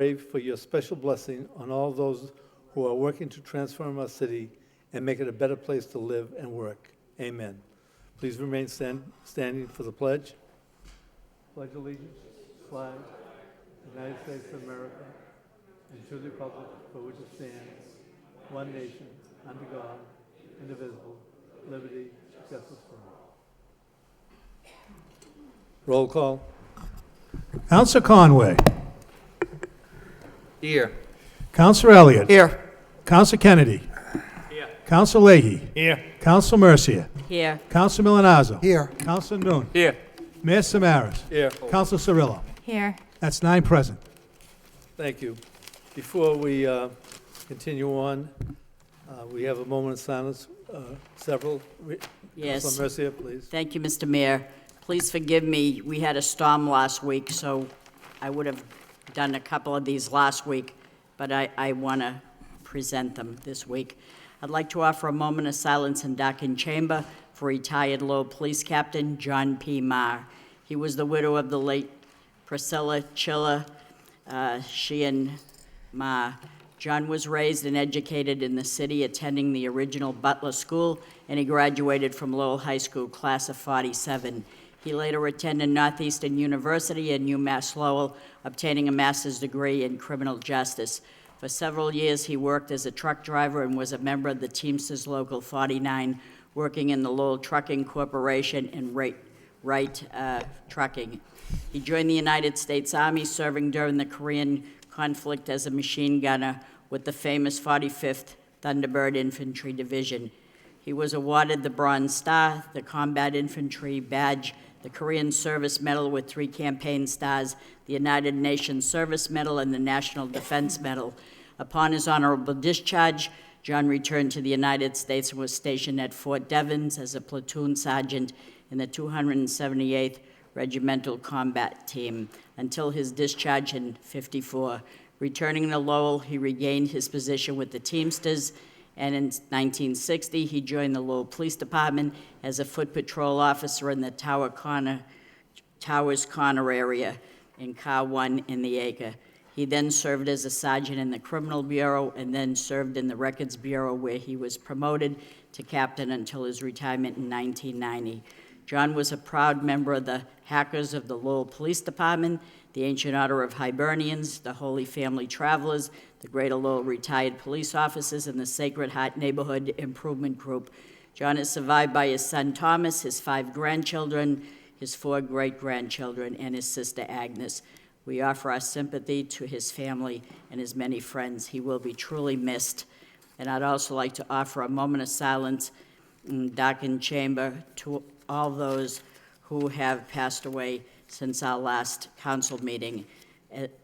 pray for your special blessing on all those who are working to transform our city and make it a better place to live and work. Amen. Please remain standing for the pledge. Pledge allegiance, flag, United States of America, and to the republic for which it stands, one nation, under God, indivisible, liberty, justice for all. Roll call. Counselor Conway. Here. Counselor Elliott. Here. Counselor Kennedy. Here. Counselor Leahy. Here. Counselor Mercia. Here. Counselor Milonazo. Here. Counselor Noon. Here. Mayor Samaras. Here. Counselor Cirillo. Here. That's 9 present. Thank you. Before we continue on, we have a moment of silence. Several. Yes. Counselor Mercia, please. Thank you, Mr. Mayor. Please forgive me, we had a storm last week, so I would have done a couple of these last week, but I want to present them this week. I'd like to offer a moment of silence in Docking Chamber for retired Lowell Police Captain John P. Marr. He was the widow of the late Priscilla Chilla Sheehan Marr. John was raised and educated in the city, attending the original Butler School, and he graduated from Lowell High School, class of 47. He later attended Northeastern University and UMass Lowell, obtaining a master's degree in criminal justice. For several years, he worked as a truck driver and was a member of the Teamsters Local 49, working in the Lowell Trucking Corporation and Wright Trucking. He joined the United States Army, serving during the Korean conflict as a machine gunner with the famous 45th Thunderbird Infantry Division. He was awarded the Bronze Star, the Combat Infantry Badge, the Korean Service Medal with 3 campaign stars, the United Nations Service Medal, and the National Defense Medal. Upon his honorable discharge, John returned to the United States and was stationed at Fort Devens as a platoon sergeant in the 278th Regimental Combat Team until his discharge in '54. Returning to Lowell, he regained his position with the Teamsters, and in 1960, he joined the Lowell Police Department as a foot patrol officer in the Towers Corner area in Car 1 in the Acre. He then served as a sergeant in the Criminal Bureau and then served in the Records Bureau, where he was promoted to captain until his retirement in 1990. John was a proud member of the Hackers of the Lowell Police Department, the Ancient Order of Hibernians, the Holy Family Travelers, the Greater Lowell Retired Police Officers, and the Sacred Heart Neighborhood Improvement Group. John is survived by his son Thomas, his 5 grandchildren, his 4 great-grandchildren, and his sister Agnes. We offer our sympathy to his family and his many friends. He will be truly missed. And I'd also like to offer a moment of silence in Docking Chamber to all those who have passed away since our last council meeting,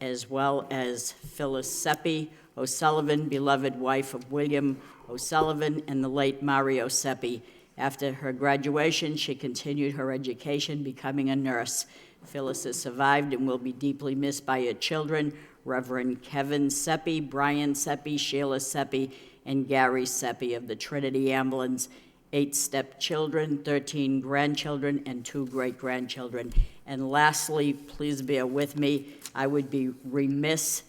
as well as Phyllis Seppi O'Sullivan, beloved wife of William O'Sullivan, and the late Mario Seppi. After her graduation, she continued her education, becoming a nurse. Phyllis is survived and will be deeply missed by her children, Reverend Kevin Seppi, Brian Seppi, Sheila Seppi, and Gary Seppi of the Trinity Ambulance, 8 stepchildren, 13 grandchildren, and 2 great-grandchildren. And lastly, please bear with me, I would be remiss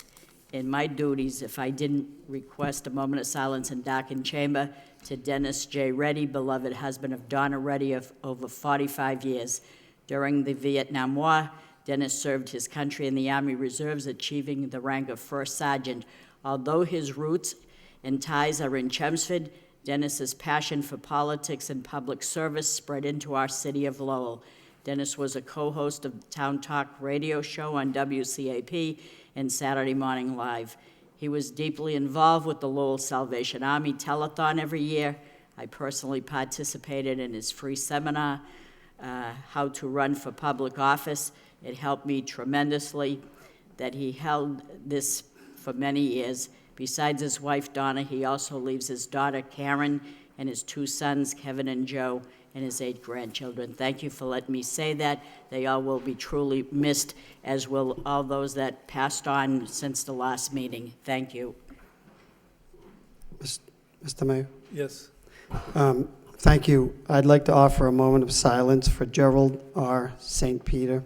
in my duties if I didn't request a moment of silence in Docking Chamber to Dennis J. Reddy, beloved husband of Donna Reddy of over 45 years. During the Vietnam War, Dennis served his country in the Army Reserves, achieving the rank of First Sergeant. Although his roots and ties are in Chelmsford, Dennis's passion for politics and public service spread into our city of Lowell. Dennis was a co-host of the Town Talk radio show on WCAP and Saturday Morning Live. He was deeply involved with the Lowell Salvation Army telethon every year. I personally participated in his free seminar, How to Run for Public Office. It helped me tremendously that he held this for many years. Besides his wife, Donna, he also leaves his daughter, Karen, and his 2 sons, Kevin and Joe, and his 8 grandchildren. Thank you for letting me say that. They all will be truly missed, as will all those that passed on since the last meeting. Thank you. Mr. Mayor? Yes. Thank you. I'd like to offer a moment of silence for Gerald R. St. Peter,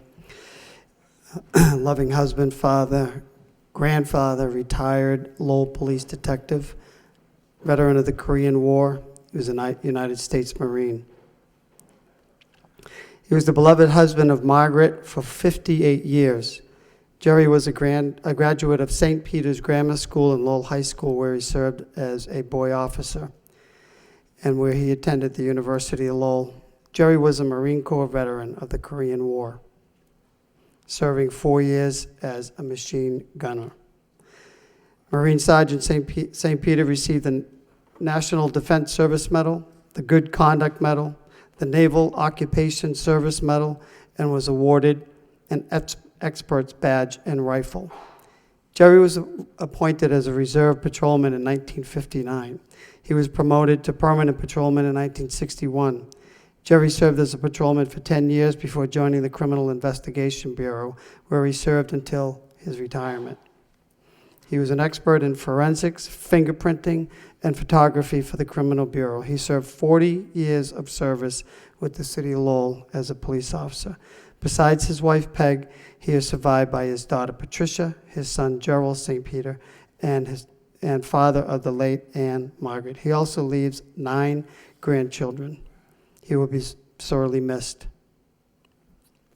loving husband, father, grandfather, retired Lowell police detective, veteran of the Korean War. He was a United States Marine. He was the beloved husband of Margaret for 58 years. Jerry was a graduate of St. Peter's Grammar School and Lowell High School, where he served as a boy officer, and where he attended the University of Lowell. Jerry was a Marine Corps veteran of the Korean War, serving 4 years as a machine gunner. Marine Sergeant St. Peter received the National Defense Service Medal, the Good Conduct Medal, the Naval Occupation Service Medal, and was awarded an Expert's Badge and Rifle. Jerry was appointed as a reserve patrolman in 1959. He was promoted to permanent patrolman in 1961. Jerry served as a patrolman for 10 years before joining the Criminal Investigation Bureau, where he served until his retirement. He was an expert in forensics, fingerprinting, and photography for the Criminal Bureau. He served 40 years of service with the City of Lowell as a police officer. Besides his wife, Peg, he is survived by his daughter, Patricia, his son, Gerald St. Peter, and father of the late Anne Margaret. He also leaves 9 grandchildren. He will be sorely missed.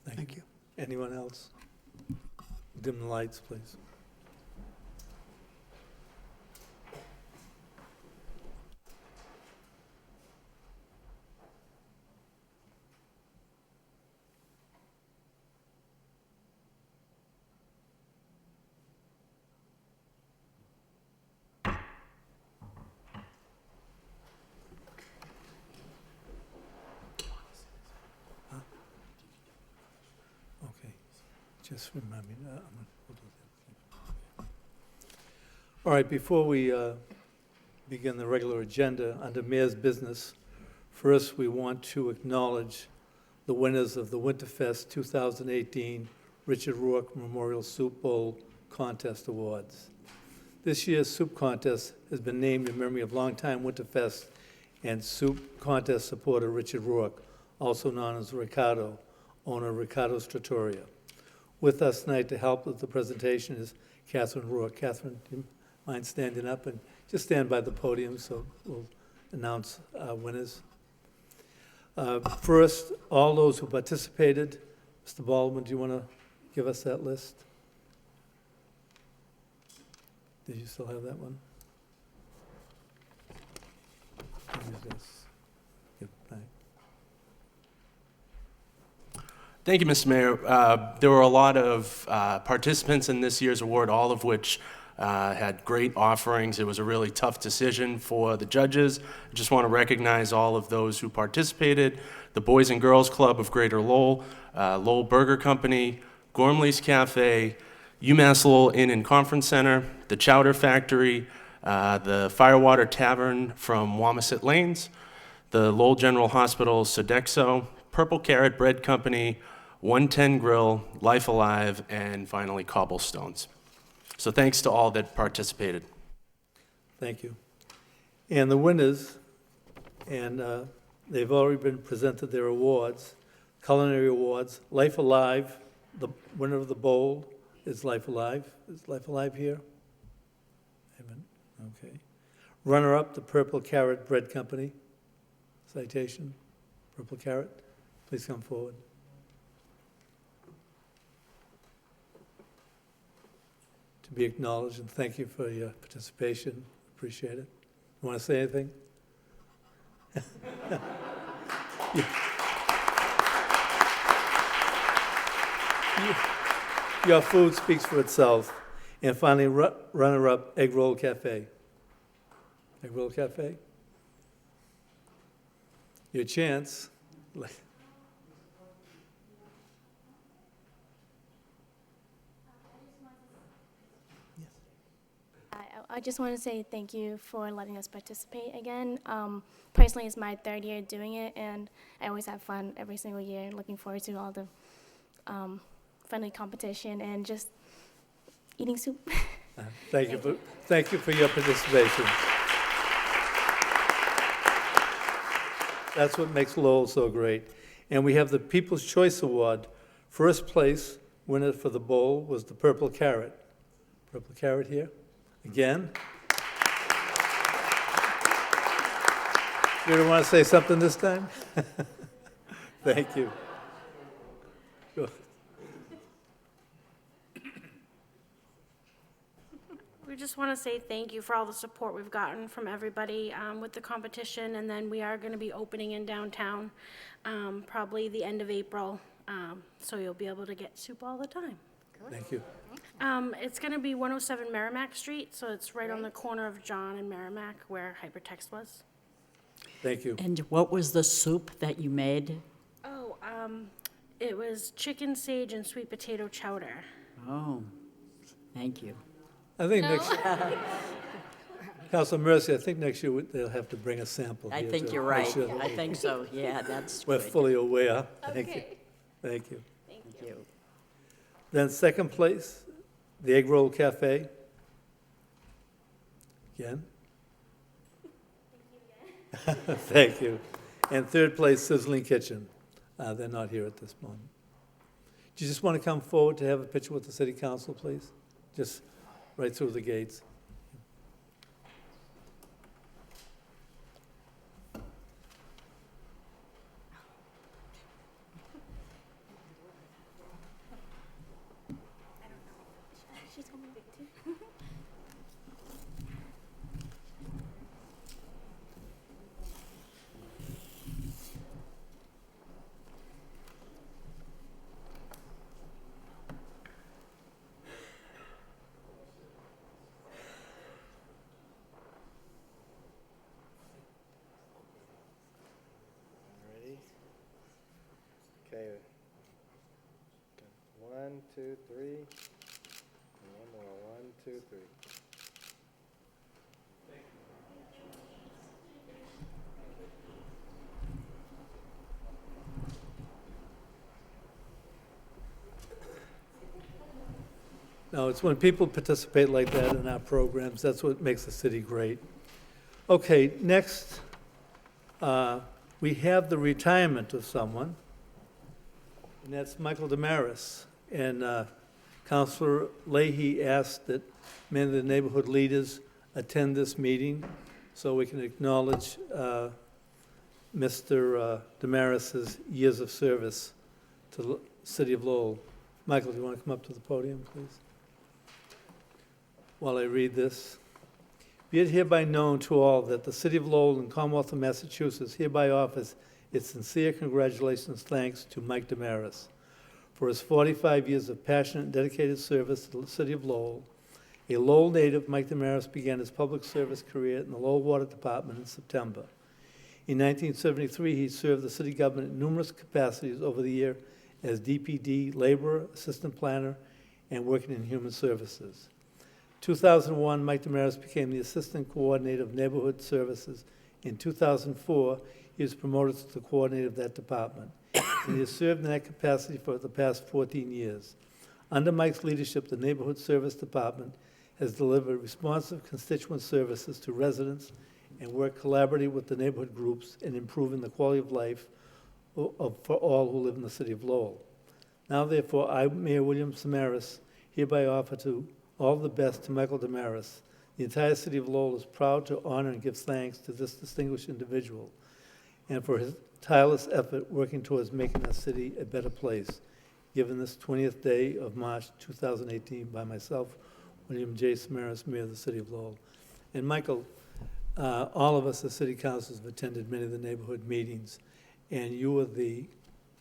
Thank you. Anyone else? Dim the lights, please. Okay, just remind me. We'll do that. All right, before we begin the regular agenda, under Mayor's business, first we want to acknowledge the winners of the Winterfest 2018 Richard Rourke Memorial Soup Bowl Contest Awards. This year's soup contest has been named in memory of longtime Winterfest and soup contest supporter Richard Rourke, also known as Ricardo, owner of Ricardo's Trattoria. With us tonight to help with the presentation is Catherine Rourke. Catherine, do you mind standing up and just stand by the podium so we'll announce our winners? First, all those who participated. Mr. Baldwin, do you want to give us that list? Did you still have that one? Use this. Yep, thanks. Thank you, Mr. Mayor. There were a lot of participants in this year's award, all of which had great offerings. It was a really tough decision for the judges. I just want to recognize all of those who participated: the Boys and Girls Club of Greater Lowell, Lowell Burger Company, Gormley's Cafe, UMass Lowell Inn and Conference Center, the Chowder Factory, the Firewater Tavern from Wamisit Lanes, the Lowell General Hospital Sodexo, Purple Carrot Bread Company, 110 Grill, Life Alive, and finally Cobblestones. So thanks to all that participated. Thank you. And the winners, and they've already been presented their awards, culinary awards. Life Alive, the winner of the bowl is Life Alive. Is Life Alive here? Amen. Okay. Runner-up, the Purple Carrot Bread Company. Citation, Purple Carrot. Please come forward. To be acknowledged, and thank you for your participation. Appreciate it. You want to say anything? Your food speaks for itself. And finally, runner-up, Egg Roll Cafe. Egg Roll Cafe? Your chance. I just want to say thank you for letting us participate again. Personally, it's my 3rd year doing it, and I always have fun every single year. Looking forward to all the friendly competition and just eating soup. Thank you for your participation. That's what makes Lowell so great. And we have the People's Choice Award. First place winner for the bowl was the Purple Carrot. Purple carrot here, again. You don't want to say something this time? Thank you. Go. We just want to say thank you for all the support we've gotten from everybody with the competition, and then we are going to be opening in downtown probably the end of April, so you'll be able to get soup all the time. Thank you. It's going to be 107 Merrimack Street, so it's right on the corner of John and Merrimack where Hypertext was. Thank you. And what was the soup that you made? Oh, it was chicken sage and sweet potato chowder. Oh, thank you. I think next, Council Mercy, I think next year they'll have to bring a sample I here think to you're make right. sure that I think so, yeah, that's we're good. fully aware. Thank you. Thank you. Thank you. Then second place, the Egg Roll Cafe. Again. Thank you. And third place, Sizzling Kitchen. They're not here at this moment. Do you just want to come forward to have a picture with the city council, please? Just right through the gates. She's coming big too. Ready? Okay. One, two, three. And one more. One, two, three. No, it's when people participate like that in our programs, that's what makes the city great. Okay, next, we have the retirement of someone, and that's Michael Damaris. And Councilor Leahy asked that many of the neighborhood leaders attend this meeting so we can acknowledge Mr. Damaris's years of service to the city of Lowell. Michael, do you want to come up to the podium, please? While I read this. Be it hereby known to all that the City of Lowell and Commonwealth of Massachusetts hereby offers its sincere congratulations and thanks to Mike Damaris for his 45 years of passionate and dedicated service to the City of Lowell. A Lowell native, Mike Damaris began his public service career in the Lowell Water Department in September. In 1973, he served the city government in numerous capacities over the year as DPD, laborer, assistant planner, and working in human services. 2001, Mike Damaris became the Assistant Coordinator of Neighborhood Services. In 2004, he was promoted to the coordinator of that department. And he has served in that capacity for the past 14 years. Under Mike's leadership, the Neighborhood Service Department has delivered responsive constituent services to residents and worked collaboratively with the neighborhood groups in improving the quality of life for all who live in the city of Lowell. Now, therefore, I, Mayor William Samaras, hereby offer to all the best to Michael Damaris. The entire city of Lowell is proud to honor and give thanks to this distinguished individual and for his tireless effort working towards making our city a better place. Given this 20th day of March 2018 by myself, William J. Samaras, Mayor of the City of Lowell. And Michael, all of us as city councils have attended many of the neighborhood meetings, and you were the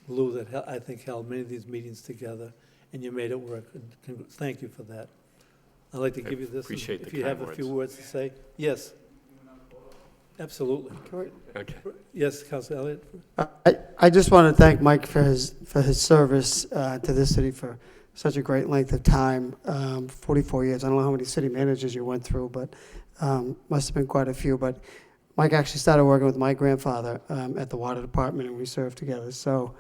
glue that I think held many of these meetings together, and you made it work. And thank you for that. I'd like to give you this. Appreciate the if you have kind a few words. words to say. Yes. Absolutely. Okay. Yes, Councilor Elliott. I just want to thank Mike for his service to this city for such a great length of time, 44 years. I don't know how many city managers you went through, but must have been quite a few. But Mike actually started working with my grandfather at the water department, and we served together. So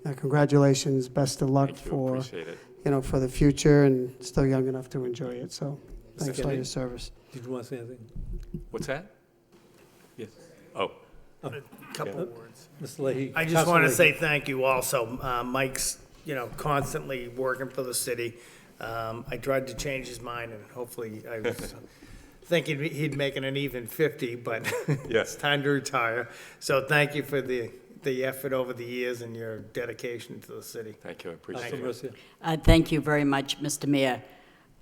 congratulations, best of luck Thank you. for Appreciate it. for the future, and still young enough to enjoy it. So thanks for Kenny? your service. Did you want to say anything? What's that? Yes. Oh, Couple of words. Mr. Leahy. I just Councilor want to Leahy. say thank you also. Mike's, constantly working for the city. I tried to change his mind, and hopefully, I was thinking he'd make it an even 50, but it's time to retire. So thank you for the effort over the years and your dedication to the city. Thank you, I appreciate Councilor it. Mercia. Thank you very much, Mr. Mayor.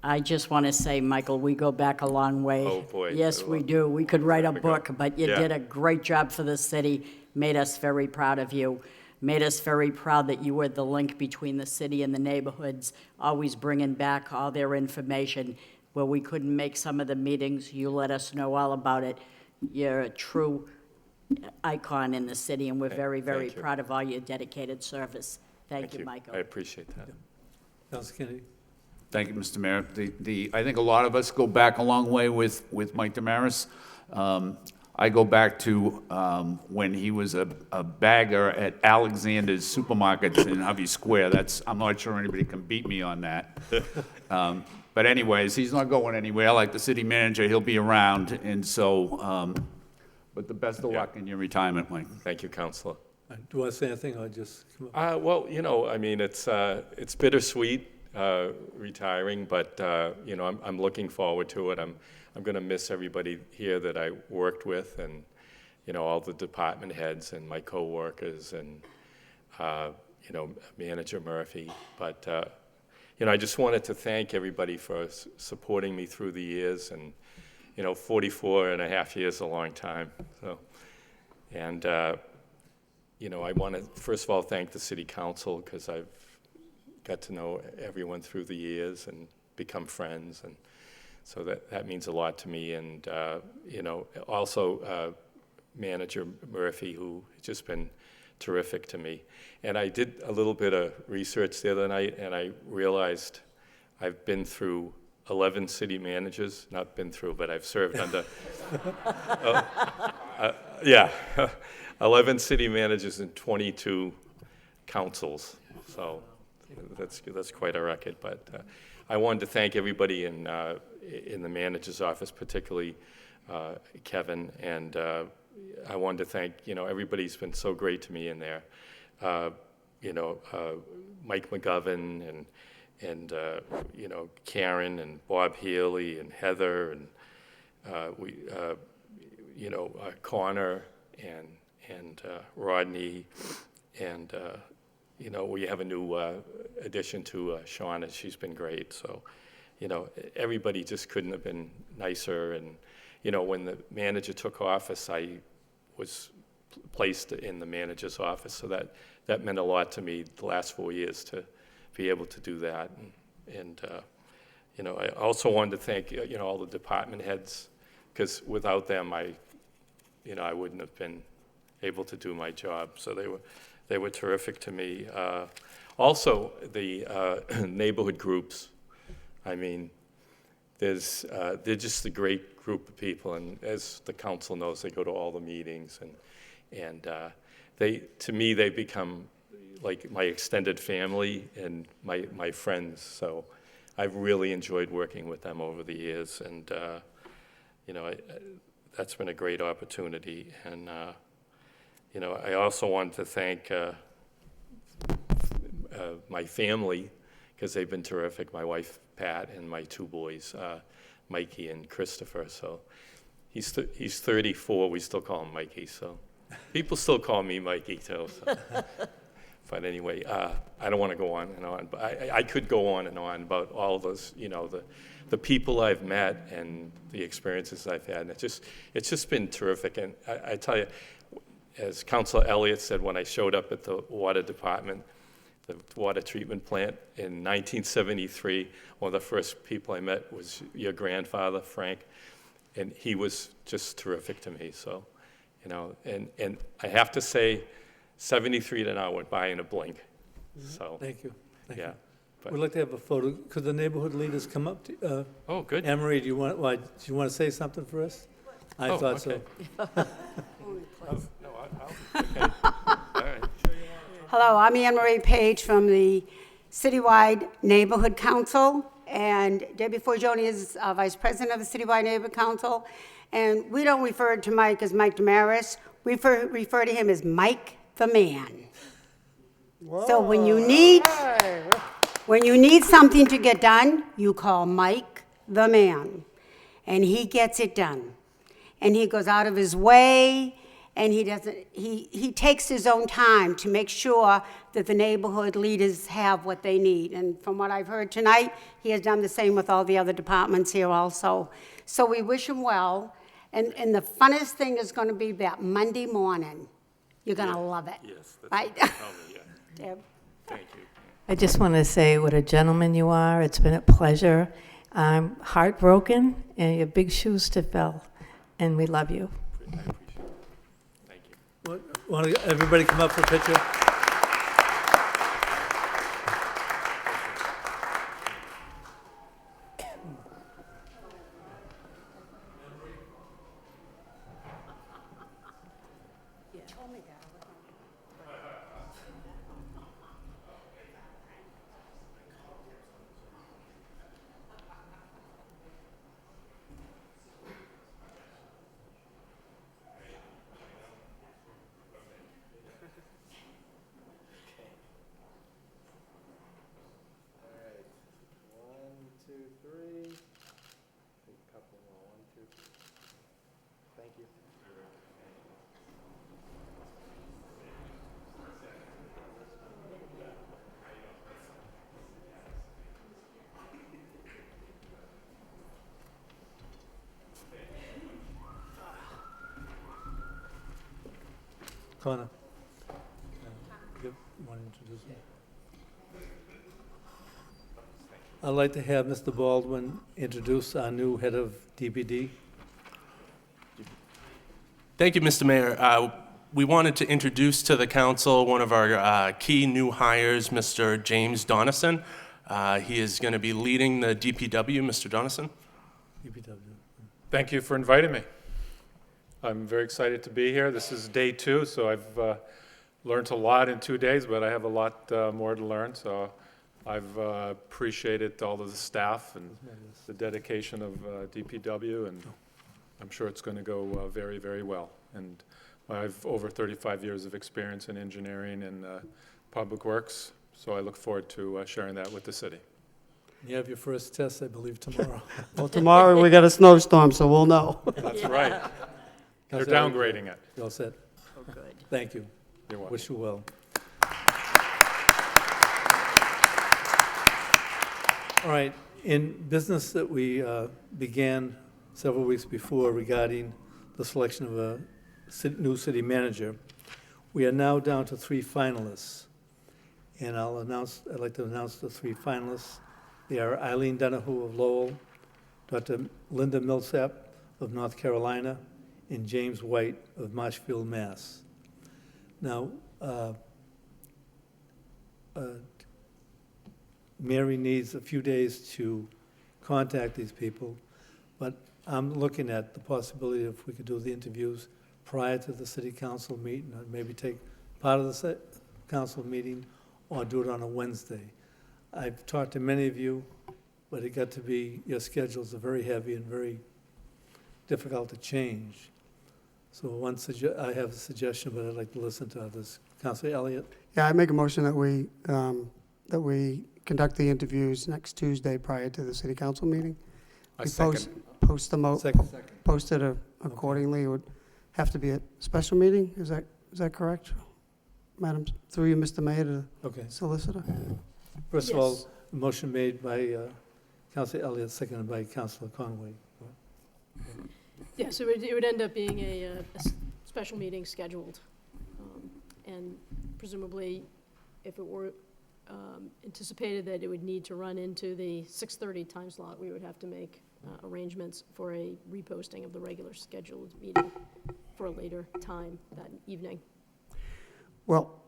I just want to say, Michael, we go back a long way. Oh, boy. Yes, we do. We could write a We go. book, but you Yeah. did a great job for the city, made us very proud of you, made us very proud that you were the link between the city and the neighborhoods, always bringing back all their information. Where we couldn't make some of the meetings, you let us know all about it. You're a true icon in the city, and we're very, very thank you. proud of all your dedicated service. Thank you, Michael. I appreciate that. Councilor Kennedy. Thank you, Mr. Mayor. I think a lot of us go back a long way with Mike Damaris. I go back to when he was a bagger at Alexander's Supermarkets in Hovey Square. I'm not sure anybody can beat me on that. But anyways, he's not going anywhere. Like the city manager, he'll be around. And so, but the best of luck in your retirement, Mike. Thank you, Counselor. Do you want to say anything, or just come up? Well, I mean, it's bittersweet retiring, but I'm looking forward to it. I'm going to miss everybody here that I worked with, and all the department heads and my coworkers, and Manager Murphy. But I just wanted to thank everybody for supporting me through the years, and 44 and a half years is a long time. So, and I want to first of all thank the City Council, because I've got to know everyone through the years and become friends, and so that means a lot to me. And also Manager Murphy, who has just been terrific to me. And I did a little bit of research the other night, and I realized I've been through 11 city managers, not been through, but I've served under, 11 city managers and 22 councils. So that's quite a record. But I wanted to thank everybody in the manager's office, particularly Kevin, and I wanted to thank everybody's been so great to me in there. Mike McGovern and Karen and Bob Healy and Heather and Connor and Rodney, and we have a new addition to Shauna. She's been great. So everybody just couldn't have been nicer. And when the manager took office, I was placed in the manager's office, so that meant a lot to me the last 4 years to be able to do that. And I also wanted to thank all the department heads, because without them I wouldn't have been able to do my job. So they were terrific to me. Also the neighborhood groups. I mean, they're just a great group of people, and as the council knows, they go to all the meetings, and to me they become like my extended family and my friends. So I've really enjoyed working with them over the years, and that's been a great opportunity. And I also wanted to thank my family, because they've been terrific. My wife Pat and my two boys, Mikey and Christopher. So he's 34. We still call him Mikey. So people still call me Mikey too. So. But anyway, I don't want to go on and on. But I could go on and on about all those, the people I've met and the experiences I've had. And it's just been terrific. And I tell you, as Councilor Elliott said, when I showed up at the water department, the water treatment plant in 1973, one of the first people I met was your grandfather, Frank, and he was just terrific to me. So, and I have to say, 73 to now went by in a blink. So, Thank you. Thank yeah. you. But, We'd like to have a photo. Could the neighborhood leaders come up to, oh, good. Anne Marie, do you want to say something for us? I Oh, thought okay. so. No, okay. All right. Hello, I'm Anne Marie Page from the Citywide Neighborhood Council, and Debbie Forgione is Vice President of the Citywide Neighborhood Council. And we don't refer to Mike as Mike Damaris. We refer to him as Mike the Man. So when you need When you need something to get done, you call Mike the man, and he gets it done. And he goes out of his way, and he takes his own time to make sure that the neighborhood leaders have what they need. And from what I've heard tonight, he has done the same with all the other departments here also. So we wish him well. And the funnest thing is going to be that Monday morning. You're going to love it. Yes, that's Right? what they tell me, yeah. Deb? Thank you. I just want to say what a gentleman you are. It's been a pleasure. I'm heartbroken, and you have big shoes to fill, and we love you. I appreciate it. Thank you. Want everybody come up for a picture? All right. 1, 2, 3. Take a couple more. 1, 2, 3. Thank you. Connor. You want to introduce him? I'd like to have Mr. Baldwin introduce our new head of DPD. Thank you, Mr. Mayor. We wanted to introduce to the council one of our key new hires, Mr. James Donison. He is going to be leading the DPW. Mr. Donison? DPW. Thank you for inviting me. I'm very excited to be here. This is day 2, so I've learned a lot in 2 days, but I have a lot more to learn. So I've appreciated all of the staff and the dedication of DPW, and I'm sure it's going to go very, very well. And I have over 35 years of experience in engineering and public works, so I look forward to sharing that with the city. You have your first test, I believe, tomorrow. Well, tomorrow we got a snowstorm, so we'll know. That's right. They're Councilor Elliott, downgrading it. You all set? Oh, good. Thank you. You're welcome. Wish you well. All right, in business that we began several weeks before regarding the selection of a new city manager, we are now down to 3 finalists. And I'd like to announce the 3 finalists. They are Eileen Donahue of Lowell, Dr. Linda Millsap of North Carolina, and James White of Marshfield, Mass. Now, Mary needs a few days to contact these people, but I'm looking at the possibility if we could do the interviews prior to the city council meeting, or maybe take part of the council meeting, or do it on a Wednesday. I've talked to many of you, but it got to be, your schedules are very heavy and very difficult to change. So I have a suggestion, but I'd like to listen to others. Councilor Elliott? Yeah, I make a motion that we conduct the interviews next Tuesday prior to the city council meeting. I We second. post Second. post it accordingly. It would have to be a special meeting. Is that correct, Madam? Through you, Mr. Mayor, to Okay. the solicitor. First of all, a motion made by Councilor Elliott, seconded by Councilor Conway. Yeah, so it would end up being a special meeting scheduled. And presumably, if it were anticipated that it would need to run into the 6:30 time slot, we would have to make arrangements for a reposting of the regular scheduled meeting for a later time that evening. Well,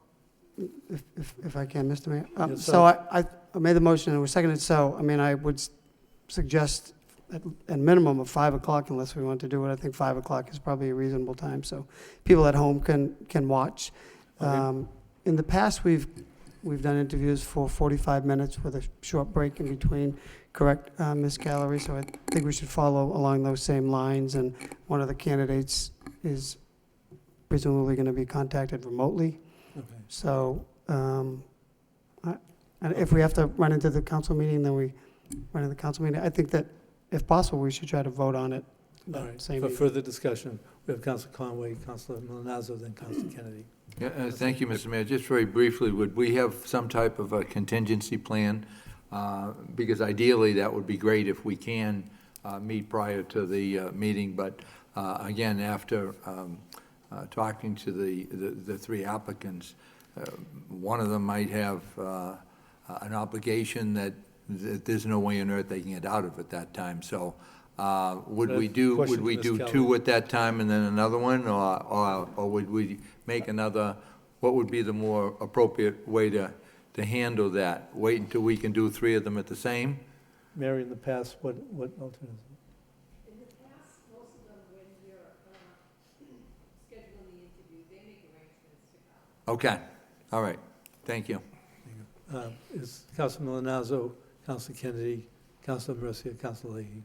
if I can, Mr. Mayor. Yes, So I made the motion and it was seconded. So, I mean, I would suggest at minimum of 5 o'clock, unless we want to do it. I think 5 o'clock is probably a reasonable time, so people at home can watch. Okay. In the past, we've done interviews for 45 minutes with a short break in between, correct, Ms. Gallery? So I think we should follow along those same lines, and one of the candidates is presumably going to be contacted remotely. Okay. So And if we have to run into the council meeting, then we run into the council meeting. I think that, if possible, we should try to vote on it All the right, same for meeting. further discussion, we have Council Conway, Councilor Milonazo, then Councilor Kennedy. Yeah, thank you, Mr. Mayor. Just very briefly, would we have some type of a contingency plan? Because ideally, that would be great if we can meet prior to the meeting, but again, after talking to the three applicants, one of them might have an obligation that there's no way on earth they can get out of at that time. So would we do two at that time and then another one, or would we make another? What would be the more appropriate way to handle that? Wait until we can do three of them at the same? Mary, in the past, what alternatives? In the past, most of them, when you're scheduling the interview, they make arrangements to come. Okay, all right, thank you. Is Councilor Milonazo, Councilor Kennedy, Councilor Mercia, Councilor Leahy?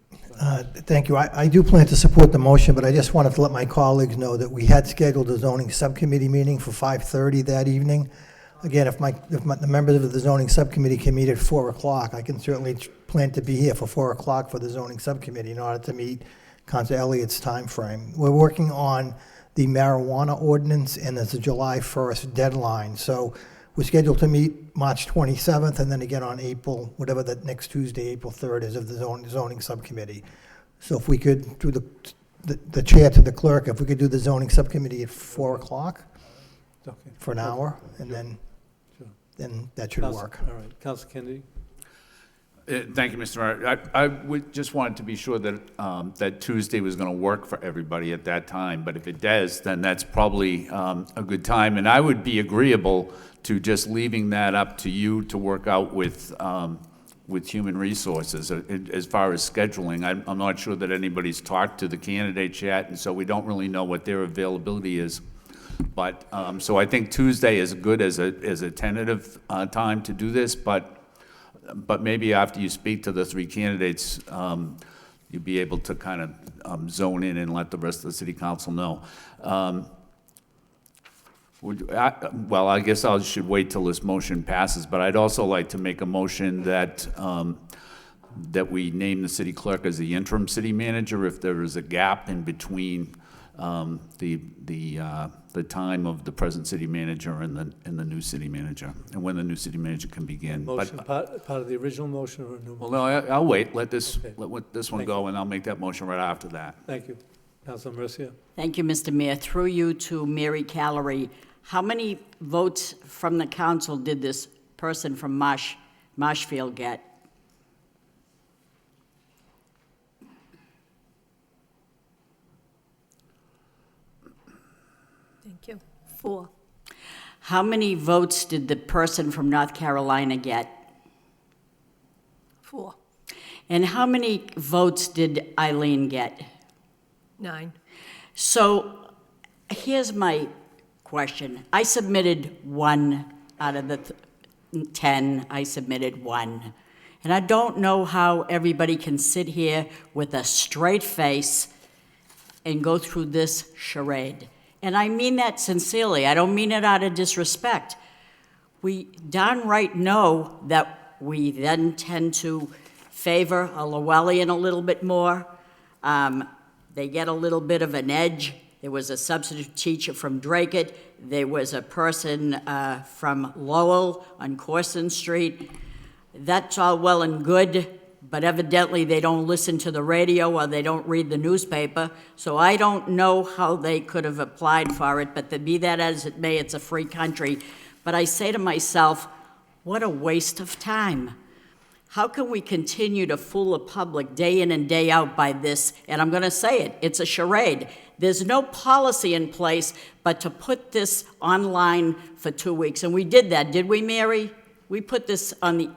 Thank you. I do plan to support the motion, but I just wanted to let my colleagues know that we had scheduled a zoning subcommittee meeting for 5:30 that evening. Again, if the members of the zoning subcommittee can meet at 4 o'clock, I can certainly plan to be here for 4 o'clock for the zoning subcommittee in order to meet Councilor Elliott's time frame. We're working on the marijuana ordinance, and there's a July 1st deadline. So we're scheduled to meet March 27th, and then again on April, whatever the next Tuesday, April 3rd is, of the zoning subcommittee. So if we could, through the chair to the clerk, if we could do the zoning subcommittee at 4 o'clock Okay. for an hour, and then that should work. All right, Councilor Kennedy? Thank you, Mr. Mayor. I would just wanted to be sure that, that Tuesday was going to work for everybody at that time, but if it does, then that's probably a good time. And I would be agreeable to just leaving that up to you to work out with Human Resources. As far as scheduling, I'm not sure that anybody's talked to the candidates yet, and so we don't really know what their availability is. But, so I think Tuesday is good as a tentative time to do this, but maybe after you speak to the three candidates, you'll be able to kind of zone in and let the rest of the city council know. Well, I guess I should wait till this motion passes, but I'd also like to make a motion that that we name the city clerk as the interim city manager if there is a gap in between the time of the present city manager and the new city manager, and when the new city manager can begin. Motion, part of the original motion or a new Well, motion? no, I'll wait. Let this Okay. let this one Thank go, and I'll make that motion right after that. Thank you. Councilor Mercia? Thank you, Mr. Mayor. Through you to Mary Callery. How many votes from the council did this person from Marshfield get? Thank you. 4. How many votes did the person from North Carolina get? 4. And how many votes did Eileen get? 9. So here's my question. I submitted 1 out of the 10. I submitted 1. And I don't know how everybody can sit here with a straight face and go through this charade. And I mean that sincerely. I don't mean it out of disrespect. We downright know that we then tend to favor a Lowellian a little bit more. They get a little bit of an edge. There was a substitute teacher from Dracut. There was a person from Lowell on Corson Street. That's all well and good, but evidently they don't listen to the radio or they don't read the newspaper. So I don't know how they could have applied for it, but be that as it may, it's a free country. But I say to myself, what a waste of time. How can we continue to fool the public day in and day out by this? And I'm going to say it, it's a charade. There's no policy in place but to put this online for 2 weeks. And we did that, did we, Mary? We put this on the,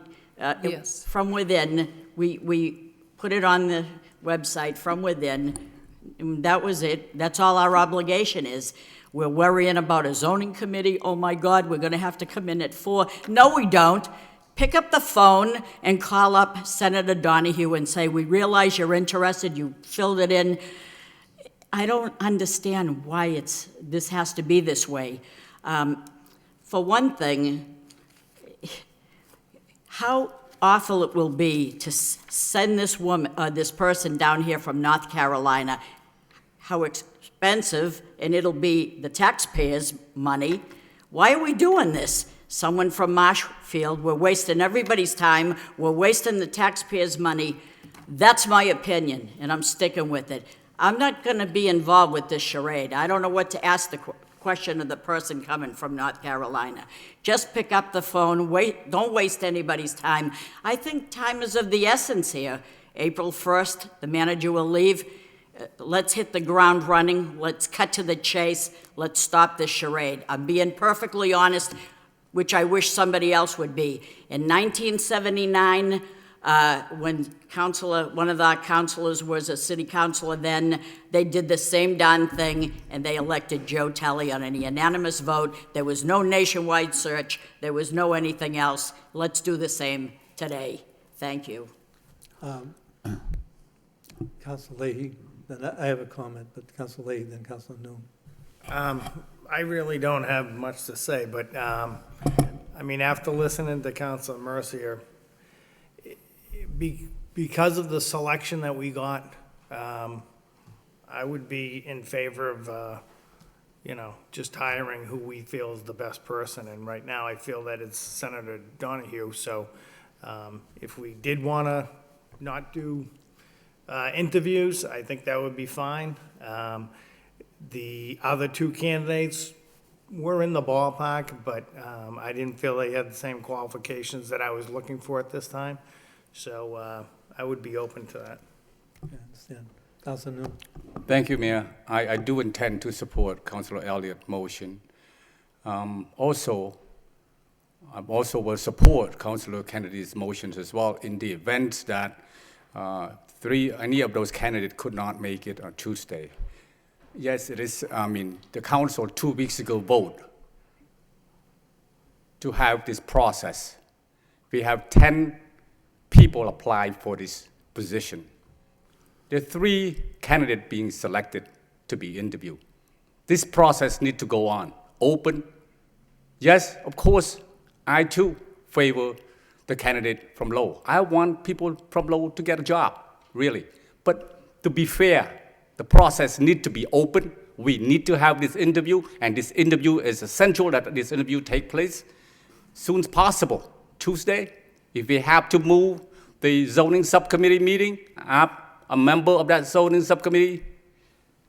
Yes. from within. We put it on the website from within. And that was it. That's all our obligation is. We're worrying about a zoning committee. Oh, my God, we're going to have to come in at 4. No, we don't. Pick up the phone and call up Senator Donahue and say, we realize you're interested, you filled it in. I don't understand why this has to be this way. For one thing, how awful it will be to send this woman, this person down here from North Carolina, how expensive, and it'll be the taxpayers' money. Why are we doing this? Someone from Marshfield, we're wasting everybody's time, we're wasting the taxpayers' money. That's my opinion, and I'm sticking with it. I'm not gonna be involved with this charade. I don't know what to ask the question of the person coming from North Carolina. Just pick up the phone, don't waste anybody's time. I think time is of the essence here. April 1st, the manager will leave. Let's hit the ground running. Let's cut to the chase. Let's stop this charade. I'm being perfectly honest, which I wish somebody else would be. In 1979, when one of our councilors was a city councilor then, they did the same darn thing, and they elected Joe Telly on a unanimous vote. There was no nationwide search. There was no anything else. Let's do the same today. Thank you. Councilor Leahy, then I have a comment, but Councilor Leahy, then Councilor Noon. I really don't have much to say, but, I mean, after listening to Councilor Mercier, because of the selection that we got, I would be in favor of, just hiring who we feel is the best person. And right now, I feel that it's Senator Donahue. So if we did want to not do interviews, I think that would be fine. The other two candidates were in the ballpark, but I didn't feel they had the same qualifications that I was looking for at this time. So I would be open to that. Okay, I understand. Councilor Noon. Thank you, Mayor. I do intend to support Councilor Elliott's motion. Also will support Councilor Kennedy's motions as well in the event that any of those candidates could not make it on Tuesday. Yes, it is, the council 2 weeks ago voted to have this process. We have 10 people applied for this position. There are 3 candidates being selected to be interviewed. This process needs to go on, open. Yes, of course, I too favor the candidate from Lowell. I want people from Lowell to get a job, really. But to be fair, the process needs to be open. We need to have this interview, and this interview is essential that this interview take place soon as possible. Tuesday, if we have to move the zoning subcommittee meeting, I'm a member of that zoning subcommittee,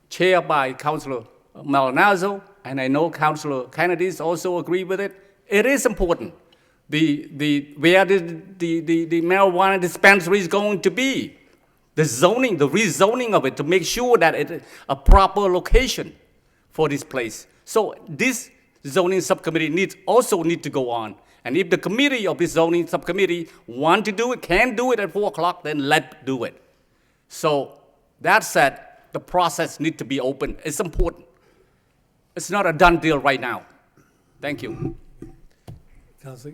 chaired by Councilor Malinazzo, and I know Councilor Kennedy also agree with it. It is important. Where the marijuana dispensary is going to be, the zoning, the rezoning of it to make sure that it's a proper location for this place. So this zoning subcommittee also needs to go on. And if the committee of this zoning subcommittee want to do it, can do it at 4 o'clock, then let's do it. So that said, the process needs to be open. It's important. It's not a done deal right now. Thank you. Councilor.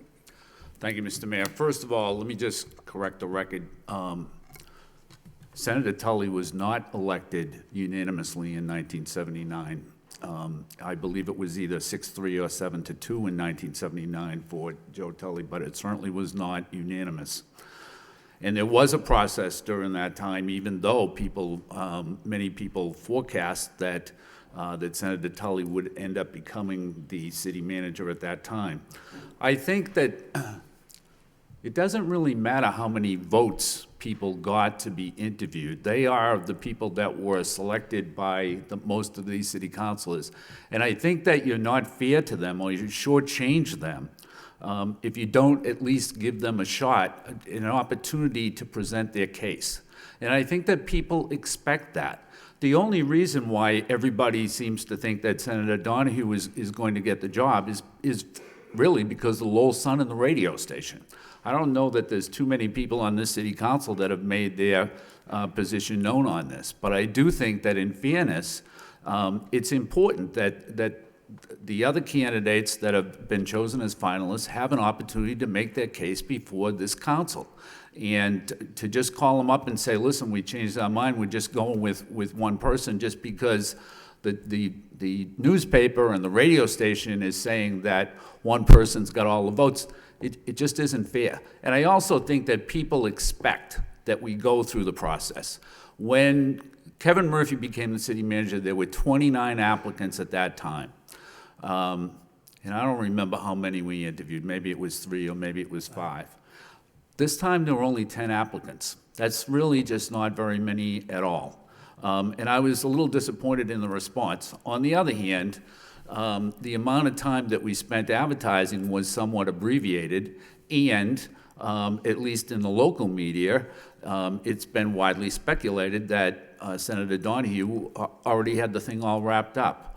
Thank you, Mr. Mayor. First of all, let me just correct the record. Senator Tully was not elected unanimously in 1979. I believe it was either 6-3 or 7-2 in 1979 for Joe Tully, but it certainly was not unanimous. And there was a process during that time, even though many people forecast that Senator Tully would end up becoming the city manager at that time. I think that it doesn't really matter how many votes people got to be interviewed. They are the people that were selected by most of these city councilors. And I think that you're not fair to them, or you shortchange them if you don't at least give them a shot, an opportunity to present their case. And I think that people expect that. The only reason why everybody seems to think that Senator Donahue is going to get the job is really because of Lowell Sun and the radio station. I don't know that there's too many people on this city council that have made their position known on this. But I do think that in fairness, it's important that the other candidates that have been chosen as finalists have an opportunity to make their case before this council. And to just call them up and say, listen, we changed our mind, we're just going with one person just because the newspaper and the radio station is saying that one person's got all the votes. It just isn't fair. And I also think that people expect that we go through the process. When Kevin Murphy became the city manager, there were 29 applicants at that time. And I don't remember how many we interviewed. Maybe it was 3 or maybe it was 5. This time there were only 10 applicants. That's really just not very many at all. And I was a little disappointed in the response. On the other hand, the amount of time that we spent advertising was somewhat abbreviated, and at least in the local media, it's been widely speculated that Senator Donahue already had the thing all wrapped up.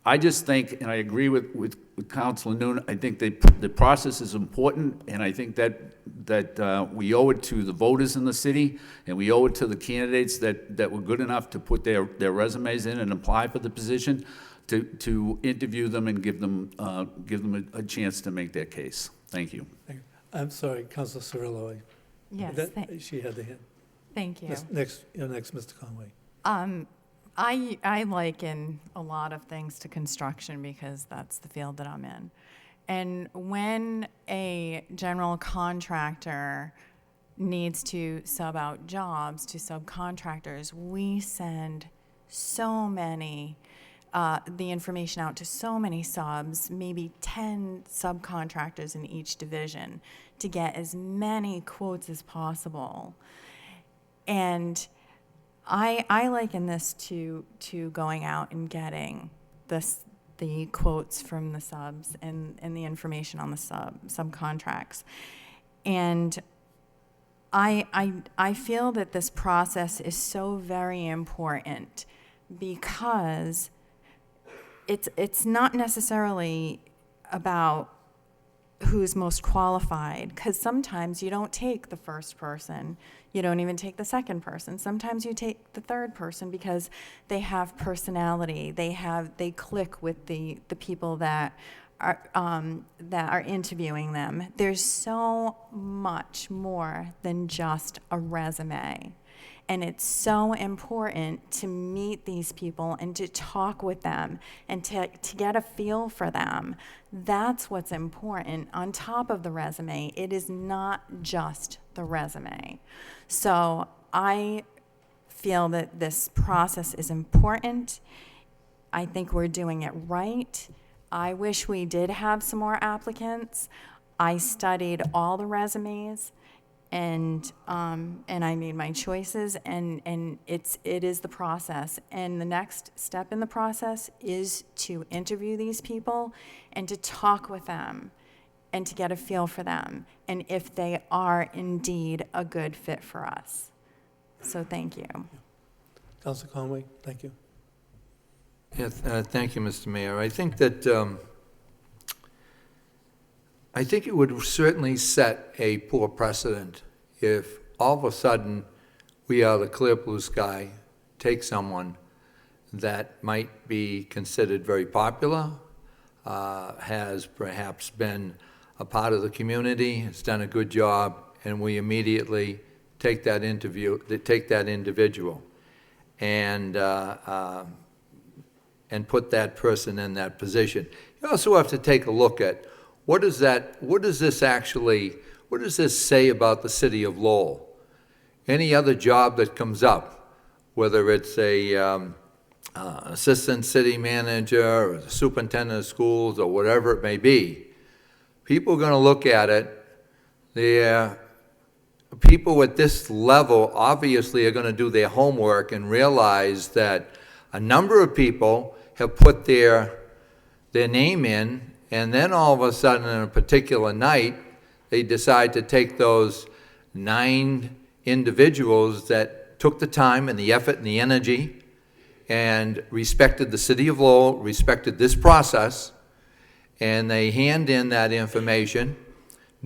I just think, and I agree with Councilor Noon, I think the process is important, and I think that we owe it to the voters in the city, and we owe it to the candidates that were good enough to put their resumes in and apply for the position, to interview them and give them a chance to make their case. Thank you. I'm sorry, Councilor Cirillo. Yes. She had the hand. Thank you. Next, Mr. Conway. I liken a lot of things to construction because that's the field that I'm in. And when a general contractor needs to sub out jobs to subcontractors, we send so many, the information out to so many subs, maybe 10 subcontractors in each division to get as many quotes as possible. And I liken this to going out and getting the quotes from the subs and the information on the subcontracts. And I feel that this process is so very important because it's not necessarily about who's most qualified, because sometimes you don't take the first person, you don't even take the second person. Sometimes you take the third person because they have personality, they click with the people that are interviewing them. There's so much more than just a resume. And it's so important to meet these people and to talk with them and to get a feel for them. That's what's important. On top of the resume, it is not just the resume. So I feel that this process is important. I think we're doing it right. I wish we did have some more applicants. I studied all the resumes. And I made my choices, and it is the process. And the next step in the process is to interview these people and to talk with them and to get a feel for them and if they are indeed a good fit for us. So thank you. Councilor Conway, thank you. Yes, thank you, Mr. Mayor. I think that I think it would certainly set a poor precedent if all of a sudden we out of the clear blue sky take someone that might be considered very popular, has perhaps been a part of the community, has done a good job, and we immediately take that individual and put that person in that position. You also have to take a look at what does this say about the city of Lowell? Any other job that comes up, whether it's a assistant city manager or a superintendent of schools or whatever it may be, people are going to look at it. People at this level obviously are going to do their homework and realize that a number of people have put their name in, and then all of a sudden on a particular night, they decide to take those 9 individuals that took the time and the effort and the energy and respected the city of Lowell, respected this process, and they hand in that information,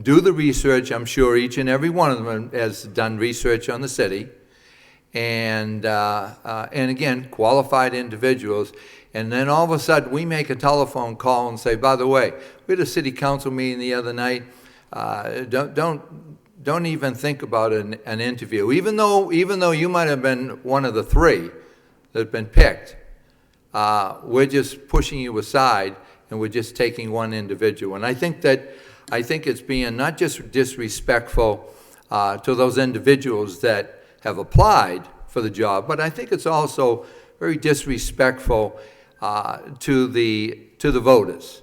do the research. I'm sure each and every one of them has done research on the city, and again, qualified individuals. And then all of a sudden, we make a telephone call and say, by the way, we had a city council meeting the other night. Don't even think about an interview, even though you might have been one of the 3 that have been picked. we're just pushing you aside, and we're just taking one individual. And I think it's being not just disrespectful to those individuals that have applied for the job, but I think it's also very disrespectful to the voters,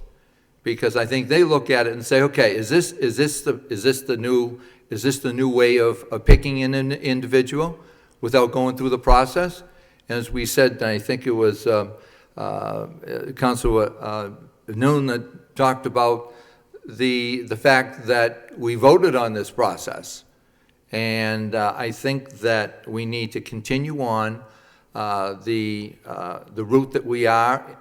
because I think they look at it and say, okay, is this the new way of picking an individual without going through the process? And as we said, I think it was Councilor Noon that talked about the fact that we voted on this process. And I think that we need to continue on the route that we are,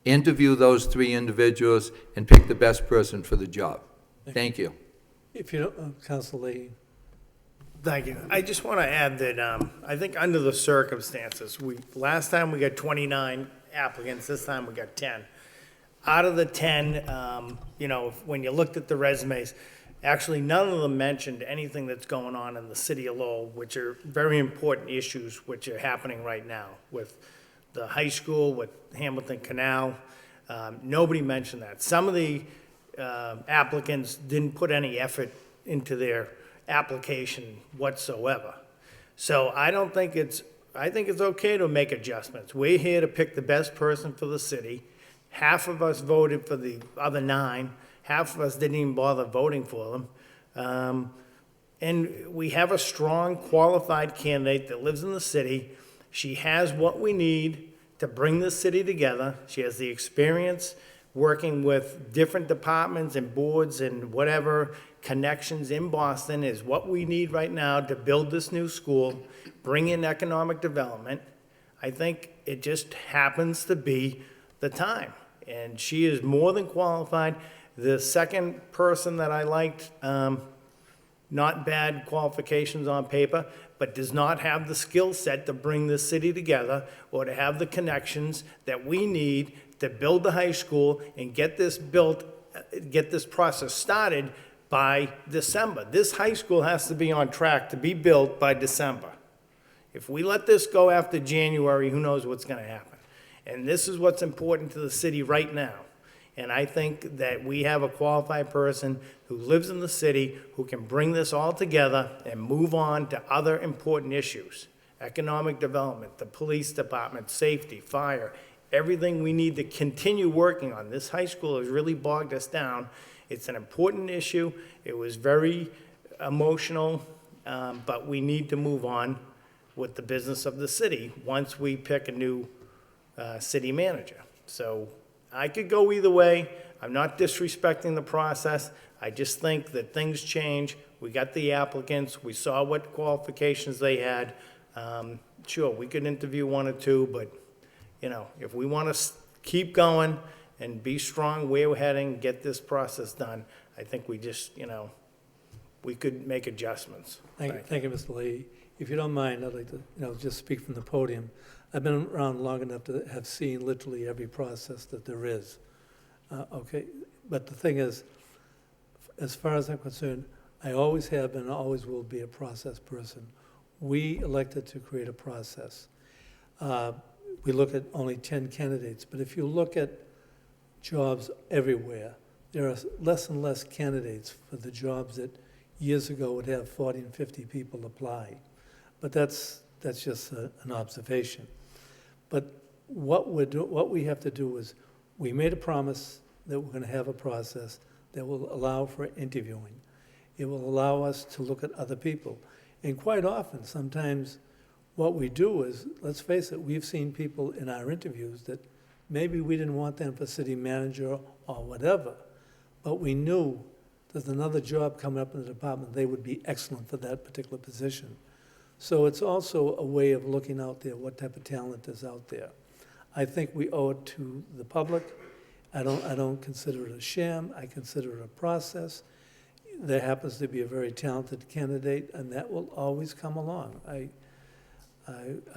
interview those 3 individuals, and pick the best person for the job. Thank you. If you don't, Councilor Leahy. Thank you. I just want to add that I think under the circumstances, last time we got 29 applicants, this time we got 10. Out of the 10, when you looked at the resumes, actually none of them mentioned anything that's going on in the city of Lowell, which are very important issues which are happening right now with the high school, with Hamilton Canal. Nobody mentioned that. Some of the applicants didn't put any effort into their application whatsoever. So I think it's okay to make adjustments. We're here to pick the best person for the city. Half of us voted for the other 9. Half of us didn't even bother voting for them. And we have a strong, qualified candidate that lives in the city. She has what we need to bring the city together. She has the experience working with different departments and boards and whatever connections in Boston is what we need right now to build this new school, bring in economic development. I think it just happens to be the time. And she is more than qualified. The second person that I liked, not bad qualifications on paper, but does not have the skill set to bring the city together or to have the connections that we need to build the high school and get this built, get this process started by December. This high school has to be on track to be built by December. If we let this go after January, who knows what's going to happen? And this is what's important to the city right now. And I think that we have a qualified person who lives in the city who can bring this all together and move on to other important issues. Economic development, the police department, safety, fire, everything we need to continue working on. This high school has really bogged us down. It's an important issue. It was very emotional, but we need to move on with the business of the city once we pick a new city manager. So I could go either way. I'm not disrespecting the process. I just think that things change. We got the applicants. We saw what qualifications they had. Sure, we could interview 1 or 2, but if we want to keep going and be strong where we're heading, get this process done, I think we just, we could make adjustments. Thank you, Mr. Leahy. If you don't mind, I'd like to, just speak from the podium. I've been around long enough to have seen literally every process that there is. Okay, but the thing is, as far as I'm concerned, I always have been and always will be a process person. We elected to create a process. We look at only 10 candidates, but if you look at jobs everywhere, there are less and less candidates for the jobs that years ago would have 40 and 50 people apply. But that's just an observation. But what we have to do is, we made a promise that we're going to have a process that will allow for interviewing. It will allow us to look at other people. And quite often, sometimes what we do is, let's face it, we've seen people in our interviews that maybe we didn't want them for city manager or whatever, but we knew there's another job coming up in the department, they would be excellent for that particular position. So it's also a way of looking out there, what type of talent is out there. I think we owe it to the public. I don't consider it a sham. I consider it a process. There happens to be a very talented candidate, and that will always come along. I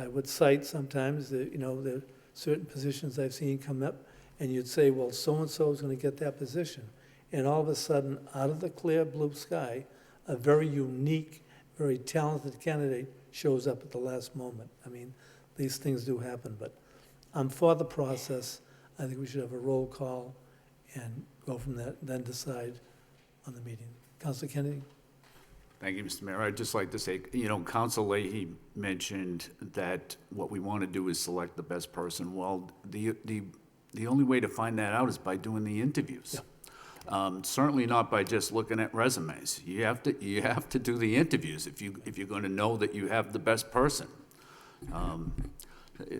would cite sometimes that, there are certain positions I've seen come up, and you'd say, well, so-and-so is going to get that position. And all of a sudden, out of the clear blue sky, a very unique, very talented candidate shows up at the last moment. I mean, these things do happen, but I'm for the process. I think we should have a roll call and go from that, then decide on the meeting. Councilor Kennedy? Thank you, Mr. Mayor. I'd just like to say, Council Leahy mentioned that what we want to do is select the best person. Well, the only way to find that out is by doing the interviews. Certainly not by just looking at resumes. You have to do the interviews if you're going to know that you have the best person.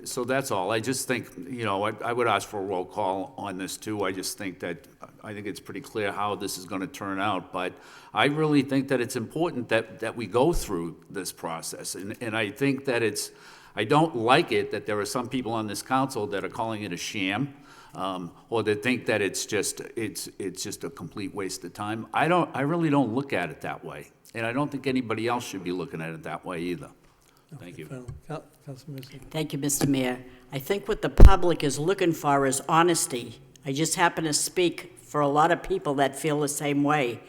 So that's all. I just think, I would ask for a roll call on this too. I just think I think it's pretty clear how this is going to turn out, but I really think that it's important that we go through this process. And I think that I don't like it that there are some people on this council that are calling it a sham, or that think that it's just a complete waste of time. I really don't look at it that way. And I don't think anybody else should be looking at it that way either. Thank you. Councilor Mercy. Thank you, Mr. Mayor. I think what the public is looking for is honesty. I just happen to speak for a lot of people that feel the same way.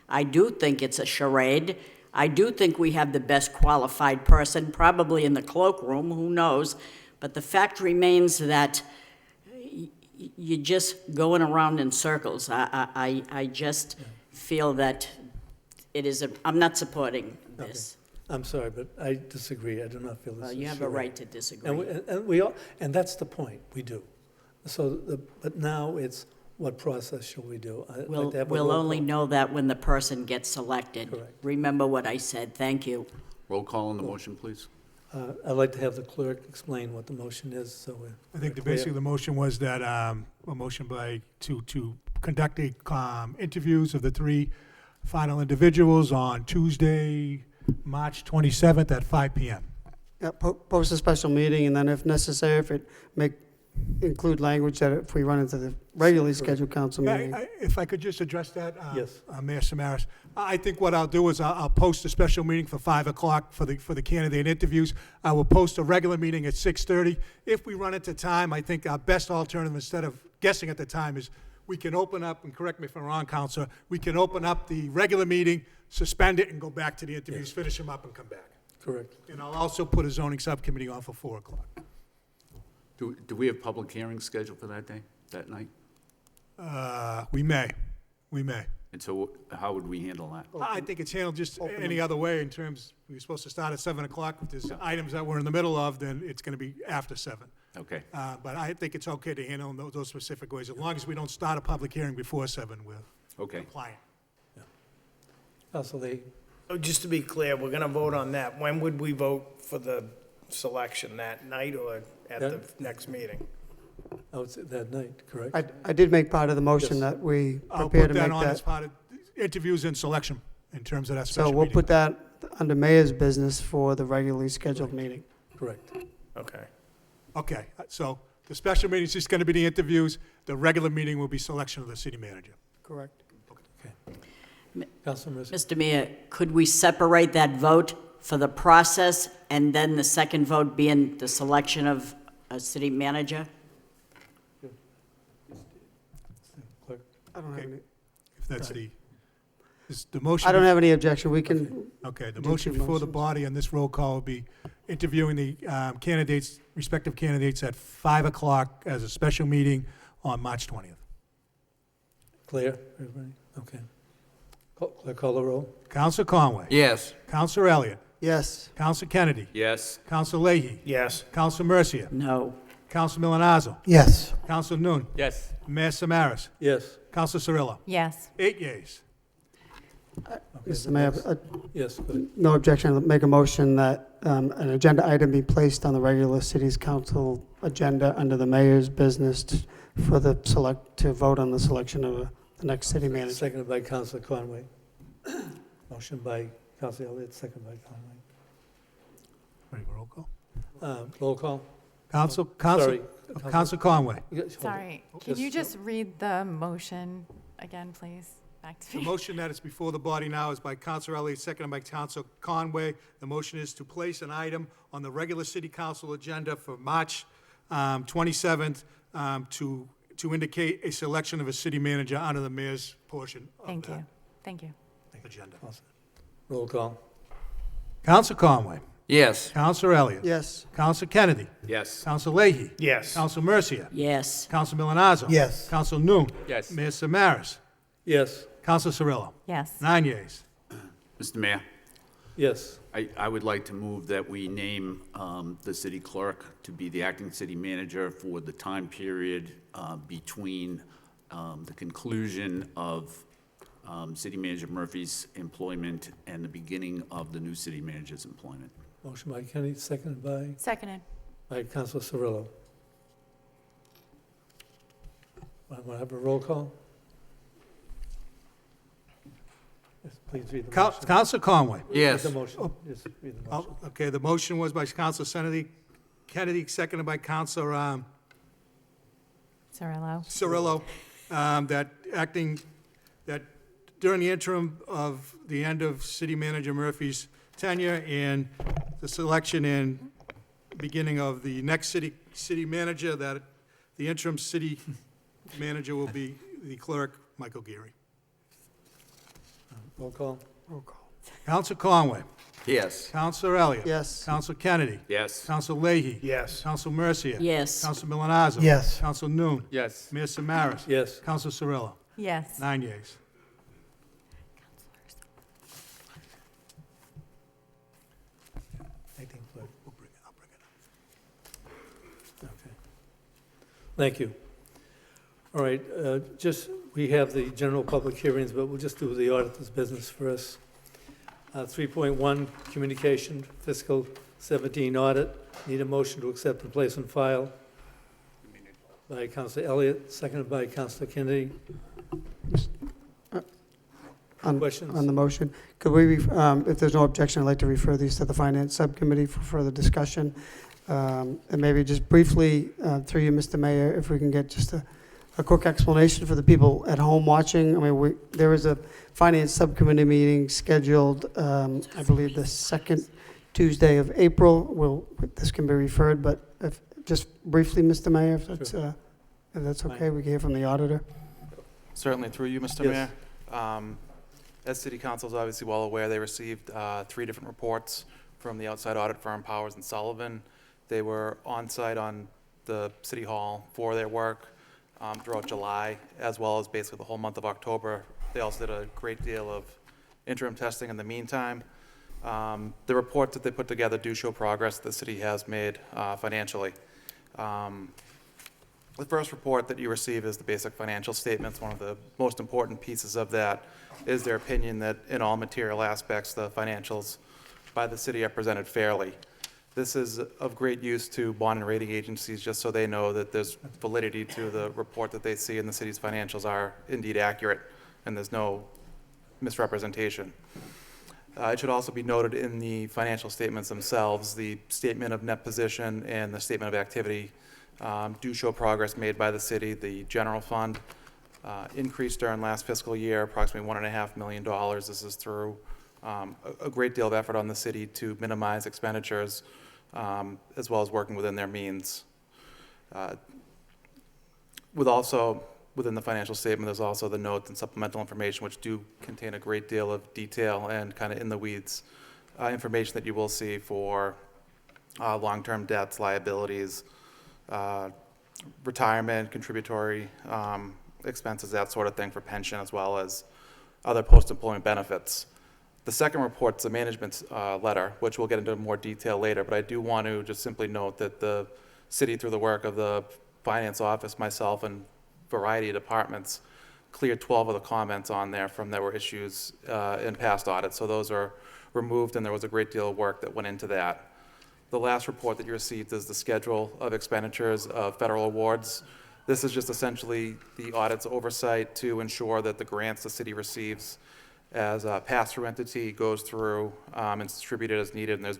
I do think it's a charade. I do think we have the best qualified person, probably in the cloakroom, who knows? But the fact remains that you're just going around in circles. I just feel that I'm not supporting this. I'm sorry, but I disagree. I do not feel this is You have a charade. right to disagree. And that's the point, we do. But now it's, what process shall we do? I'd like to have a We'll roll only call. know that when the person gets selected. Correct. Remember what I said. Thank you. Roll call on the motion, please. I'd like to have the clerk explain what the motion is, so we're I think clear. basically the motion was that, a motion to conduct interviews of the 3 final individuals on Tuesday, March 27th at 5 p.m. Yeah, post a special meeting, and then if necessary, if it include language that if we run into the regularly scheduled council meeting. If I could just address that, Yes. Mayor Samaras. I think what I'll do is I'll post a special meeting for 5 o'clock for the candidate interviews. I will post a regular meeting at 6:30. If we run into time, I think our best alternative, instead of guessing at the time, is we can open up, and correct me if I'm wrong, Counselor, we can open up the regular meeting, suspend it, and go back to the interviews, finish them up, and come back. Correct. And I'll also put a zoning subcommittee on for 4 o'clock. Do we have public hearings scheduled for that day, that night? We may. And so how would we handle that? I think it's handled just any other way in terms, we were supposed to start at 7 o'clock. If there's items that we're in the middle of, then it's going to be after 7. Okay. But I think it's okay to handle in those specific ways. As long as we don't start a public hearing before 7, we're compliant. Councilor Lee? Oh, just to be clear, we're gonna vote on that. When would we vote for the selection, that night or at the next meeting? Oh, it's that night, correct? I did make part of the motion Yes. that we I'll prepare put to that make on as that. part of interviews and selection in terms of that So special we'll meeting. put that under mayor's business for the regularly scheduled meeting. Correct. Okay. Okay, so the special meeting is just going to be the interviews. The regular meeting will be selection of the city manager. Correct. Councilor Mercy? Mr. Mayor, could we separate that vote for the process and then the second vote being the selection of a city manager? Clerk? I don't have any, If that's the motion. I don't have any objection. We can. Okay, the do motion two before the motions. body on this roll call will be interviewing the candidates, respective candidates at 5 o'clock as a special meeting on March 20th. Clear, everybody? Okay. Clerk, call the roll. Counselor Conway. Yes. Counselor Elliott. Yes. Counselor Kennedy. Yes. Counselor Leahy. Yes. Counselor Mercia. No. Counselor Milonazo. Yes. Counselor Noon. Yes. Mayor Samaras. Yes. Counselor Cirillo. Yes. 8 yeas. Mr. Mayor, Yes, go ahead. no objection. I'll make a motion that an agenda item be placed on the regular city's council agenda under the mayor's business to vote on the selection of the next city manager. Seconded by Councilor Conway. Motion by Councilor Elliott, second by Conway. Ready for roll call? Roll call? Counselor Conway. Sorry, can you just read the motion again, please? Back to The me. motion that is before the body now is by Counselor Elliott, seconded by Counselor Conway. The motion is to place an item on the regular city council agenda for March 27th to indicate a selection of a city manager under the mayor's portion of Thank that you. Thank you. agenda. Roll call? Counselor Conway. Yes. Counselor Elliott. Yes. Counselor Kennedy. Yes. Counselor Leahy. Yes. Counselor Mercia. Yes. Counselor Milonazo. Yes. Counselor Noon. Yes. Mayor Samaras. Yes. Counselor Cirillo. Yes. 9 yeas. Mr. Mayor, Yes. I would like to move that we name the city clerk to be the acting city manager for the time period between the conclusion of City Manager Murphy's employment and the beginning of the new city manager's employment. Motion by Kennedy, seconded Seconded. by Councilor Cirillo. Want to have a roll call? Yes, please read the motion. Counselor Conway. Yes. Read the motion. Just read the motion. Okay, the motion was by Counselor Kennedy, seconded by Counselor Cirillo. Cirillo, that during the interim of the end of City Manager Murphy's tenure and the selection and beginning of the next city manager, that the interim city manager will be the clerk, Michael Geary. Roll call. Counselor Conway. Yes. Counselor Elliott. Yes. Counselor Kennedy. Yes. Counselor Leahy. Yes. Counselor Mercia. Yes. Counselor Milonazo. Yes. Counselor Noon. Yes. Mayor Samaras. Yes. Counselor Cirillo. Yes. 9 yeas. Acting clerk. I'll bring it up. Okay. Thank you. All right, we have the general public hearings, but we'll just do the auditor's business first. 3.1, communication, fiscal 17 audit. Need a motion to accept and place on file by Councilor Elliott, seconded by Councilor Kennedy. Questions? On the motion, could we, if there's no objection, I'd like to refer these to the Finance Subcommittee for further discussion. And maybe just briefly, through you, Mr. Mayor, if we can get just a quick explanation for the people at home watching. I mean, there is a Finance Subcommittee meeting scheduled, I believe, the second Tuesday of April. This can be referred, but just briefly, Mr. Mayor, if that's okay, we can hear from the auditor. Certainly, through you, Mr. Yes. Mayor. As City Council is obviously well aware, they received 3 different reports from the outside audit firm Powers and Sullivan. They were on site on the City Hall for their work throughout July, as well as basically the whole month of October. They also did a great deal of interim testing in the meantime. The reports that they put together do show progress the city has made financially. The first report that you receive is the basic financial statements. One of the most important pieces of that is their opinion that in all material aspects, the financials by the city are presented fairly. This is of great use to bond and rating agencies, just so they know that there's validity to the report that they see and the city's financials are indeed accurate and there's no misrepresentation. It should also be noted in the financial statements themselves, the statement of net position and the statement of activity do show progress made by the city. The general fund increased during last fiscal year, approximately $1.5 million. This is through a great deal of effort on the city to minimize expenditures, as well as working within their means. Within the financial statement, there's also the notes and supplemental information, which do contain a great deal of detail and kind of in the weeds information that you will see for long-term debts, liabilities, retirement, contributory expenses, that sort of thing for pension, as well as other post-employment benefits. The second report's a management letter, which we'll get into more detail later, but I do want to just simply note that the city, through the work of the finance office, myself, and variety of departments, cleared 12 of the comments on there from there were issues in past audits. So those are removed, and there was a great deal of work that went into that. The last report that you received is the schedule of expenditures of federal awards. This is just essentially the audit's oversight to ensure that the grants the city receives as a pass-through entity goes through and is distributed as needed, and there's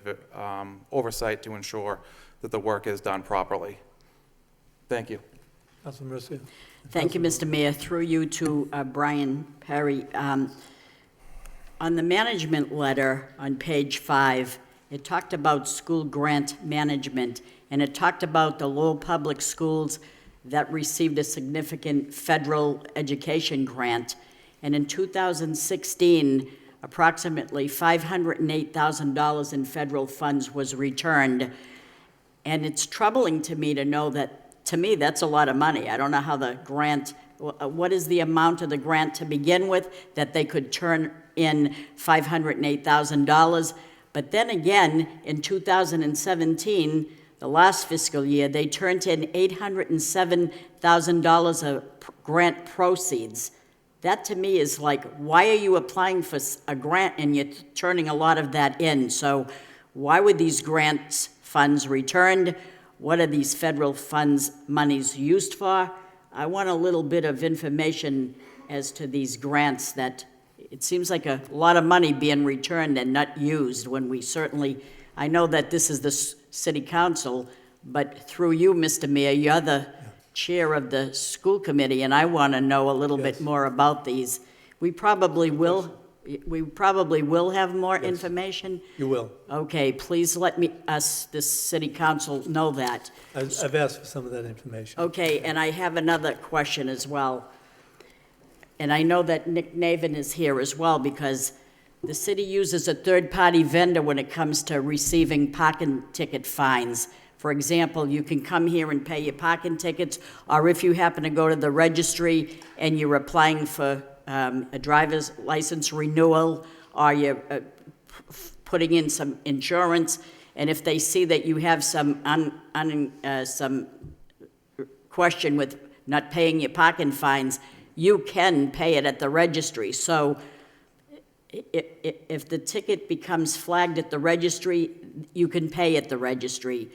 oversight to ensure that the work is done properly. Thank you. Councilor Mercia. Thank you, Mr. Mayor. Through you to Brian Perry. On the management letter on page 5, it talked about school grant management, and it talked about the Lowell Public Schools that received a significant federal education grant. And in 2016, approximately $508,000 in federal funds was returned. And it's troubling to me to know that, to me, that's a lot of money. I don't know how the grant, what is the amount of the grant to begin with, that they could turn in $508,000. But then again, in 2017, the last fiscal year, they turned in $807,000 of grant proceeds. That to me is like, why are you applying for a grant and you're turning a lot of that in? So why were these grants funds returned? What are these federal funds monies used for? I want a little bit of information as to these grants that it seems like a lot of money being returned and not used when we certainly, I know that this is the city council, but through you, Mr. Mayor, you're the chair of the school committee, and I want to know a little bit more about these. We probably will have more information. You will. Okay, please let us, the city council, know that. I've asked for some of that information. Okay, and I have another question as well. And I know that Nick Navin is here as well, because the city uses a third-party vendor when it comes to receiving parking ticket fines. For example, you can come here and pay your parking tickets, or if you happen to go to the registry and you're applying for a driver's license renewal, or you're putting in some insurance, and if they see that you have some question with not paying your parking fines, you can pay it at the registry. So if the ticket becomes flagged at the registry, you can pay at the registry.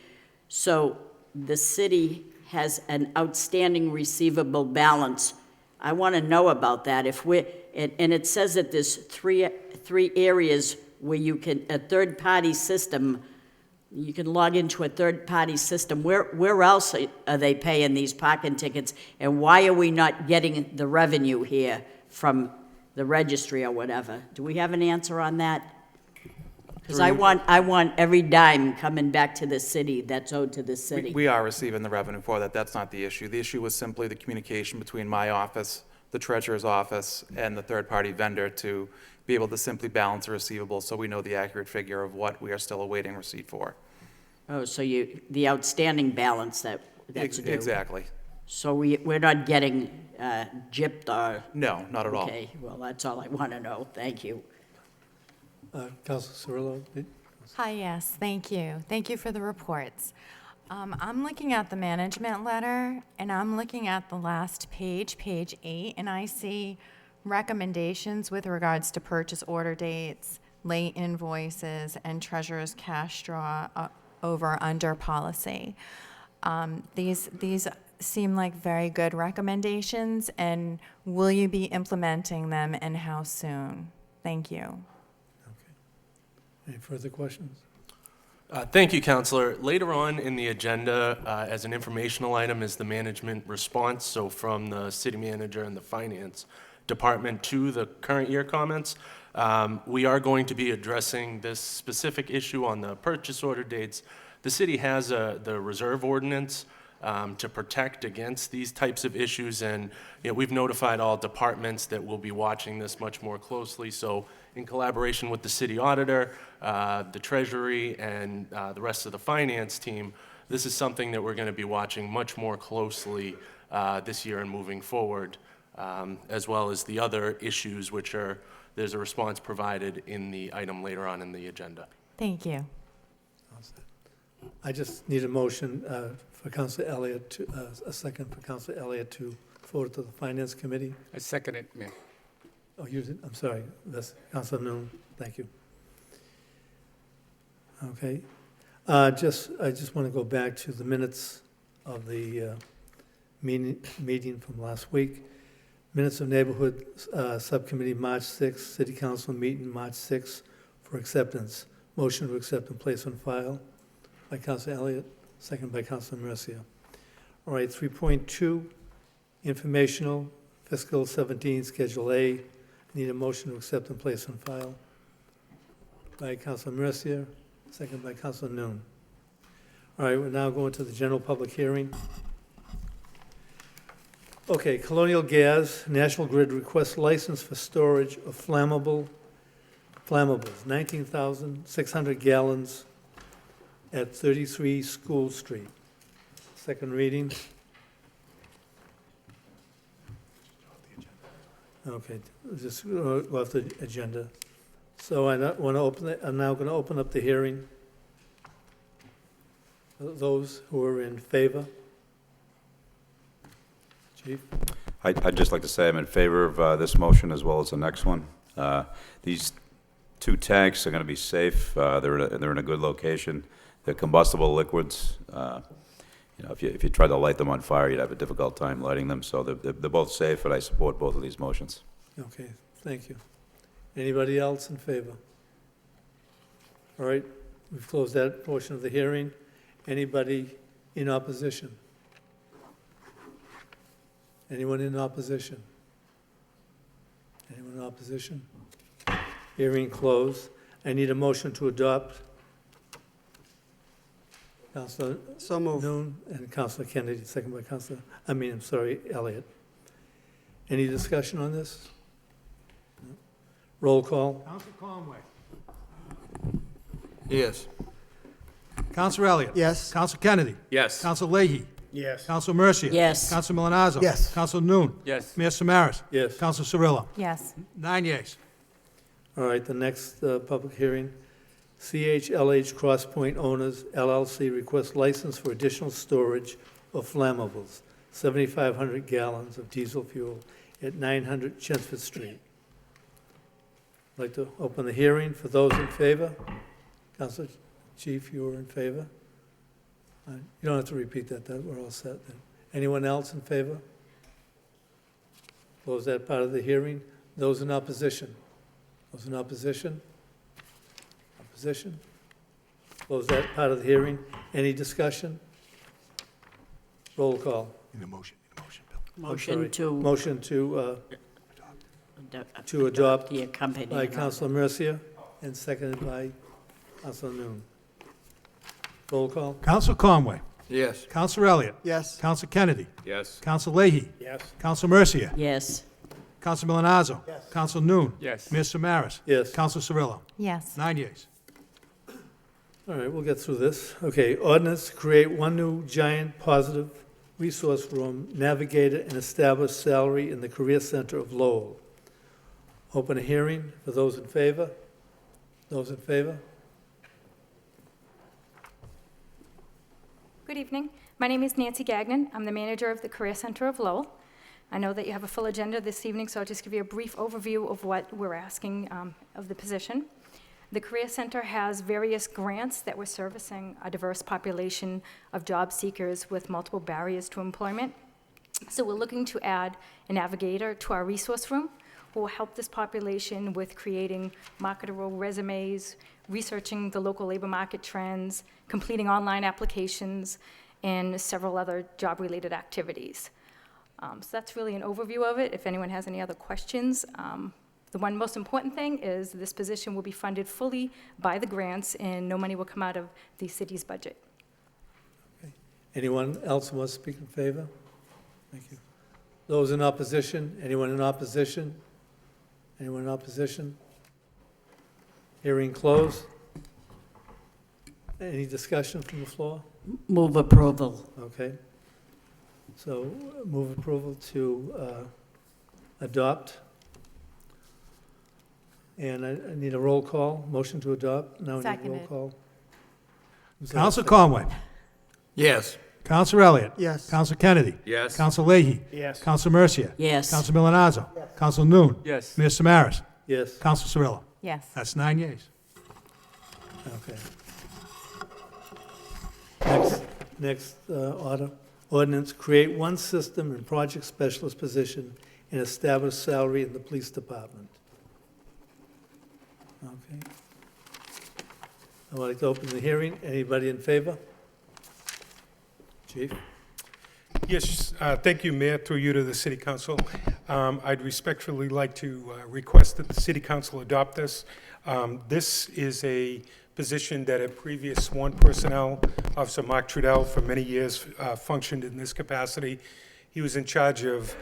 So the city has an outstanding receivable balance. I want to know about that. And it says that there's three areas where you can, a third-party system, you can log into a third-party system. Where else are they paying these parking tickets? And why are we not getting the revenue here from the registry or whatever? Do we have an answer on that? Because I want every dime coming back to the city that's owed to the city. We are receiving the revenue for that. That's not the issue. The issue was simply the communication between my office, the treasurer's office, and the third-party vendor to be able to simply balance a receivable so we know the accurate figure of what we are still awaiting receipt for. Oh, so the outstanding balance that's due. Exactly. So we're not getting gypped or? No, not at all. Okay, well, that's all I want to know. Thank you. Councilor Cirillo? Hi, yes, thank you. Thank you for the reports. I'm looking at the management letter, and I'm looking at the last page, page 8, and I see recommendations with regards to purchase order dates, late invoices, and treasurer's cash draw over under policy. These seem like very good recommendations, and will you be implementing them, and how soon? Thank you. Any further questions? Thank you, Councilor. Later on in the agenda, as an informational item, is the management response. So from the city manager and the finance department to the current year comments. We are going to be addressing this specific issue on the purchase order dates. The city has the reserve ordinance to protect against these types of issues, and we've notified all departments that we'll be watching this much more closely. So in collaboration with the city auditor, the treasury, and the rest of the finance team, this is something that we're going to be watching much more closely this year and moving forward, as well as the other issues which are, there's a response provided in the item later on in the agenda. Thank you. I just need a motion for Councilor Elliott, a second for Councilor Elliott to forward to the Finance Committee. I second it, Mayor. Oh, you did, I'm sorry, that's Councilor Noon, thank you. Okay, I just want to go back to the minutes of the meeting from last week. Minutes of Neighborhood Subcommittee, March 6th, City Council meeting, March 6th, for acceptance. Motion to accept and place on file by Councilor Elliott, second by Councilor Mercia. All right, 3.2, informational, fiscal 17, Schedule A. Need a motion to accept and place on file by Councilor Mercia, second by Councilor Noon. All right, we're now going to the general public hearing. Okay, Colonial Gas, National Grid requests license for storage of flammable flammables, 19,600 gallons at 33 School Street. Second reading. Okay, just go off the agenda. So I'm now going to open up the hearing. Those who are in favor? Chief? I'd just like to say I'm in favor of this motion as well as the next one. These two tanks are going to be safe. They're in a good location. They're combustible liquids. You know, if you tried to light them on fire, you'd have a difficult time lighting them. So they're both safe, and I support both of these motions. Okay, thank you. Anybody else in favor? All right, we've closed that portion of the hearing. Anybody in opposition? Anyone in opposition? Anyone in opposition? Hearing closed. I need a motion to adopt. Councilor So moved. Noon and Councilor Kennedy, second by Elliott. Any discussion on this? No. Roll call. Counselor Conway. Yes. Counselor Elliott. Yes. Counselor Kennedy. Yes. Counselor Leahy. Yes. Counselor Mercia. Yes. Counselor Milonazo. Yes. Counselor Noon. Yes. Mayor Samaras. Yes. Counselor Cirillo. Yes. 9 yeas. All right, the next public hearing. CHLH Crosspoint Owners LLC requests license for additional storage of flammables, 7,500 gallons of diesel fuel at 900 Chelmsford Street. I'd like to open the hearing for those in favor. Councilor Chief, you are in favor? You don't have to repeat that, we're all set then. Anyone else in favor? Close that part of the hearing. Those in opposition? Those in opposition? Opposition? Close that part of the hearing. Any discussion? Roll call. Need a motion, Bill. Motion to. Motion to adopt The accompanying. by Councilor Mercia and seconded by Councilor Noon. Roll call. Counselor Conway. Yes. Counselor Elliott. Yes. Counselor Kennedy. Yes. Counselor Leahy. Yes. Counselor Mercia. Yes. Counselor Milonazo. Yes. Counselor Noon. Yes. Mayor Samaras. Yes. Counselor Cirillo. Yes. 9 yeas. All right, we'll get through this. Okay, ordinance to create one new giant positive resource room, navigator, and establish salary in the Career Center of Lowell. Open a hearing for those in favor. Those in favor? Good evening. My name is Nancy Gagnon. I'm the manager of the Career Center of Lowell. I know that you have a full agenda this evening, so I'll just give you a brief overview of what we're asking of the position. The Career Center has various grants that we're servicing a diverse population of job seekers with multiple barriers to employment. So we're looking to add a navigator to our resource room who will help this population with creating marketable resumes, researching the local labor market trends, completing online applications, and several other job-related activities. So that's really an overview of it. If anyone has any other questions, the one most important thing is this position will be funded fully by the grants, and no money will come out of the city's budget. Anyone else who wants to speak in favor? Thank you. Those in opposition? Anyone in opposition? Anyone in opposition? Hearing closed. Any discussion from the floor? Move approval. Okay. So move approval to adopt. And I need a roll call, motion to adopt. Now I need a roll Seconded. call. Who's that? Counselor Conway. Yes. Counselor Elliott. Yes. Counselor Kennedy. Yes. Counselor Leahy. Yes. Counselor Mercia. Yes. Counselor Milonazo. Counselor Noon. Yes. Mayor Samaras. Yes, Counselor Cirillo. Yes. That's 9 yeas. okay. Next ordinance, create one system and project specialist position and establish salary in the police department. Okay. I would like to open the hearing. Anybody in favor? Chief? Yes, thank you, Mayor, through you to the City Council. I'd respectfully like to request that the City Council adopt this. This is a position that a previous sworn personnel, Officer Mark Trudell, for many years functioned in this capacity. He was in charge of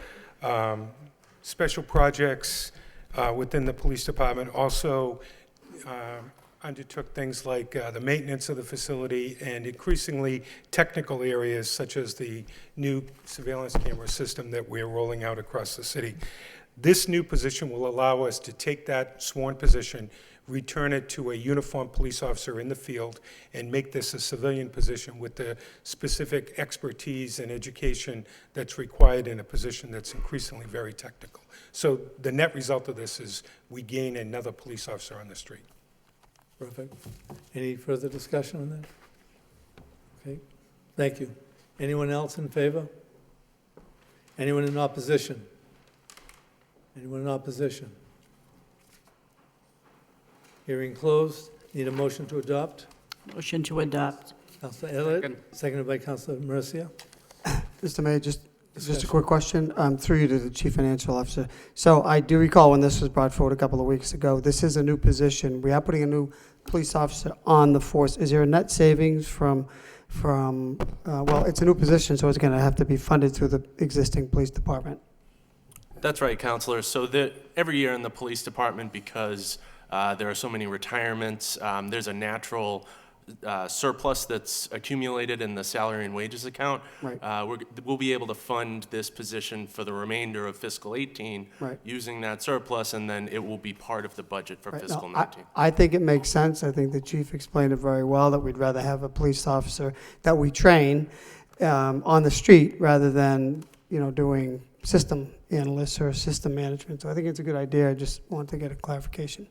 special projects within the police department, also undertook things like the maintenance of the facility and increasingly technical areas such as the new surveillance camera system that we're rolling out across the city. This new position will allow us to take that sworn position, return it to a uniformed police officer in the field, and make this a civilian position with the specific expertise and education that's required in a position that's increasingly very technical. So the net result of this is we gain another police officer on the street. Perfect. Any further discussion on that? Okay, thank you. Anyone else in favor? Anyone in opposition? Anyone in opposition? Hearing closed. Need a motion to adopt? Motion to adopt. Councilor Elliott, seconded by Councilor Mercia. Mr. Mayor, just a quick question, through you to the Chief Financial Officer. So I do recall when this was brought forward a couple of weeks ago, this is a new position. We are putting a new police officer on the force. Is there a net savings from well, it's a new position, so it's going to have to be funded through the existing police department? That's right, Counselor. So every year in the police department, because there are so many retirements, there's a natural surplus that's accumulated in the salary and wages account. Right. We'll be able to fund this position for the remainder of fiscal 18 Right. using that surplus, and then it will be part of the budget for Right. fiscal No, 19. I think it makes sense. I think the chief explained it very well, that we'd rather have a police officer that we train on the street rather than, doing system analysts or system management. So I think it's a good idea. I just want to get a clarification.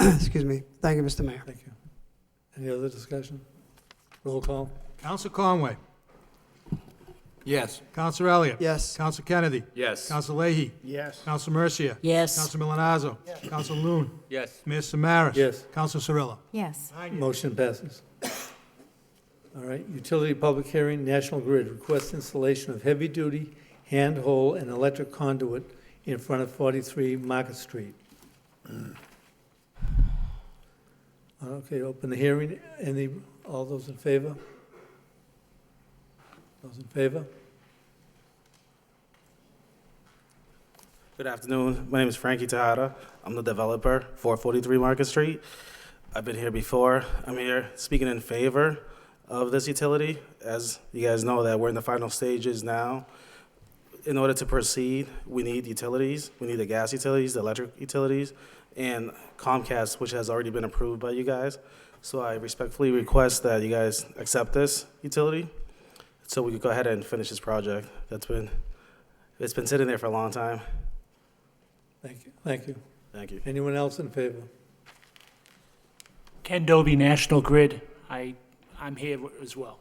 Excuse me. Thank you, Mr. Mayor. Thank you. Any other discussion? Roll call. Counselor Conway. Yes. Counselor Elliott. Yes. Counselor Kennedy. Yes. Counselor Leahy. Yes. Counselor Mercia. Yes. Counselor Milonazo. Yes. Counselor Loon. Yes. Mayor Samaras. Yes. Counselor Cirillo. Yes. Motion passes. All right, utility public hearing, National Grid requests installation of heavy-duty hand-hole and electric conduit in front of 43 Market Street. Okay, open the hearing. All those in favor? Those in favor? Good afternoon. My name is Frankie Tejada. I'm the developer, 443 Market Street. I've been here before. I'm here speaking in favor of this utility. As you guys know, that we're in the final stages now. In order to proceed, we need utilities. We need the gas utilities, the electric utilities, and Comcast, which has already been approved by you guys. So I respectfully request that you guys accept this utility so we can go ahead and finish this project. It's been sitting there for a long time. Thank you. Thank you. Thank you. Anyone else in favor? Ken Dovey, National Grid. I'm here as well.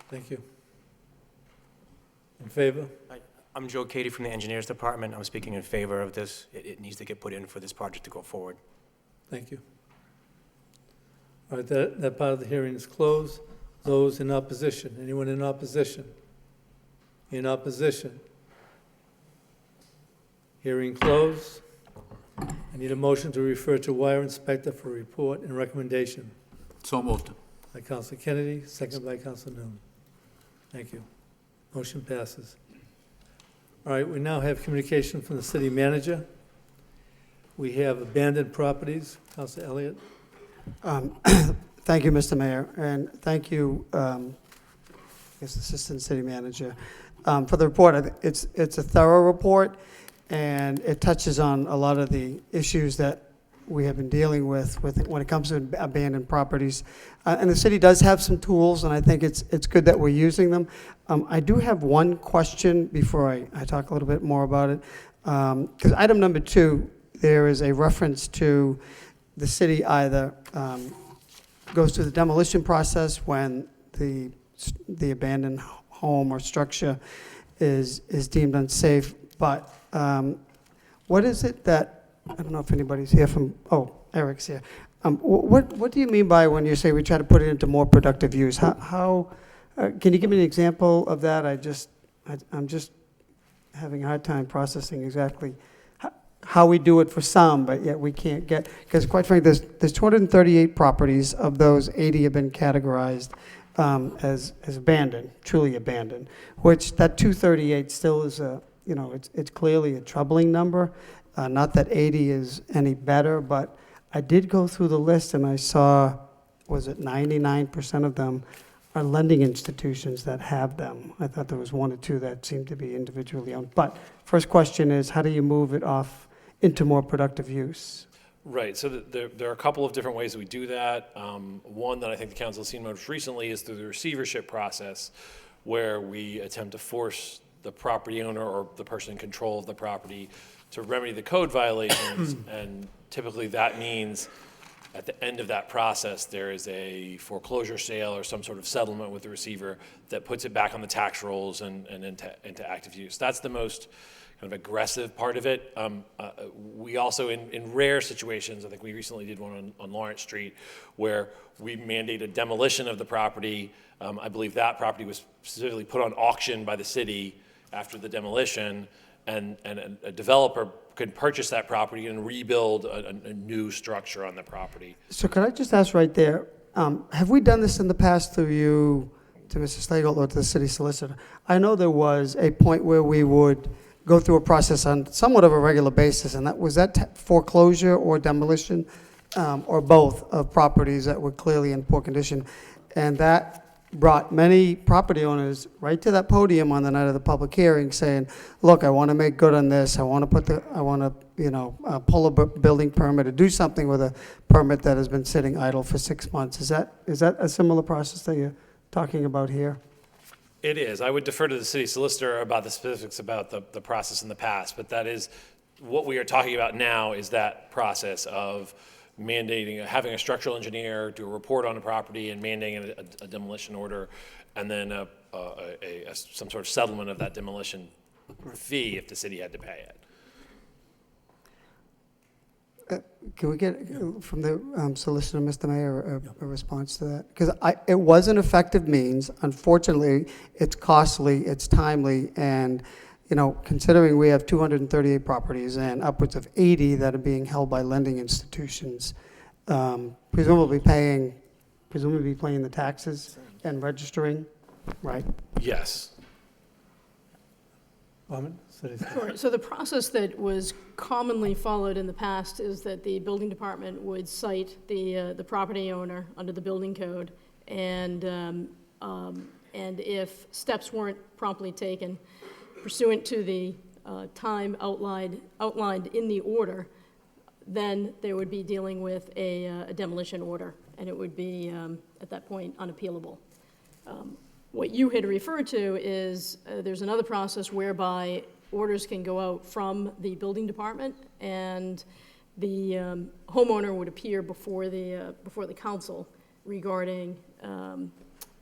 Thank you. In favor? I'm Joe Cady from the Engineers Department. I'm speaking in favor of this. It needs to get put in for this project to go forward. Thank you. All right, that part of the hearing is closed. Those in opposition? Anyone in opposition? In opposition? Hearing closed. I need a motion to refer to wire inspector for report and recommendation. So moved. By Councilor Kennedy, second by Councilor Noon. Thank you. Motion passes. All right, we now have communication from the city manager. We have abandoned properties. Councilor Elliott. Thank you, Mr. Mayor, and thank you, Assistant City Manager, for the report. It's a thorough report, and it touches on a lot of the issues that we have been dealing with when it comes to abandoned properties. And the city does have some tools, and I think it's good that we're using them. I do have one question before I talk a little bit more about it. Because item number 2, there is a reference to the city either goes through the demolition process when the abandoned home or structure is deemed unsafe. But what is it that, I don't know if anybody's here from, Eric's here. What do you mean by when you say we try to put it into more productive use? How can you give me an example of that? I'm just having a hard time processing exactly how we do it for some, but yet we can't get, because quite frankly, there's 238 properties. Of those, 80 have been categorized as abandoned, truly abandoned, which that 238 still is it's clearly a troubling number. Not that 80 is any better, but I did go through the list and I saw, was it 99% of them are lending institutions that have them. I thought there was one or two that seemed to be individually owned. But first question is, how do you move it off into more productive use? Right, so there are a couple of different ways that we do that. One that I think the council has seen most recently is through the receivership process, where we attempt to force the property owner or the person in control of the property to remedy the code violations, and typically that means at the end of that process, there is a foreclosure sale or some sort of settlement with the receiver that puts it back on the tax rolls and into active use. That's the most kind of aggressive part of it. We also, in rare situations, I think we recently did one on Lawrence Street, where we mandated demolition of the property. I believe that property was specifically put on auction by the city after the demolition, and a developer could purchase that property and rebuild a new structure on the property. So could I just ask right there, have we done this in the past through you, to Mr. Slagle, or to the city solicitor? I know there was a point where we would go through a process on somewhat of a regular basis, and was that foreclosure or demolition, or both, of properties that were clearly in poor condition, and that brought many property owners right to that podium on the night of the public hearing, saying, "Look, I want to make good on this. I want to pull a building permit or do something with a permit that has been sitting idle for 6 months." Is that a similar process that you're talking about here? It is. I would defer to the city solicitor about the specifics about the process in the past, but that is what we are talking about now, is that process of mandating, having a structural engineer do a report on the property and mandating a demolition order, and then some sort of settlement of that demolition fee if the city had to pay it. Can we get from the solicitor, Mr. Mayor, a response to that? Because it was an effective means. Unfortunately, it's costly, it's timely, and considering we have 238 properties and upwards of 80 that are being held by lending institutions, presumably paying the taxes and registering, right? Yes. Sure. So the process that was commonly followed in the past is that the building department would cite the property owner under the building code, and if steps weren't promptly taken pursuant to the time outlined in the order, then they would be dealing with a demolition order, and it would be at that point unappealable. What you had referred to is there's another process whereby orders can go out from the building department, and the homeowner would appear before the council regarding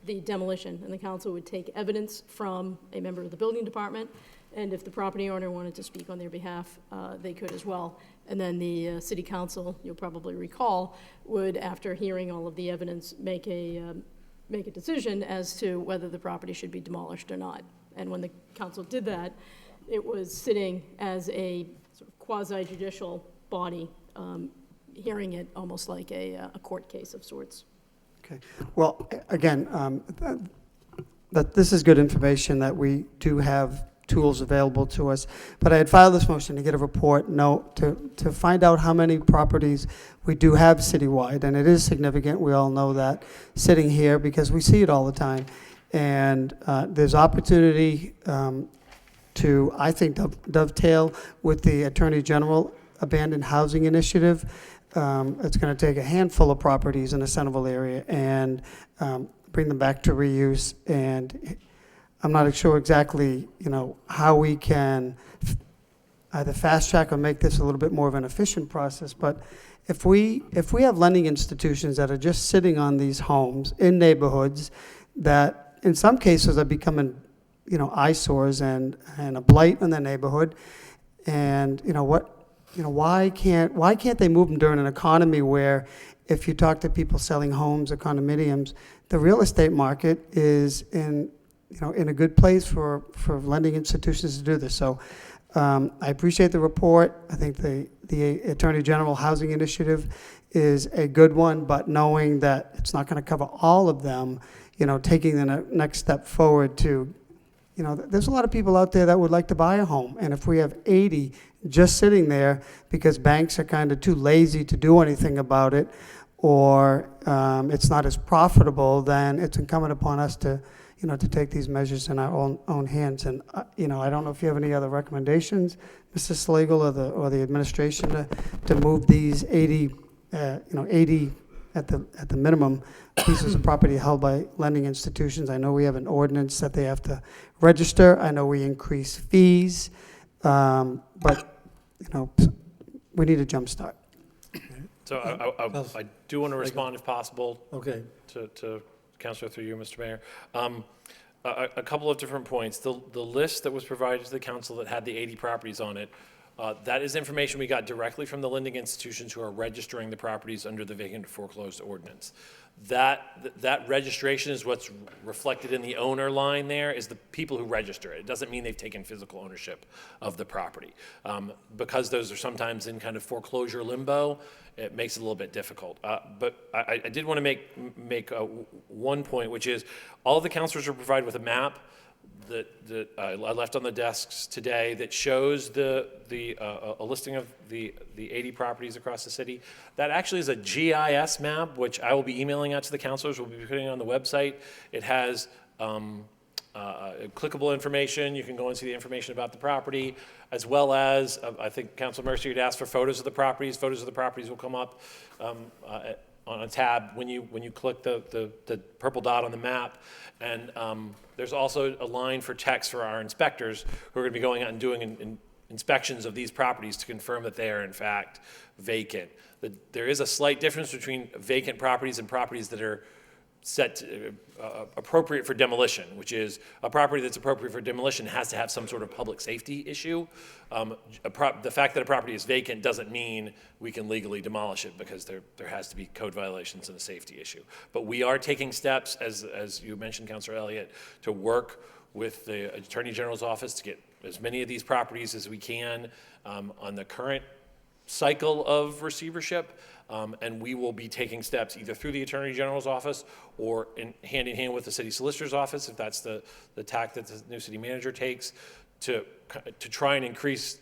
the demolition, and the council would take evidence from a member of the building department, and if the property owner wanted to speak on their behalf, they could as well. And then the city council, you'll probably recall, would, after hearing all of the evidence, make a decision as to whether the property should be demolished or not. And when the council did that, it was sitting as a sort of quasi-judicial body, hearing it almost like a court case of sorts. Okay. Well, again, that this is good information, that we do have tools available to us. But I had filed this motion to get a report, to find out how many properties we do have citywide, and it is significant. We all know that sitting here because we see it all the time. And there's opportunity to, I think, dovetail with the Attorney General Abandoned Housing Initiative. It's going to take a handful of properties in the Centerville area and bring them back to reuse. And I'm not sure exactly, how we can either fast track or make this a little bit more of an efficient process. But if we have lending institutions that are just sitting on these homes in neighborhoods that, in some cases, are becoming, eyesores and a blight in the neighborhood, and why can't they move them during an economy where, if you talk to people selling homes or condominiums, the real estate market is in a good place for lending institutions to do this. So I appreciate the report. I think the Attorney General Housing Initiative is a good one, but knowing that it's not going to cover all of them, taking the next step forward to you know, there's a lot of people out there that would like to buy a home. And if we have 80 just sitting there because banks are kind of too lazy to do anything about it, or it's not as profitable, then it's incumbent upon us to, you know, to take these measures in our own hands. And, you know, I don't know if you have any other recommendations, Mr. Slagle or the administration, to move these 80, you know, 80 at the minimum pieces of property held by lending institutions. I know we have an ordinance that they have to register. I know we increase fees, but, you know, we need a jump start. So I do want to respond, if possible. Okay. To Councilor, through you, Mr. Mayor. A couple of different points. The list that was provided to the council that had the 80 properties on it, that is information we got directly from the lending institutions who are registering the properties under the vacant foreclosed ordinance. That registration is what's reflected in the owner line there, is the people who register it. It doesn't mean they've taken physical ownership of the property. Because those are sometimes in kind of foreclosure limbo, it makes it a little bit difficult. But I did want to make one point, which is all the counselors are provided with a map that I left on the desks today that shows a listing of the 80 properties across the city. That actually is a GIS map, which I will be emailing out to the counselors. We'll be putting it on the website. It has clickable information. You can go and see the information about the property, as well as, I think Councilor Mercer had asked for photos of the properties. Photos of the properties will come up on a tab when you click the purple dot on the map. And there's also a line for text for our inspectors who are going to be going out and doing inspections of these properties to confirm that they are in fact vacant. There is a slight difference between vacant properties and properties that are set appropriate for demolition, which is a property that's appropriate for demolition has to have some sort of public safety issue. The fact that a property is vacant doesn't mean we can legally demolish it, because there has to be code violations and a safety issue. But we are taking steps, as you mentioned, Councilor Elliott, to work with the Attorney General's office to get as many of these properties as we can on the current cycle of receivership. And we will be taking steps either through the Attorney General's office or hand in hand with the City Solicitor's office, if that's the tack that the new city manager takes, to try and increase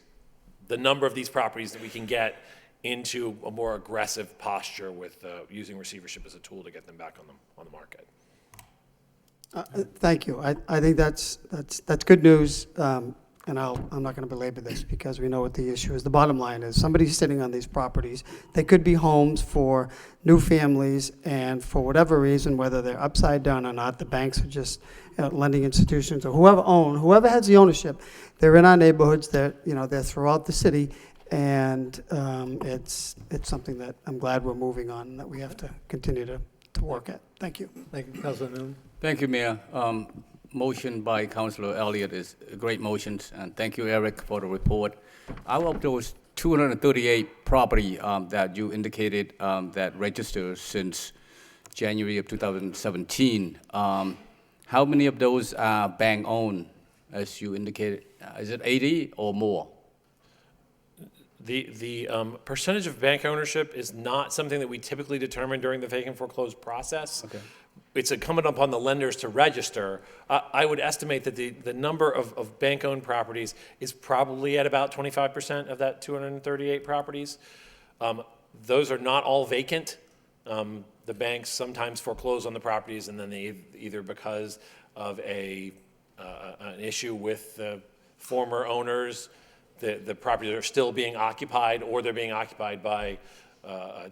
the number of these properties that we can get into a more aggressive posture with using receivership as a tool to get them back on the market. Thank you. I think that's good news. And I'm not going to belabor this because we know what the issue is. The bottom line is somebody's sitting on these properties. They could be homes for new families, and for whatever reason, whether they're upside down or not, the banks are just lending institutions or whoever has the ownership. They're in our neighborhoods. They're throughout the city, and it's something that I'm glad we're moving on, and that we have to continue to work at. Thank you. Thank you, Councilor Noon. Thank you, Mayor. Motion by Councilor Elliott is a great motion, and thank you, Eric, for the report. Out of those 238 property that you indicated that registered since January of 2017, how many of those are bank-owned, as you indicated? Is it 80 or more? The percentage of bank ownership is not something that we typically determine during the vacant foreclosed process. Okay. It's incumbent upon the lenders to register. I would estimate that the number of bank-owned properties is probably at about 25% of that 238 properties. Those are not all vacant. The banks sometimes foreclose on the properties, and then they either because of an issue with the former owners, the properties are still being occupied, or they're being occupied by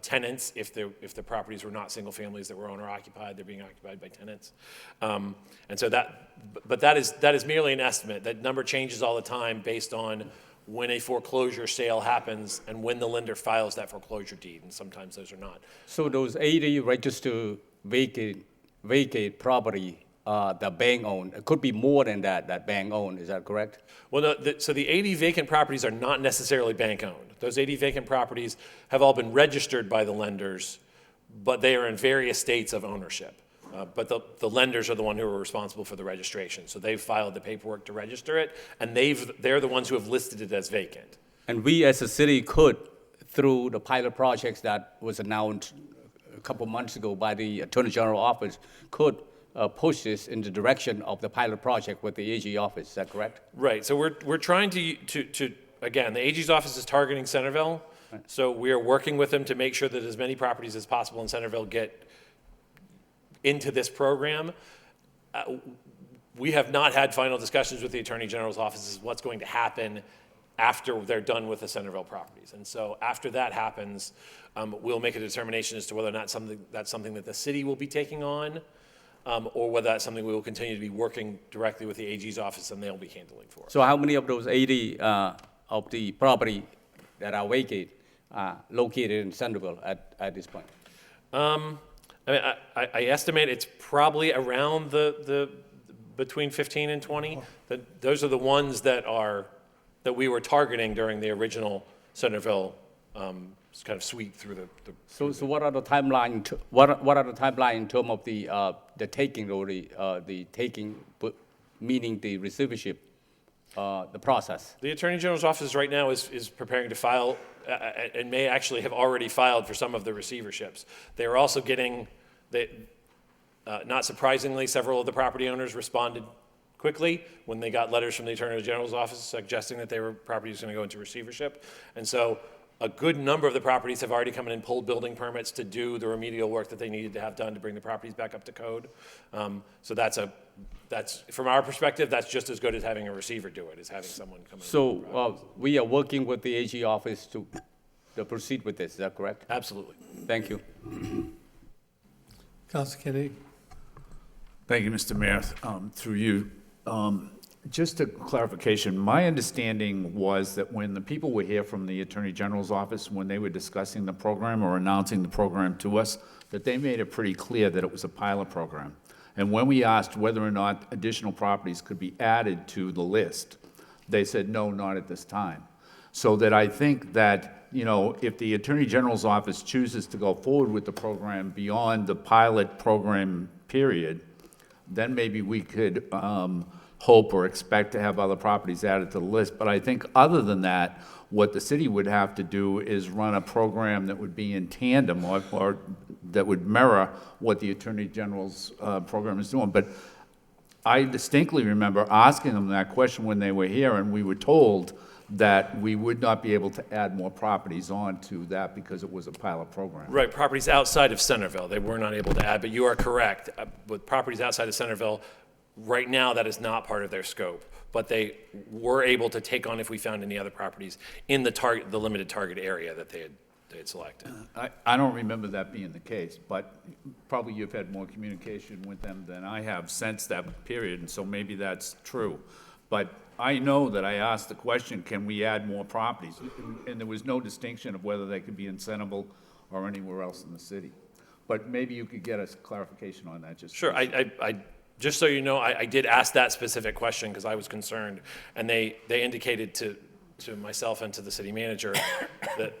tenants. If the properties were not single families that were owner occupied, they're being occupied by tenants. And so that is merely an estimate. That number changes all the time based on when a foreclosure sale happens and when the lender files that foreclosure deed, and sometimes those are not. So those 80 registered vacate property that bank owned, it could be more than that bank owned, is that correct? Well, no, so the 80 vacant properties are not necessarily bank owned. Those 80 vacant properties have all been registered by the lenders, but they are in various states of ownership. But the lenders are the one who are responsible for the registration. So they've filed the paperwork to register it, and they're the ones who have listed it as vacant. And we as a city could, through the pilot projects that was announced a couple months ago by the Attorney General office, could push this in the direction of the pilot project with the AG office. Is that correct? Right, so we're trying to again, the AG's office is targeting Centerville, so we are working with them to make sure that as many properties as possible in Centerville get into this program. We have not had final discussions with the Attorney General's office as what's going to happen after they're done with the Centerville properties. And so after that happens, we'll make a determination as to whether or not that's something that the city will be taking on, or whether that's something we will continue to be working directly with the AG's office and they'll be handling for us. So how many of those 80 of the property that are vacant are located in Centerville at this point? I mean, I estimate it's probably around the between 15 and 20. Those are the ones that we were targeting during the original Centerville kind of sweep through the. So what are the timeline? What are the timeline in terms of the taking or the taking, meaning the receivership, the process? The Attorney General's office right now is preparing to file, and may actually have already filed for some of the receiverships. They are also getting, not surprisingly, several of the property owners responded quickly when they got letters from the Attorney General's office suggesting that their property was going to go into receivership. And so a good number of the properties have already come in and pulled building permits to do the remedial work that they needed to have done to bring the properties back up to code. So that's from our perspective, that's just as good as having a receiver do it, as having someone come in. So we are working with the AG office to proceed with this, is that correct? Absolutely. Thank you. Councilor Kennedy. Thank you, Mr. Mayor. Through you. Just a clarification, my understanding was that when the people were here from the Attorney General's office, when they were discussing the program or announcing the program to us, that they made it pretty clear that it was a pilot program. And when we asked whether or not additional properties could be added to the list, they said, no, not at this time. So that I think that, you know, if the Attorney General's office chooses to go forward with the program beyond the pilot program period, then maybe we could hope or expect to have other properties added to the list. But I think other than that, what the city would have to do is run a program that would be in tandem or that would mirror what the Attorney General's program is doing. But I distinctly remember asking them that question when they were here, and we were told that we would not be able to add more properties onto that because it was a pilot program. Right, properties outside of Centerville, they were not able to add, but you are correct. With properties outside of Centerville, right now that is not part of their scope, but they were able to take on if we found any other properties in the limited target area that they had selected. I don't remember that being the case, but probably you've had more communication with them than I have since that period, and so maybe that's true. But I know that I asked the question, can we add more properties? And there was no distinction of whether they could be in Centerville or anywhere else in the city. But maybe you could get us clarification on that. Just sure. Just so you know, I did ask that specific question because I was concerned, and they indicated to myself and to the city manager that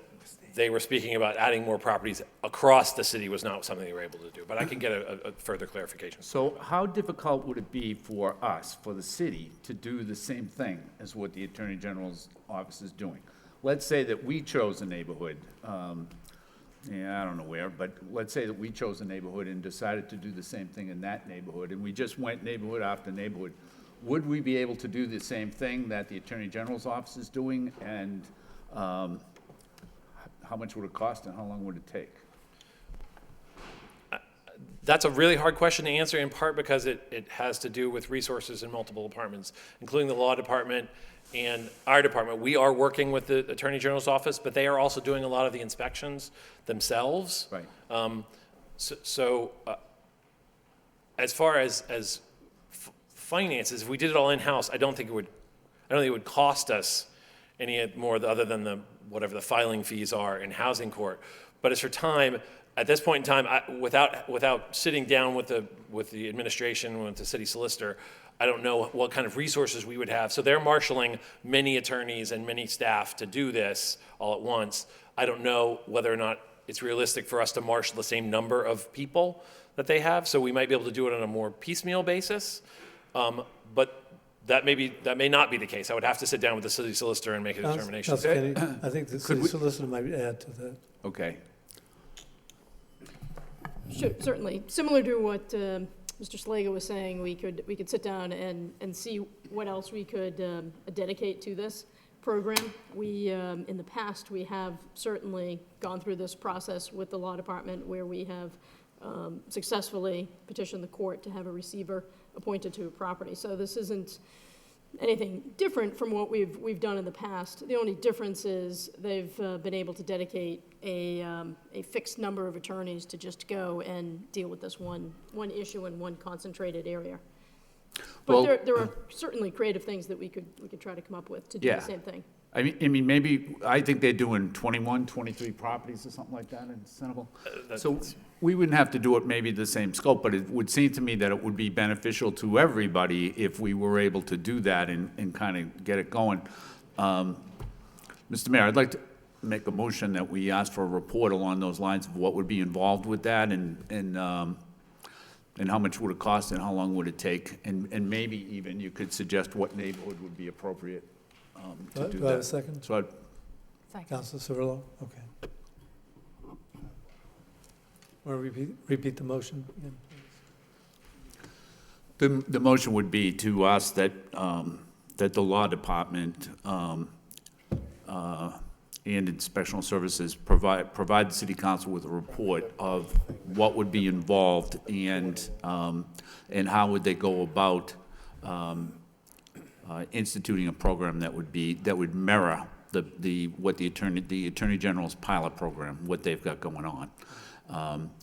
they were speaking about adding more properties across the city was not something they were able to do, but I can get a further clarification. So how difficult would it be for us, for the city, to do the same thing as what the Attorney General's office is doing? Let's say that we chose a neighborhood, I don't know where, but let's say that we chose a neighborhood and decided to do the same thing in that neighborhood, and we just went neighborhood after neighborhood. Would we be able to do the same thing that the Attorney General's office is doing, and how much would it cost and how long would it take? That's a really hard question to answer, in part because it has to do with resources in multiple departments, including the law department and our department. We are working with the Attorney General's office, but they are also doing a lot of the inspections themselves. Right. As far as finances, if we did it all in-house, I don't think it would cost us any more other than whatever the filing fees are in housing court. But as for time, at this point in time, without sitting down with the administration, with the city solicitor, I don't know what kind of resources we would have. So they're marshaling many attorneys and many staff to do this all at once. I don't know whether or not it's realistic for us to marshal the same number of people that they have. So we might be able to do it on a more piecemeal basis. But that may not be the case. I would have to sit down with the city solicitor and make a determination. Councilor Kennedy, I think the city solicitor might add to that. Okay. Sure, certainly. Similar to what Mr. Slager was saying, we could sit down and see what else we could dedicate to this program. We, in the past, we have certainly gone through this process with the law department where we have successfully petitioned the court to have a receiver appointed to a property. So this isn't anything different from what we've done in the past. The only difference is they've been able to dedicate a fixed number of attorneys to just go and deal with this one issue in one concentrated area. But Well, there are certainly creative things that we could try to come up with to do the same thing. I mean, maybe, I think they're doing 21, 23 properties or something like that in Centerville. So we wouldn't have to do it maybe the same scope, but it would seem to me that it would be beneficial to everybody if we were able to do that and kind of get it going. Mr. Mayor, I'd like to make a motion that we ask for a report along those lines of what would be involved with that and how much would it cost and how long would it take? And maybe even you could suggest what neighborhood would be appropriate to do that. Do I have a second? So Councilor Cirillo? Okay. Want to repeat the motion again, please? The motion would be to ask that, that the law department and inspectional services provide the city council with a report of what would be involved and how would they go about instituting a program that would mirror what the Attorney General's pilot program, what they've got going on.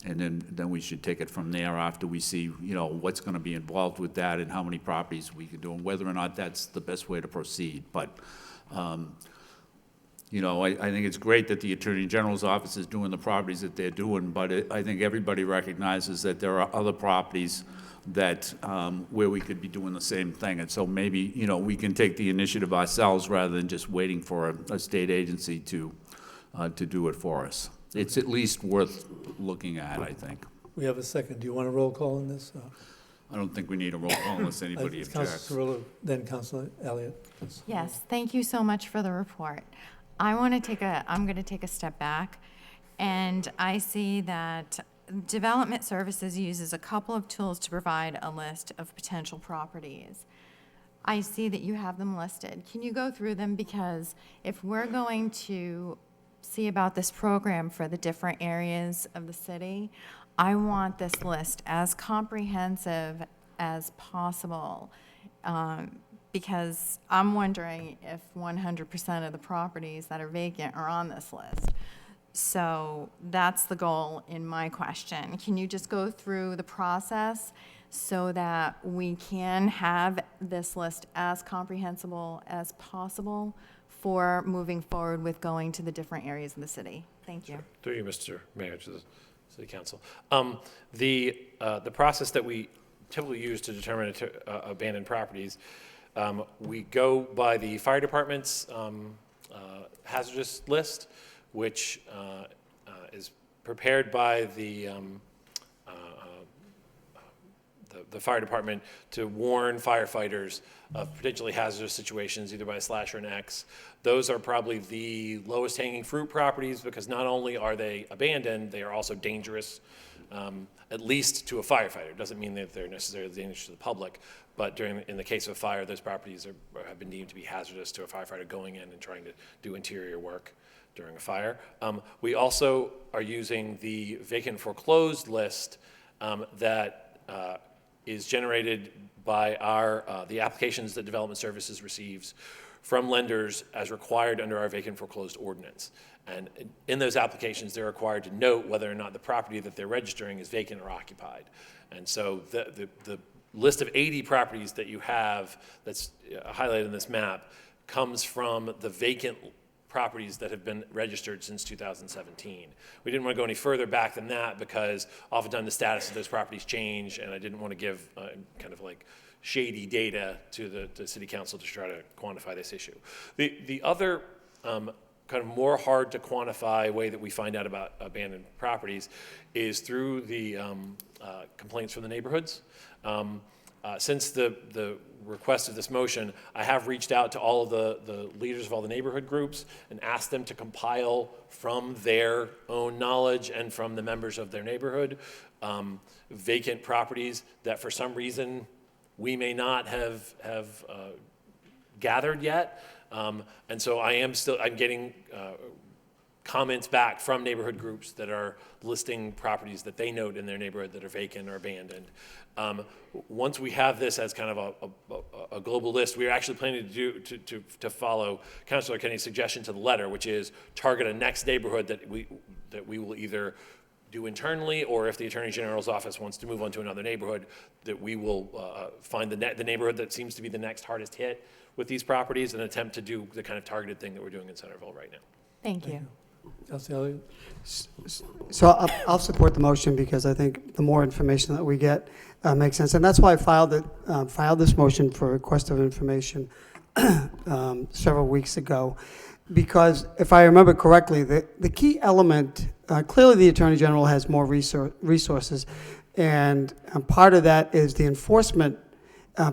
And then we should take it from there after we see, what's going to be involved with that and how many properties we can do and whether or not that's the best way to proceed. But, I think it's great that the Attorney General's office is doing the properties that they're doing, but I think everybody recognizes that there are other properties that, where we could be doing the same thing. And so maybe, we can take the initiative ourselves rather than just waiting for a state agency to do it for us. It's at least worth looking at, I think. We have a second. Do you want a roll call on this? I don't think we need a roll call unless anybody objects. Councilor Cirillo, then Councilor Elliott. Yes, thank you so much for the report. I'm going to take a step back, and I see that Development Services uses a couple of tools to provide a list of potential properties. I see that you have them listed. Can you go through them? Because if we're going to see about this program for the different areas of the city, I want this list as comprehensive as possible. Because I'm wondering if 100% of the properties that are vacant are on this list. So that's the goal in my question. Can you just go through the process so that we can have this list as comprehensible as possible for moving forward with going to the different areas of the city? Thank you. Through you, Mr. Mayor, to the City Council. The process that we typically use to determine abandoned properties, we go by the fire department's hazardous list, which is prepared by the fire department to warn firefighters of potentially hazardous situations, either by a slash or an X. Those are probably the lowest hanging fruit properties because not only are they abandoned, they are also dangerous, at least to a firefighter. It doesn't mean that they're necessarily dangerous to the public, but in the case of a fire, those properties have been deemed to be hazardous to a firefighter going in and trying to do interior work during a fire. We also are using the vacant foreclosed list that is generated by the applications that Development Services receives from lenders as required under our vacant foreclosed ordinance. And in those applications, they're required to note whether or not the property that they're registering is vacant or occupied. And so the list of 80 properties that you have that's highlighted in this map comes from the vacant properties that have been registered since 2017. We didn't want to go any further back than that because oftentimes the status of those properties change, and I didn't want to give kind of like shady data to the City Council to try to quantify this issue. The other kind of more hard to quantify way that we find out about abandoned properties is through the complaints from the neighborhoods. since the request of this motion, I have reached out to all of the leaders of all the neighborhood groups and asked them to compile from their own knowledge and from the members of their neighborhood vacant properties that for some reason we may not have gathered yet. And so I'm getting comments back from neighborhood groups that are listing properties that they note in their neighborhood that are vacant or abandoned. Once we have this as kind of a global list, we are actually planning to follow Councilor Kenny's suggestion to the letter, which is target a next neighborhood that we will either do internally, or if the Attorney General's office wants to move on to another neighborhood, that we will find the neighborhood that seems to be the next hardest hit with these properties and attempt to do the kind of targeted thing that we're doing in Centerville right now. Thank you. Councilor Elliott? So I'll support the motion because I think the more information that we get makes sense. And that's why I filed this motion for request of information several weeks ago. Because if I remember correctly, the key element, clearly the Attorney General has more resources, and part of that is the enforcement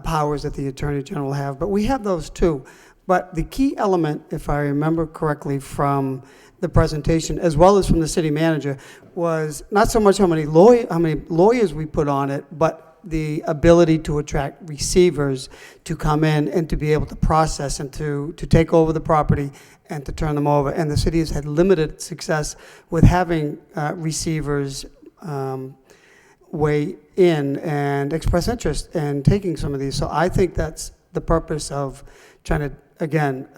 powers that the Attorney General have, but we have those too. But the key element, if I remember correctly from the presentation, as well as from the city manager, was not so much how many lawyers we put on it, but the ability to attract receivers to come in and to be able to process and to take over the property and to turn them over. And the city has had limited success with having receivers weigh in and express interest in taking some of these. So I think that's the purpose of trying to, again,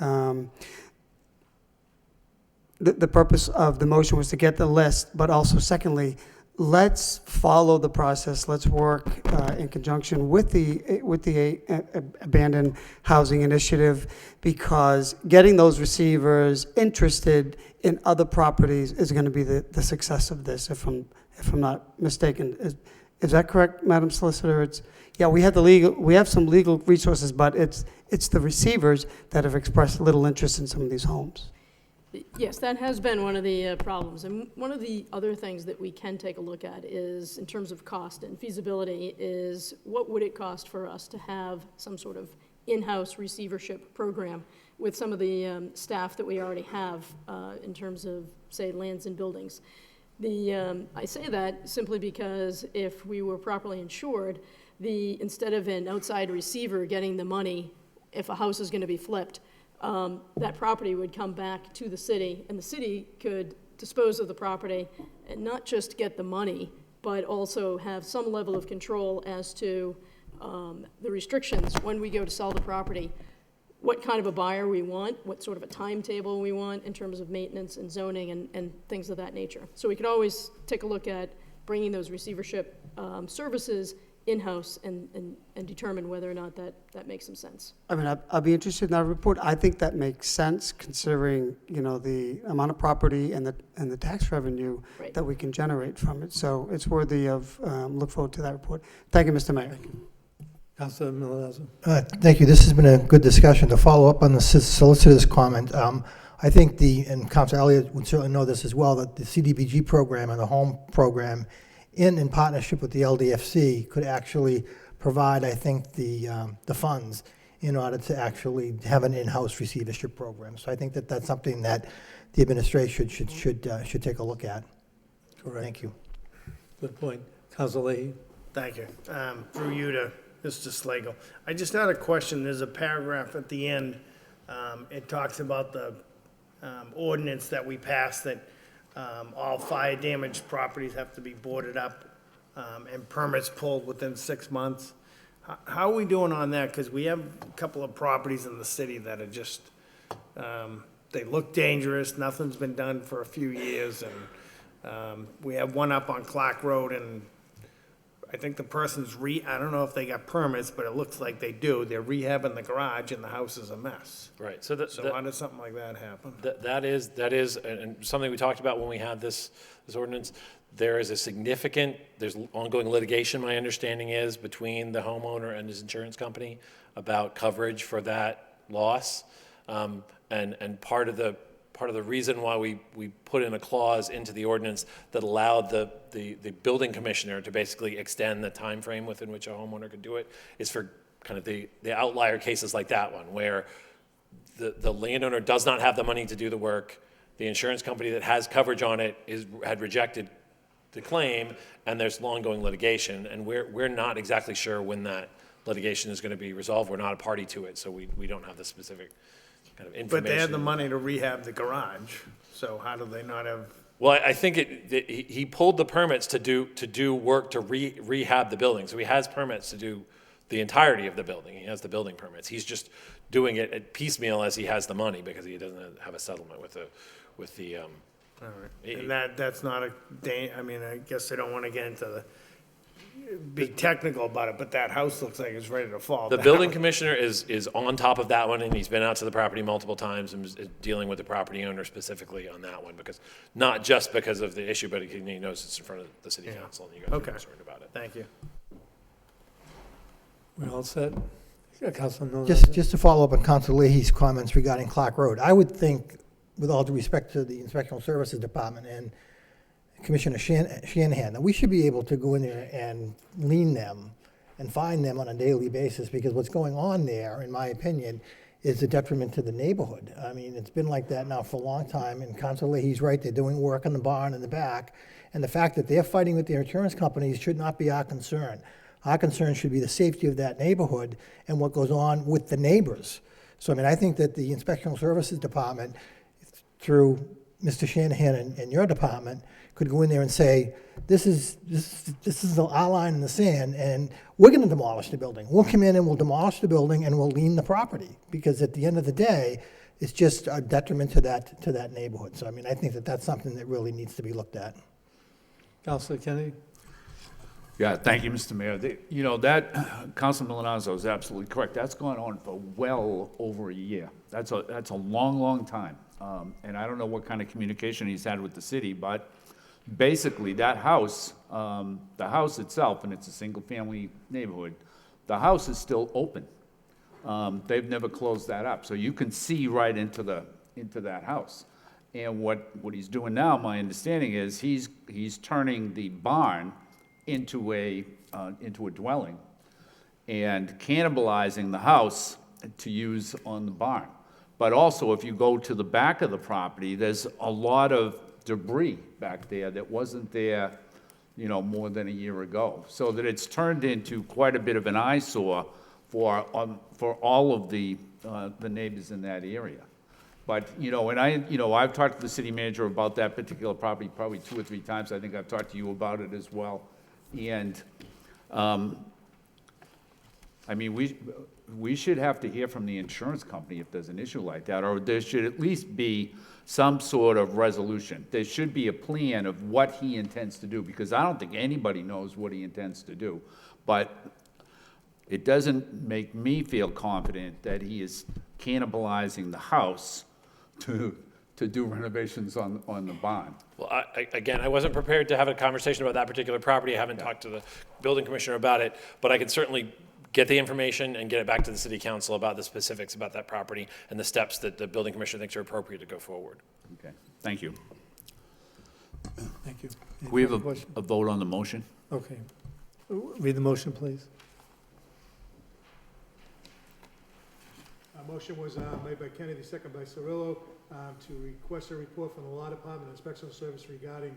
the purpose of the motion was to get the list, but also secondly, let's follow the process. Let's work in conjunction with the Abandoned Housing Initiative, because getting those receivers interested in other properties is going to be the success of this, if I'm not mistaken. Is that correct, Madam Solicitor? Yeah, we have some legal resources, but it's the receivers that have expressed little interest in some of these homes. Yes, that has been one of the problems. And one of the other things that we can take a look at is, in terms of cost and feasibility, is what would it cost for us to have some sort of in-house receivership program with some of the staff that we already have in terms of, say, lands and buildings. I say that simply because if we were properly insured, instead of an outside receiver getting the money if a house is going to be flipped, that property would come back to the city, and the city could dispose of the property and not just get the money, but also have some level of control as to the restrictions when we go to sell the property, what kind of a buyer we want, what sort of a timetable we want in terms of maintenance and zoning and things of that nature. So we could always take a look at bringing those receivership services in-house and determine whether or not that makes some sense. I mean, I'd be interested in that report. I think that makes sense considering, the amount of property and the tax revenue that we can generate from it. So it's worthy of, look forward to that report. Thank you, Mr. Mayor. Councilor Milazzo. Thank you. This has been a good discussion. To follow up on the solicitor's comment, I think and Councilor Elliott would certainly know this as well, that the CDBG program and the home program in partnership with the LDFC could actually provide, I think, the funds in order to actually have an in-house receivership program. So I think that's something that the administration should take a look at. Correct. Thank you. Good point. Councilor Leahy. Thank you. Through you to Mr. Slagle. I just had a question. There's a paragraph at the end. It talks about the ordinance that we passed that all fire damaged properties have to be boarded up and permits pulled within 6 months. How are we doing on that? Because we have a couple of properties in the city that are just, they look dangerous. Nothing's been done for a few years. And we have one up on Clark Road, and I think the person's I don't know if they got permits, but it looks like they do. They're rehabbing the garage and the house is a mess. Right. So how does something like that happen? That is and something we talked about when we had this ordinance. There is there's ongoing litigation, my understanding is, between the homeowner and his insurance company about coverage for that loss. And part of the part of the reason why we put in a clause into the ordinance that allowed the building commissioner to basically extend the time frame within which a homeowner could do it is for kind of the outlier cases like that one, where the landowner does not have the money to do the work, the insurance company that has coverage on it had rejected the claim, and there's ongoing litigation, and we're not exactly sure when that litigation is going to be resolved. We're not a party to it, so we don't have the specific kind of information. But they had the money to rehab the garage, so how do they not have? Well, I think he pulled the permits to do work to rehab the building, so he has permits to do the entirety of the building. He has the building permits. He's just doing it at piecemeal as he has the money because he doesn't have a settlement with the. All right, and that's not I mean, I guess they don't want to get into be technical about it, but that house looks like it's ready to fall The down. building commissioner is on top of that one, and he's been out to the property multiple times and is dealing with the property owner specifically on that one, because not just because of the issue, but he knows it's in front of the city council, and you guys are concerned about it. Thank you. We're all set? Yeah, Councilman Miller. Just to follow up on Council Leahy's comments regarding Clark Road, I would think, with all due respect to the Inspectional Services Department and Commissioner Shanahan, that we should be able to go in there and lien them and fine them on a daily basis, because what's going on there, in my opinion, is a detriment to the neighborhood. I mean, it's been like that now for a long time, and Council Leahy's right, they're doing work on the barn in the back, and the fact that they're fighting with their insurance companies should not be our concern. Our concern should be the safety of that neighborhood and what goes on with the neighbors. So, I mean, I think that the Inspectional Services Department, through Mr. Shanahan and your department, could go in there and say, this is our line in the sand, and we're going to demolish the building. We'll come in and we'll demolish the building and we'll lien the property, because at the end of the day, it's just a detriment to that neighborhood. So, I mean, I think that that's something that really needs to be looked at. Councilor Kennedy? Yeah, thank you, Mr. Mayor. That, Councilman Milanazzo is absolutely correct. That's gone on for well over a year. That's a long, long time. And I don't know what kind of communication he's had with the city, but basically that house, the house itself, and it's a single-family neighborhood, the house is still open. They've never closed that up. So you can see right into that house. And what he's doing now, my understanding is he's turning the barn into a dwelling and cannibalizing the house to use on the barn. But also, if you go to the back of the property, there's a lot of debris back there that wasn't there, more than a year ago. So that it's turned into quite a bit of an eyesore for all of the neighbors in that area. But, and I've talked to the city manager about that particular property probably 2 or 3 times. I think I've talked to you about it as well. And, I mean, we should have to hear from the insurance company if there's an issue like that, or there should at least be some sort of resolution. There should be a plan of what he intends to do, because I don't think anybody knows what he intends to do. But it doesn't make me feel confident that he is cannibalizing the house to do renovations on the barn. Well, I wasn't prepared to have a conversation about that particular property. I haven't talked to the building commissioner about it, but I can certainly get the information and get it back to the city council about the specifics about that property and the steps that the building commissioner thinks are appropriate to go forward. Okay, thank you. Thank you. Any We have further questions? a vote on the motion? Okay. Read the motion, please. Motion was made by Kennedy, second by Cirillo, to request a report from the Law Department and Inspection Service regarding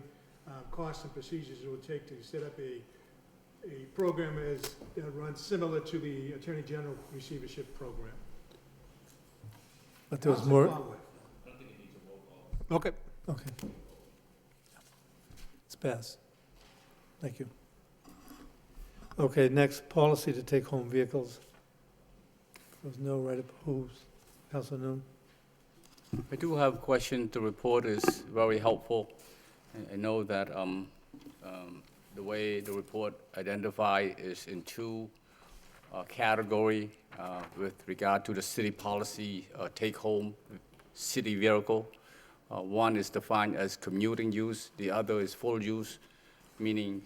costs and procedures it would take to set up a program that runs similar to the Attorney General receivership program. But there was more. Okay. Okay. It's passed. Thank you. Okay, next, policy to take home vehicles. There's no right opposed. Councilor Noon? I do have a question. The report is very helpful. I know that the way the report identifies is in 2 categories with regard to the city policy take-home city vehicle. One is defined as commuting use. The other is full use, meaning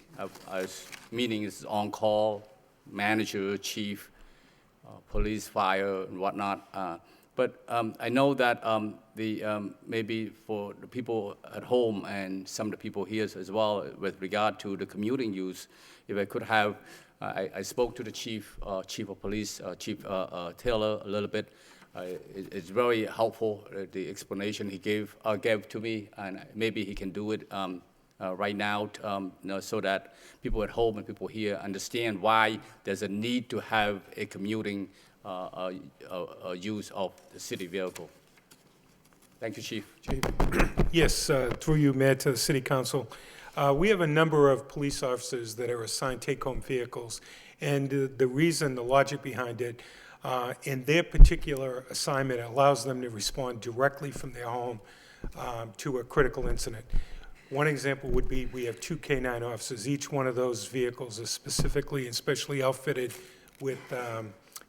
it's on-call, manager, chief, police, fire, and whatnot. But I know that maybe for the people at home and some of the people here as well, with regard to the commuting use, if I could have, I spoke to the chief of police, Chief Taylor, a little bit. It's very helpful, the explanation he gave to me, and maybe he can do it right now, so that people at home and people here understand why there's a need to have a commuting use of the city vehicle. Thank you, Chief. Yes, through you, Mayor, to the City Council. We have a number of police officers that are assigned take-home vehicles, and the reason, the logic behind it, in their particular assignment, allows them to respond directly from their home to a critical incident. One example would be we have 2 K-9 officers. Each one of those vehicles is specifically and specially outfitted with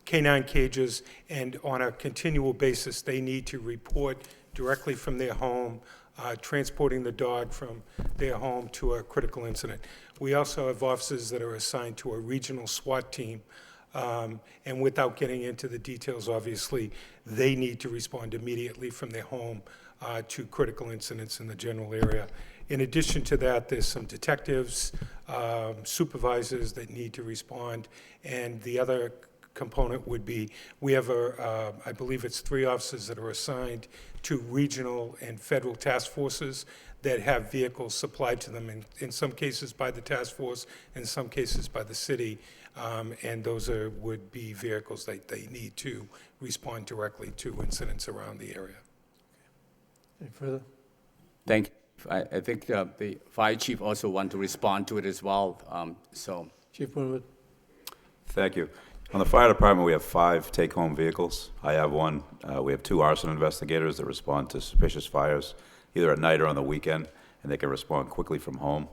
K-9 cages, and on a continual basis, they need to report directly from their home, transporting the dog from their home to a critical incident. We also have officers that are assigned to a regional SWAT team, and without getting into the details, obviously, they need to respond immediately from their home to critical incidents in the general area. In addition to that, there's some detectives, supervisors that need to respond, and the other component would be, we have I believe it's 3 officers that are assigned to regional and federal task forces that have vehicles supplied to them, in some cases by the task force, in some cases by the city, and those would be vehicles that they need to respond directly to incidents around the area. Any further? Thank you. I think the fire chief also want to respond to it as well. Chief Winwood. Thank you. On the fire department, we have 5 take-home vehicles. I have one. We have 2 arson investigators that respond to suspicious fires, either at night or on the weekend, and they can respond quickly from home.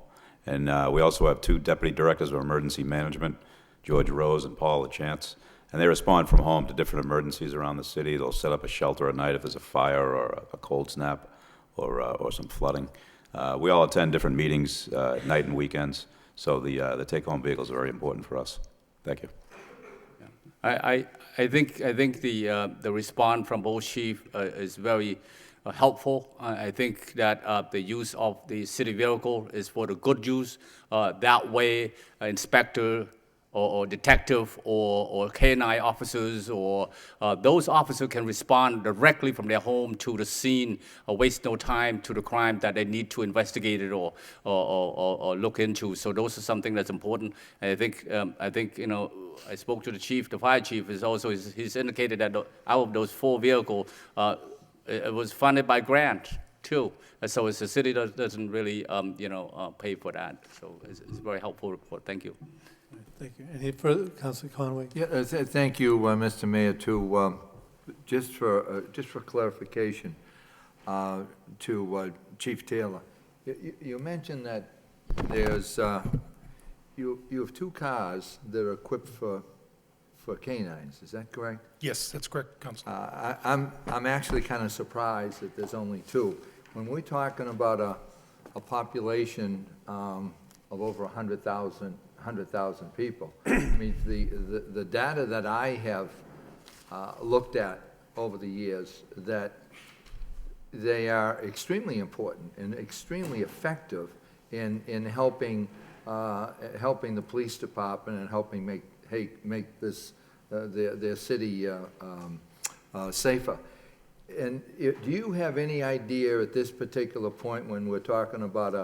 And we also have 2 deputy directors of emergency management, George Rose and Paul LaChance, and they respond from home to different emergencies around the city. They'll set up a shelter at night if there's a fire or a cold snap or some flooding. We all attend different meetings at night and weekends, so the take-home vehicles are very important for us. Thank you. I think the response from both chief is very helpful. I think that the use of the city vehicle is for the good use. That way, inspector or detective or K-9 officers or those officers can respond directly from their home to the scene, waste no time to the crime that they need to investigate it or look into. So those are something that's important. And I think I spoke to the chief, the fire chief is also he's indicated that out of those 4 vehicles, it was funded by grant too. And so it's the city that doesn't really pay for that. So it's a very helpful report. Thank you. Thank you. Any further, Councilor Conway? Yeah, thank you, Mr. Mayor, too. Just for clarification, to Chief Taylor, you mentioned that there's you have 2 cars that are equipped for canines. Is that correct? Yes, that's correct, Councilor. I'm actually kind of surprised that there's only 2. When we're talking about a population of over 100,000 people, I mean, the data that I have looked at over the years, that they are extremely important and extremely effective in helping the police department and helping make this their city safer. And do you have any idea at this particular point, when we're talking about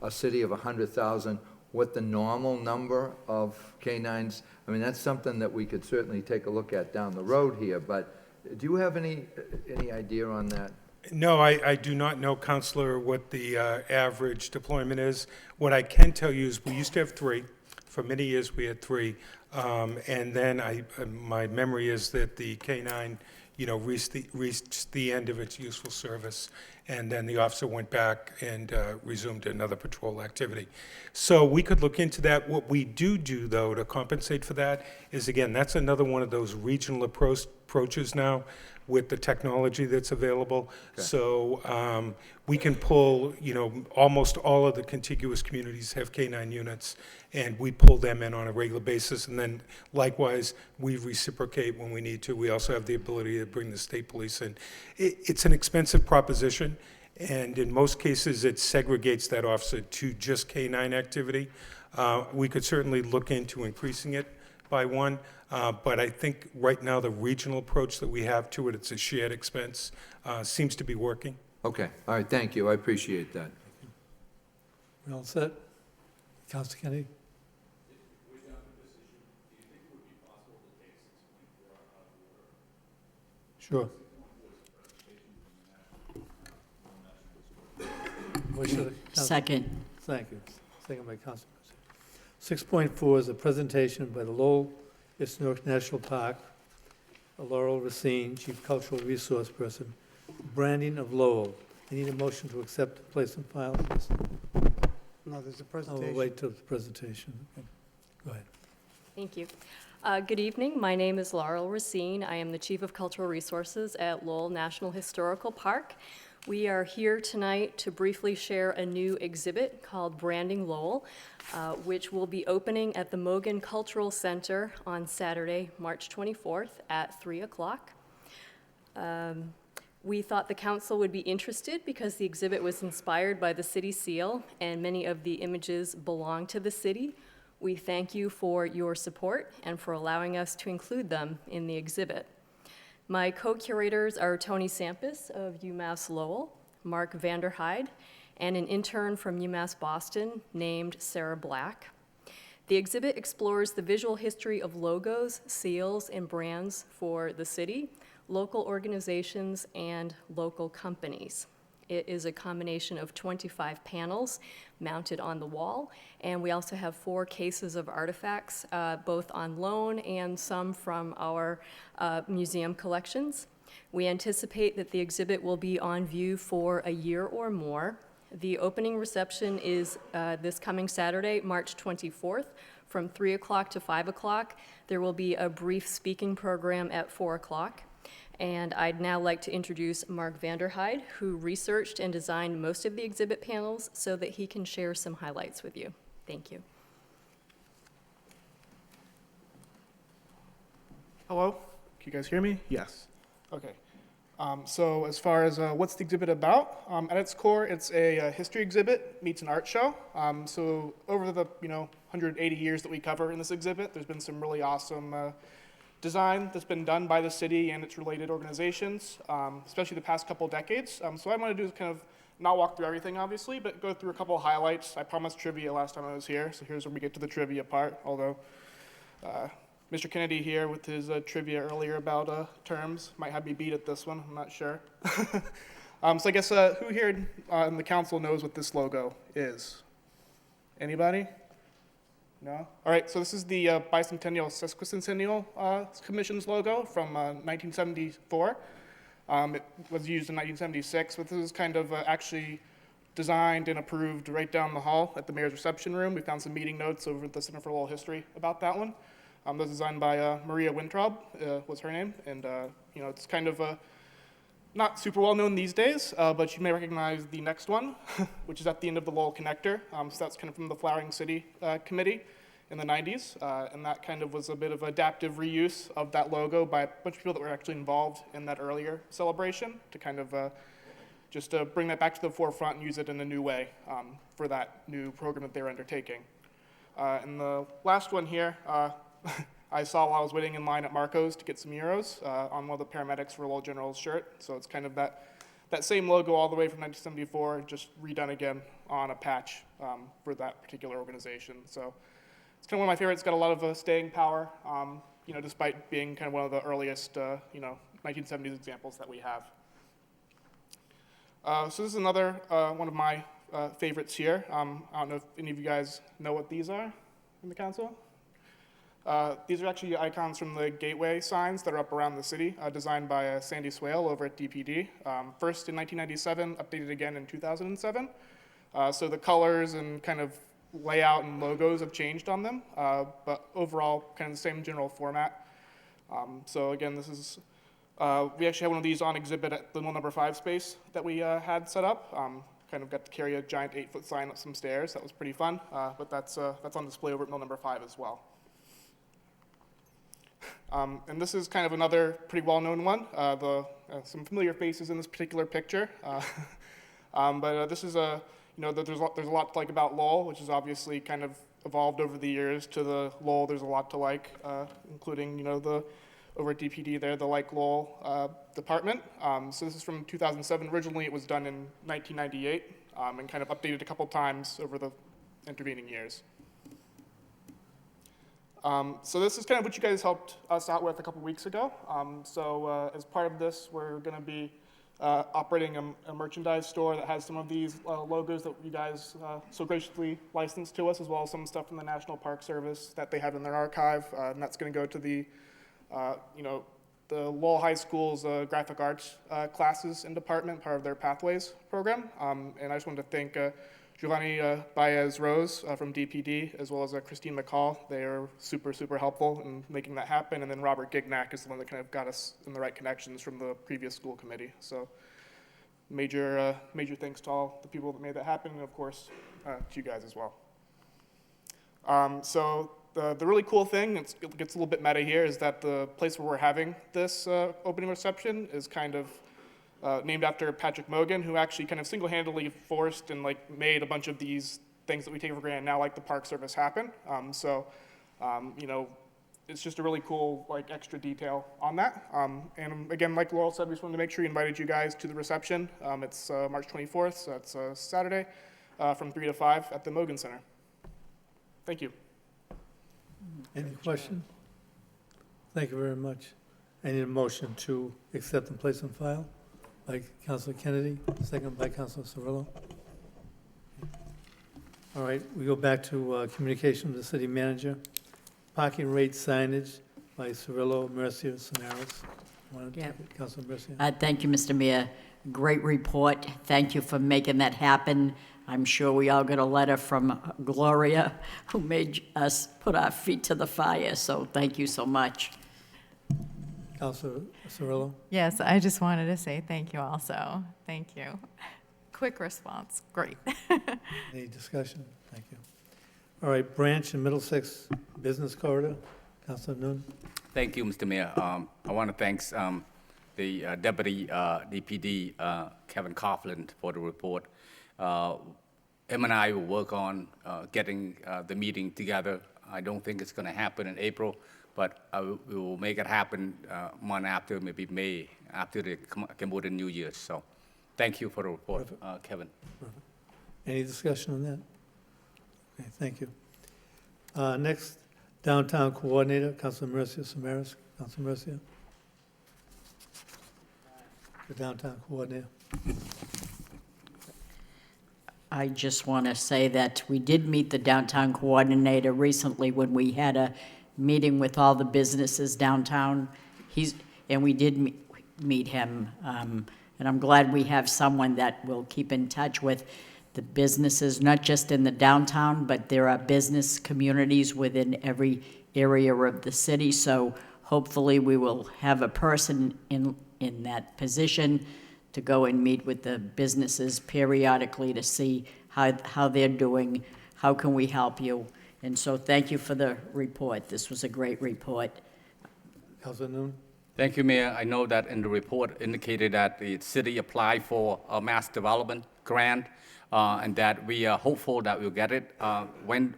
a city of 100,000, what the normal number of canines? I mean, that's something that we could certainly take a look at down the road here, but do you have any idea on that? No, I do not know, Councilor, what the average deployment is. What I can tell you is we used to have 3. For many years, we had 3. And then my memory is that the K-9, reached the end of its useful service, and then the officer went back and resumed another patrol activity. So we could look into that. What we do, though, to compensate for that is, again, that's another one of those regional approaches now, with the technology that's available. So we can pull, almost all of the contiguous communities have K-9 units, and we pull them in on a regular basis. And then likewise, we reciprocate when we need to. We also have the ability to bring the state police in. It's an expensive proposition, and in most cases, it segregates that officer to just K-9 activity. We could certainly look into increasing it by one, but I think right now the regional approach that we have to it, it's a shared expense, seems to be working. Okay, all right, thank you, I appreciate that. We all set? Councilor Kennedy? Sure. Second. Thank you. Second by Councilor. 6.4 is a presentation by the Lowell Historic National Park, Laurel Racine, Chief Cultural Resource Person, branding of Lowell. I need a motion to accept and place on file. No, there's a I'll presentation. wait till the presentation. Okay. Go ahead. Thank you. Good evening. My name is Laurel Racine. I am the Chief of Cultural Resources at Lowell National Historical Park. We are here tonight to briefly share a new exhibit called Branding Lowell, which will be opening at the Mogan Cultural Center on Saturday, March 24th at 3 o'clock. We thought the council would be interested because the exhibit was inspired by the city seal and many of the images belong to the city. We thank you for your support and for allowing us to include them in the exhibit. My co-curators are Tony Sampis of UMass Lowell, Mark Vanderhyde, and an intern from UMass Boston named Sarah Black. The exhibit explores the visual history of logos, seals, and brands for the city, local organizations, and local companies. It is a combination of 25 panels mounted on the wall, and we also have 4 cases of artifacts, both on loan and some from our museum collections. We anticipate that the exhibit will be on view for a year or more. The opening reception is this coming Saturday, March 24th, from 3 o'clock to 5 o'clock. There will be a brief speaking program at 4 o'clock. And I'd now like to introduce Mark Vanderhyde, who researched and designed most of the exhibit panels so that he can share some highlights with you. Thank you. Hello, can you guys hear me? Yes. Okay. So as far as what's the exhibit about, at its core, it's a history exhibit meets an art show. So over the 180 years that we cover in this exhibit, there's been some really awesome design that's been done by the city and its related organizations, especially the past couple decades. So what I want to do is kind of not walk through everything, obviously, but go through a couple of highlights. I promised trivia last time I was here, so here's where we get to the trivia part, although Mr. Kennedy here with his trivia earlier about terms might have me beat at this one, I'm not sure. So I guess who here in the council knows what this logo is? Anybody? No? All right, so this is the Bicentennial Sesquicentennial Commission's logo from 1974. It was used in 1976, but this is kind of actually designed and approved right down the hall at the mayor's reception room. We found some meeting notes over at the Center for Lowell History about that one. That was designed by Maria Wintraub, was her name, and it's kind of not super well known these days, but you may recognize the next one, which is at the end of the Lowell Connector. So that's kind of from the Flowering City Committee in the 90s, and that kind of was a bit of adaptive reuse of that logo by a bunch of people that were actually involved in that earlier celebration to kind of just bring that back to the forefront and use it in a new way for that new program that they were undertaking. And the last one here, I saw while I was waiting in line at Marco's to get some euros on one of the paramedics for Lowell General's shirt. So it's kind of that same logo all the way from 1974, just redone again on a patch for that particular organization. So it's kind of one of my favorites. It's got a lot of staying power, despite being kind of one of the earliest, 1970s examples that we have. So this is another one of my favorites here. I don't know if any of you guys know what these are in the council. These are actually icons from the gateway signs that are up around the city, designed by Sandy Swale over at DPD. First in 1997, updated again in 2007. So the colors and kind of layout and logos have changed on them, but overall kind of the same general format. So again, this is We actually had one of these on exhibit at the mill number 5 space that we had set up. Kind of got to carry a giant 8-foot sign up some stairs. That was pretty fun, but that's on display over at mill number 5 as well. And this is kind of another pretty well-known one. Some familiar faces in this particular picture. But this is there's a lot to like about Lowell, which has obviously kind of evolved over the years to the Lowell. There's a lot to like, including over at DPD there, the Like Lowell department. So this is from 2007. Originally, it was done in 1998, and kind of updated a couple times over the intervening years. So this is kind of what you guys helped us out with a couple weeks ago. As part of this, we're going to be operating a merchandise store that has some of these logos that you guys so graciously licensed to us, as well as some stuff from the National Park Service that they have in their archive. And that's going to go to the Lowell High School's graphic arts classes and department, part of their Pathways program. And I just wanted to thank Giovanni Baez-Rose from DPD, as well as Christine McCall. They are super, super helpful in making that happen. And then Robert Gignac is the one that kind of got us in the right connections from the previous school committee. So major thanks to all the people that made that happen, and of course, to you guys as well. The really cool thing, it gets a little bit meta here, is that the place where we're having this opening reception is kind of named after Patrick Mogan, who actually kind of single-handedly forced and made a bunch of these things that we take for granted now, like the Park Service, happen. It's just a really cool extra detail on that. And again, like Laurel said, we just wanted to make sure we invited you guys to the reception. It's March 24th, so it's Saturday, from 3 to 5 at the Mogan Center. Thank you. Any questions? Thank you very much. I need a motion to accept and place on file by Councilor Kennedy, second by Councilor Cirillo. All right, we go back to communication with the city manager. Parking rate signage by Cirillo, Mercier, Samaras. Councilor Mercier. Thank you, Mr. Mayor. Great report. Thank you for making that happen. I'm sure we all got a letter from Gloria, who made us put our feet to the fire, so thank you so much. Councilor Cirillo. Yes, I just wanted to say thank you also. Thank you. Quick response, great. Any discussion? Thank you. All right, Branch and Middlesex Business Corridor, Councilor Noon. Thank you, Mr. Mayor. I want to thank the Deputy DPD, Kevin Coughlin, for the report. Em and I will work on getting the meeting together. I don't think it's going to happen in April, but we will make it happen month after, maybe May, after the Cambodian New Year. So thank you for the report, Kevin. Perfect. Any discussion on that? Okay, thank you. Next, Downtown Coordinator, Councilor Mercier Samaras. Councilor Mercier. The Downtown Coordinator. I just want to say that we did meet the downtown coordinator recently when we had a meeting with all the businesses downtown. And we did meet him, and I'm glad we have someone that will keep in touch with the businesses, not just in the downtown, but there are business communities within every area of the city. So hopefully we will have a person in that position to go and meet with the businesses periodically to see how they're doing, how can we help you. And so thank you for the report. This was a great report. Councilor Noon. Thank you, Mayor. I know that in the report indicated that the city applied for a mass development grant, and that we are hopeful that we'll get it. When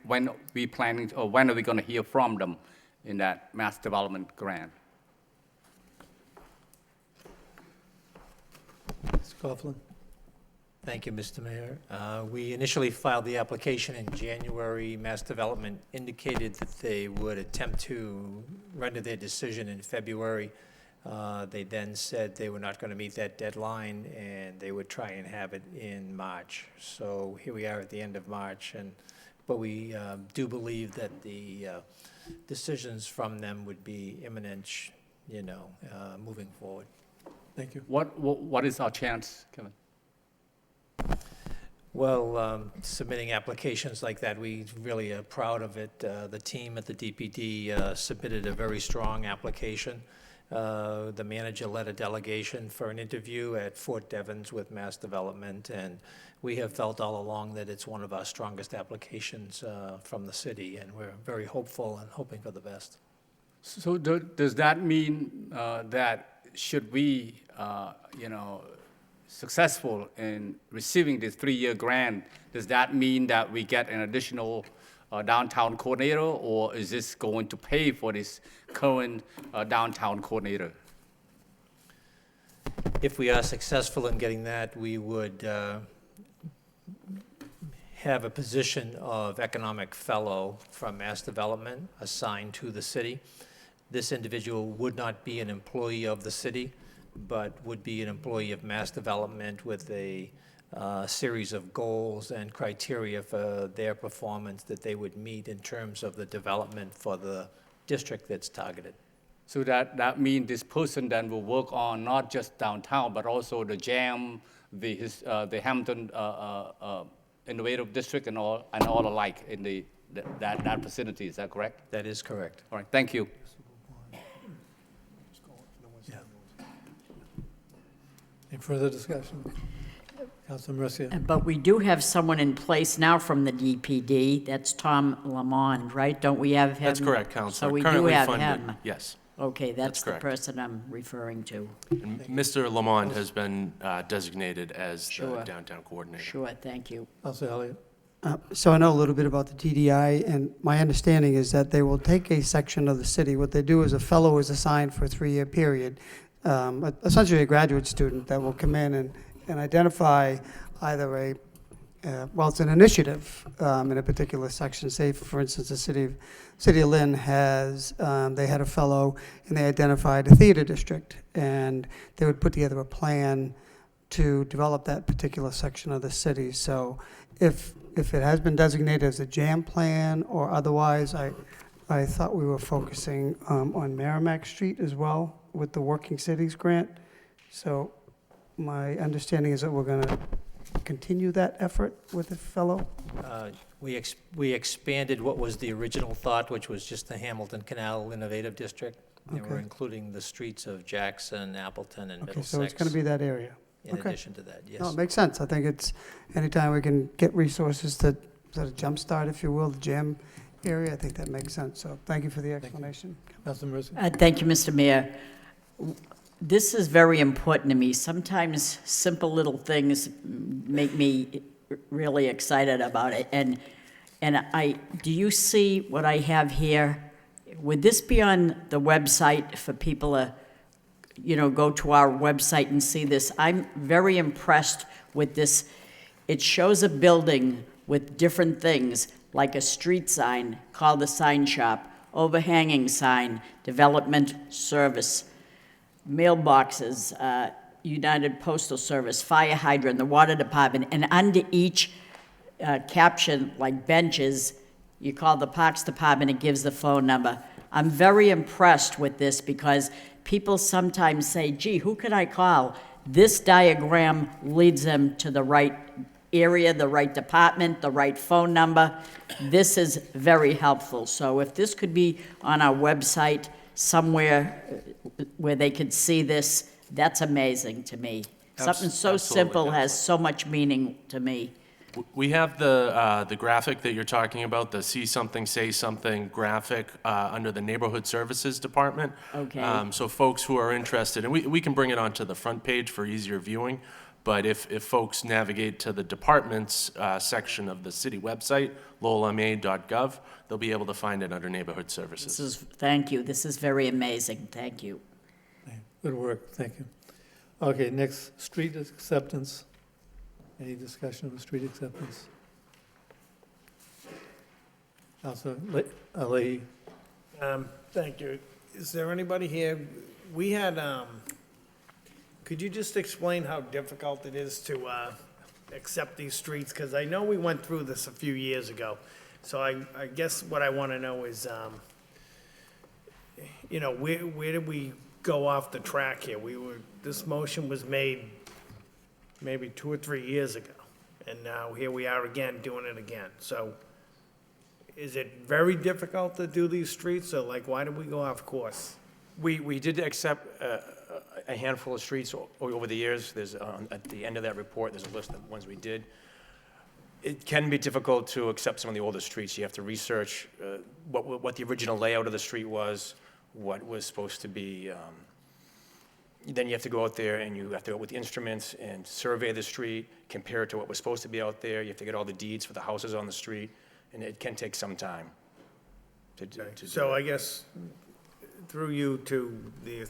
we planning, or when are we going to hear from them in that mass development grant? Mr. Coughlin. Thank you, Mr. Mayor. We initially filed the application in January. Mass Development indicated that they would attempt to render their decision in February. They then said they were not going to meet that deadline, and they would try and have it in March. So here we are at the end of March, but we do believe that the decisions from them would be imminent, moving forward. Thank you. What is our chance, Kevin? Well, submitting applications like that, we really are proud of it. The team at the DPD submitted a very strong application, The manager led a delegation for an interview at Fort Devens with Mass Development, and we have felt all along that it's one of our strongest applications from the city, and we're very hopeful and hoping for the best. So does that mean that should we, successful in receiving this 3-year grant, does that mean that we get an additional downtown coordinator, or is this going to pay for this current downtown coordinator? If we are successful in getting that, we would have a position of economic fellow from Mass Development assigned to the city. This individual would not be an employee of the city, but would be an employee of Mass Development with a series of goals and criteria for their performance that they would meet in terms of the development for the district that's targeted. So that means this person then will work on not just downtown, but also the JAM, the Hampton Innovative District, and all alike in that vicinity. Is that correct? That is correct. All right. Thank you. Any further discussion? Councilor Mercia. But we do have someone in place now from the DPD. That's Tom Lamond, right? Don't we have him? That's correct, Councilor. So we do Currently have funded, him. yes. Okay, that's the correct. person I'm referring to. And Mr. Lamond has been designated as the Sure. downtown coordinator. Sure, thank you. Councilor Elliott. So I know a little bit about the TDI, and my understanding is that they will take a section of the city. What they do is a fellow is assigned for a 3-year period, essentially a graduate student that will come in and identify either it's an initiative in a particular section. Say, for instance, the City of Lynn they had a fellow, and they identified a theater district, and they would put together a plan to develop that particular section of the city. So if it has been designated as a JAM plan or otherwise, I thought we were focusing on Merrimack Street as well with the Working Cities grant. So my understanding is that we're going to continue that effort with the fellow. We expanded what was the original thought, which was just the Hamilton Canal Innovative District. And we're Okay. including the streets of Jackson, Appleton, and Okay, Middlesex. so it's going to be that area. In Okay. addition to that, yes. No, it makes sense. I think it's, anytime we can get resources to sort of jumpstart, if you will, the JAM area, I think that makes sense. So thank you for the explanation. Councilor Mercia. Thank you, Mr. Mayor. This is very important to me. Sometimes simple little things make me really excited about it. And do you see what I have here? Would this be on the website for people to, go to our website and see this? I'm very impressed with this. It shows a building with different things, like a street sign called the sign shop, overhanging sign, development service, mailboxes, United Postal Service, fire hydrant, the water department, and under each caption, like benches, you call the Parks Department, it gives the phone number. I'm very impressed with this because people sometimes say, gee, who can I call? This diagram leads them to the right area, the right department, the right phone number. This is very helpful. So if this could be on our website somewhere where they could see this, that's amazing to me. Something so simple has so much meaning to me. We have the graphic that you're talking about, the See Something, Say Something graphic under the Neighborhood Services Department. Okay. So folks who are interested, and we can bring it onto the front page for easier viewing, but if folks navigate to the departments section of the city website, lowellma.gov, they'll be able to find it under Neighborhood Services. Thank you. This is very amazing. Thank you. Good work, thank you. Okay, next, street acceptance. Any discussion of street acceptance? Councilor Leahy. Thank you. Is there anybody here? We had, could you just explain how difficult it is to accept these streets? Because I know we went through this a few years ago. So I guess what I want to know is, where did we go off the track here? This motion was made maybe 2 or 3 years ago, and now here we are again, doing it again. So is it very difficult to do these streets, or why did we go off course? We did accept a handful of streets over the years. There's, at the end of that report, there's a list of ones we did. It can be difficult to accept some of the older streets. You have to research what the original layout of the street was, what was supposed to be. Then you have to go out there and you have to go with the instruments and survey the street, compare it to what was supposed to be out there. You have to get all the deeds for the houses on the street, and it can take some time to do So I guess, through you to the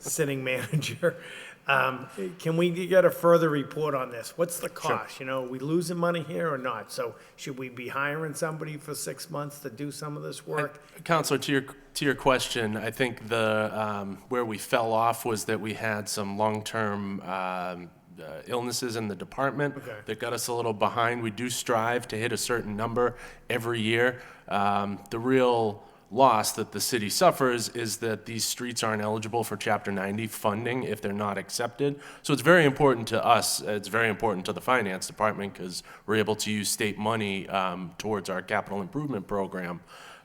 sitting manager, can we get a further report on this? What's the cost? You know, are we losing money here or not? So should we be hiring somebody for 6 months to do some of this work? Counselor, to your question, I think the where we fell off was that we had some long-term illnesses in the department that got us a little behind. We do strive to hit a certain number every year. The real loss that the city suffers is that these streets aren't eligible for Chapter 90 funding if they're not accepted. So it's very important to us, it's very important to the finance department because we're able to use state money towards our capital improvement program.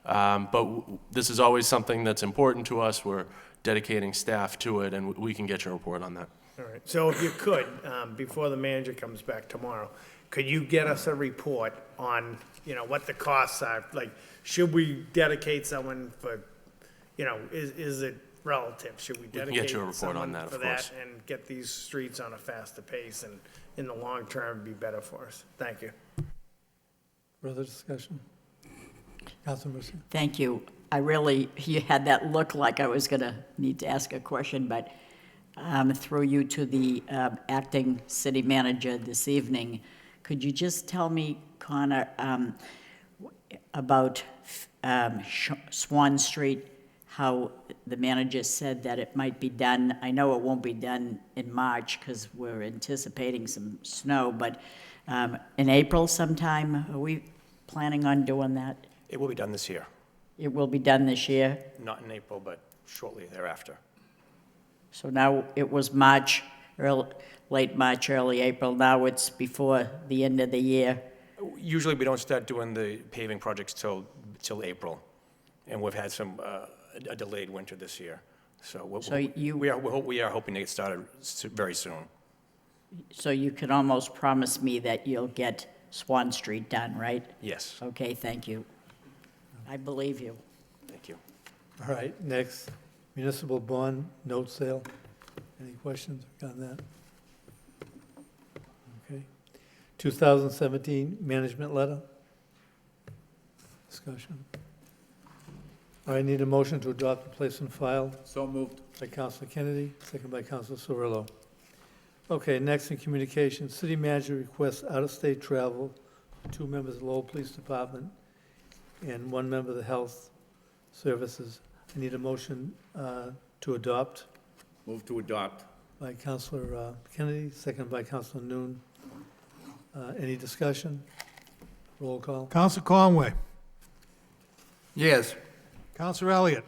But this is always something that's important to us. We're dedicating staff to it, and we can get your report on that. All right, so if you could, before the manager comes back tomorrow, could you get us a report on, you know, what the costs are? Like, should we dedicate someone for, you know, is it relative? Should we can dedicate get you a report on someone that, for of that course. and get these streets on a faster pace and in the long term be better for us? Thank you. Further discussion? Councilor Mercia? Thank you. You had that look like I was going to need to ask a question, but through you to the acting city manager this evening, could you just tell me, Connor, about Swan Street, how the manager said that it might be done? I know it won't be done in March because we're anticipating some snow, but in April sometime, are we planning on doing that? It will be done this year. It will be done this year? Not in April, but shortly thereafter. So now it was March, late March, early April. Now it's before the end of the year. Usually, we don't start doing the paving projects till April, and we've had a delayed winter this year. So we are hoping to get started very soon. So you can almost promise me that you'll get Swan Street done, right? Yes. Okay, thank you. I believe you. Thank you. All right, next, municipal bond note sale. Any questions on that? Okay. 2017 management letter. Discussion. All right, need a motion to adopt and place on file. So moved. By Councilor Kennedy, second by Councilor Cirillo. Okay, next in communication, city manager requests out-of-state travel for 2 members of the Lowell Police Department and 1 member of the Health Services. I need a motion to adopt. Move to adopt. By Councilor Kennedy, second by Councilor Noon. Any discussion? Roll call. Counsel Conway. Yes. Counsel Elliott.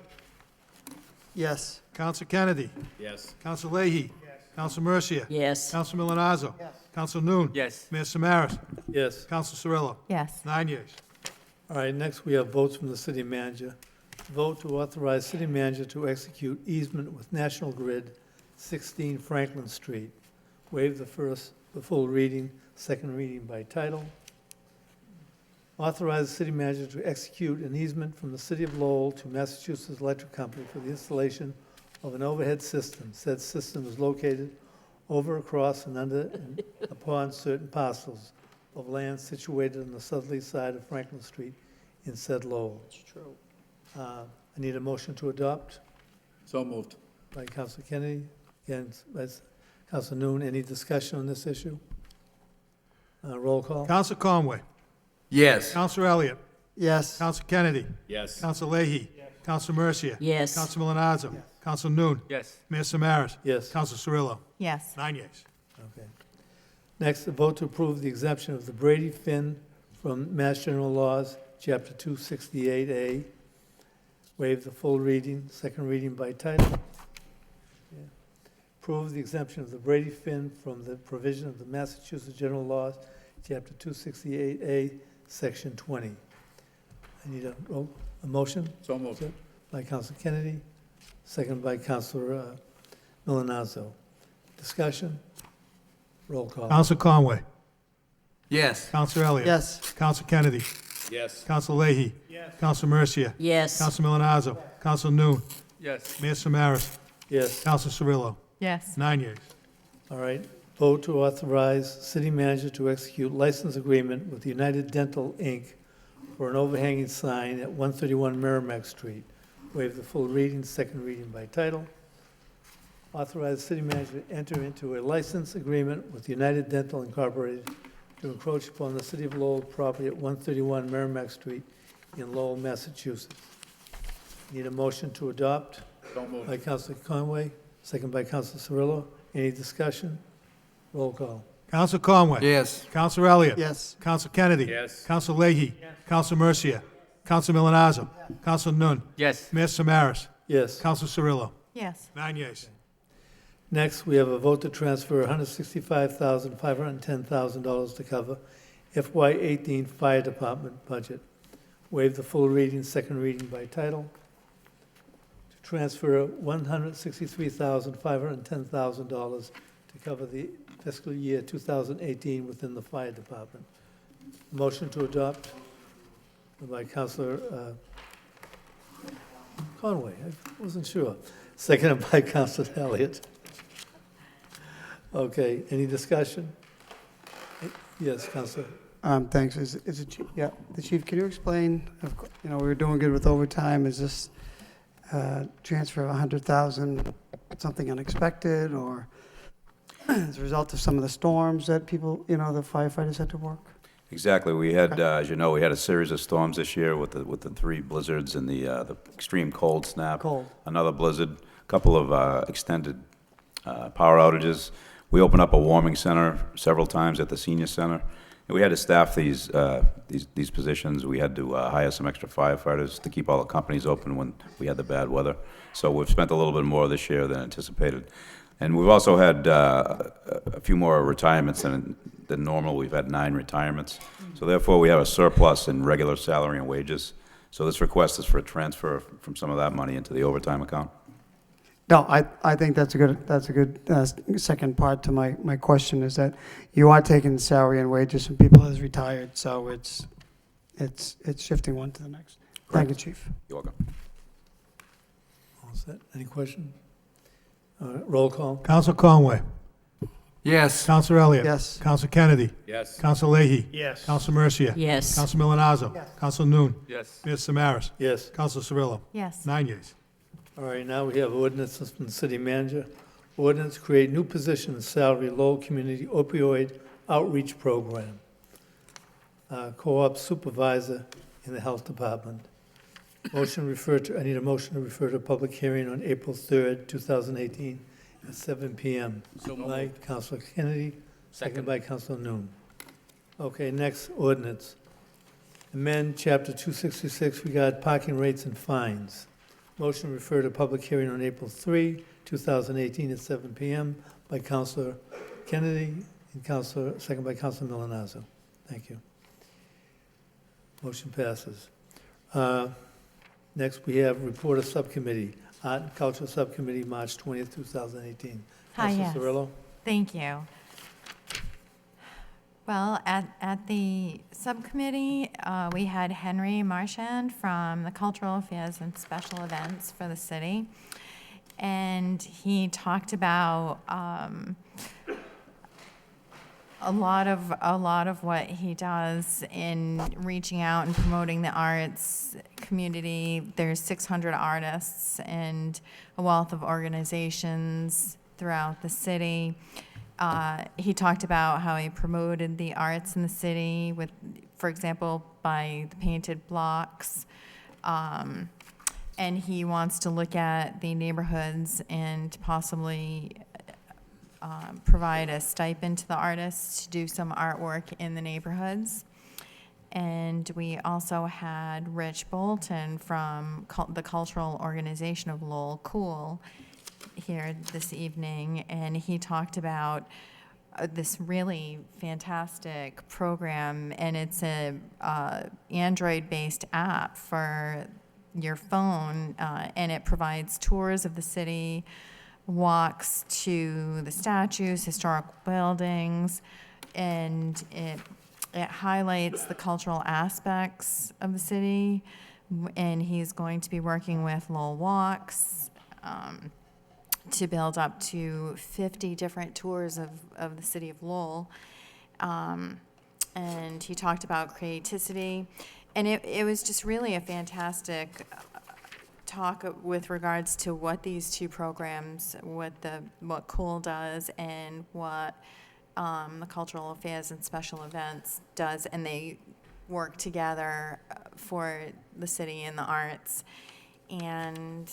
Yes. Counsel Kennedy. Yes. Counsel Leahy. Counsel Mercia. Yes. Counsel Milonazo. Yes. Counsel Noon. Yes. Mayor Samaras. Yes. Counsel Cirillo. Yes. 9 yeas. All right, next we have votes from the city manager. Vote to authorize city manager to execute easement with National Grid, 16 Franklin Street. Waive the full reading, second reading by title. Authorize the city manager to execute an easement from the city of Lowell to Massachusetts Electric Company for the installation of an overhead system. Said system is located over, across, and under and upon certain parcels of land situated on the southerly side of Franklin Street in said Lowell. It's true. I need a motion to adopt So moved. by Councilor Kennedy, again, by Councilor Noon. Any discussion on this issue? Roll call. Counsel Conway. Yes. Counsel Elliott. Yes. Counsel Kennedy. Yes. Counsel Leahy. Counsel Mercia. Yes. Counsel Milonazo. Counsel Noon. Yes. Mayor Samaras. Yes. Counsel Cirillo. Yes. 9 yeas. Okay. Next, the vote to approve the exemption of the Brady Finn from Mass General Laws, Chapter 268A. Waive the full reading, second reading by title. Yeah. Approve the exemption of the Brady Finn from the provision of the Massachusetts General Laws, Chapter 268A, Section 20. I need a motion. So moved. By Council Kennedy, seconded by Counselor Milonazo. Discussion? Roll call. Counsel Conway. Yes. Counselor Elliott. Yes. Counselor Kennedy. Yes. Counselor Leahy. Yes. Counselor Mercia. Yes. Counselor Milonazo. Counselor Noon. Yes. Mayor Samaras. Yes. Counselor Cirillo. Yes. 9 yeas. All right. Vote to authorize city manager to execute license agreement with United Dental, Inc. for an overhanging sign at 131 Merrimack Street. Waive the full reading, second reading by title. Authorize city manager to enter into a license agreement with United Dental Incorporated to encroach upon the city of Lowell property at 131 Merrimack Street in Lowell, Massachusetts. Need a motion to adopt? By Councilor Conway, second by Councilor Cirillo. Any discussion? Roll call. Counselor Conway. Yes. Counselor Elliott. Yes. Counselor Kennedy. Yes. Counselor Leahy. Counselor Mercia. Counselor Milonazo. Counselor Noon. Yes. Mayor Samaras. Yes. Counselor Cirillo. Yes. 9 yeas. Next, we have a vote to transfer $165,510,000 to cover FY18 Fire Department budget. Waive the full reading, second reading by title. To transfer $163,510,000 to cover the fiscal year 2018 within the Fire Department. Motion to adopt by Councilor Conway. I wasn't sure. Seconded by Councilor Elliott. Okay, any discussion? Yes, Councilor. Thanks. Is it, yeah, the chief, can you explain, we were doing good with overtime. Is this transfer of 100,000 something unexpected, or as a result of some of the storms that people, the firefighters had to work? Exactly. We had, as you know, we had a series of storms this year with the 3 blizzards and the extreme cold snap. Another blizzard, a couple of extended power outages. We opened up a warming center several times at the senior center. And we had to staff these positions. We had to hire some extra firefighters to keep all the companies open when we had the bad weather. So we've spent a little bit more this year than anticipated. And we've also had a few more retirements than normal. We've had 9 retirements. So therefore, we have a surplus in regular salary and wages. So this request is for a transfer from some of that money into the overtime account. No, I think that's a good second part to my question, is that you are taking salary and wages from people as retired, so it's shifting one to the next. Thank you, Chief. You're welcome. All set. Any questions? Roll call. Counselor Conway. Yes. Counselor Elliott. Yes. Counselor Kennedy. Yes. Counselor Leahy. Yes. Counselor Mercia. Yes. Counselor Milonazo. Counselor Noon. Yes. Mayor Samaras. Yes. Counselor Cirillo. Yes. 9 yeas. All right, now we have ordinances from the city manager. Ordinance create new position in salary Lowell Community Opioid Outreach Program. Co-op supervisor in the health department. I need a motion to refer to public hearing on April 3rd, 2018 at 7 p.m. So moved. By Councilor Kennedy, second by Councilor Noon. Okay, next ordinance. Amend Chapter 266 regarding parking rates and fines. Motion to refer to public hearing on April 3, 2018 at 7 p.m. by Councilor Kennedy and second by Councilor Milonazo. Thank you. Motion passes. Next, we have report of subcommittee, Art and Culture Subcommittee, March 20th, 2018. Hi, yes. Councilor Cirillo? Thank you. Well, at the subcommittee, we had Henry Marchand from the Cultural Affairs and Special Events for the city, and he talked about a lot of what he does in reaching out and promoting the arts community. There's 600 artists and a wealth of organizations throughout the city. He talked about how he promoted the arts in the city with, for example, by the painted blocks. And he wants to look at the neighborhoods and possibly provide a stipend to the artists to do some artwork in the neighborhoods. And we also had Rich Bolton from the Cultural Organization of Lowell Cool here this evening, and he talked about this really fantastic program, and it's a Android-based app for your phone, and it provides tours of the city, walks to the statues, historical buildings, and it highlights the cultural aspects of the city. And he's going to be working with Lowell Walks to build up to 50 different tours of the city of Lowell. And he talked about creativity. And it was just really a fantastic talk with regards to what these two programs, what COOL does and what the Cultural Affairs and Special Events does, and they work together for the city and the arts. And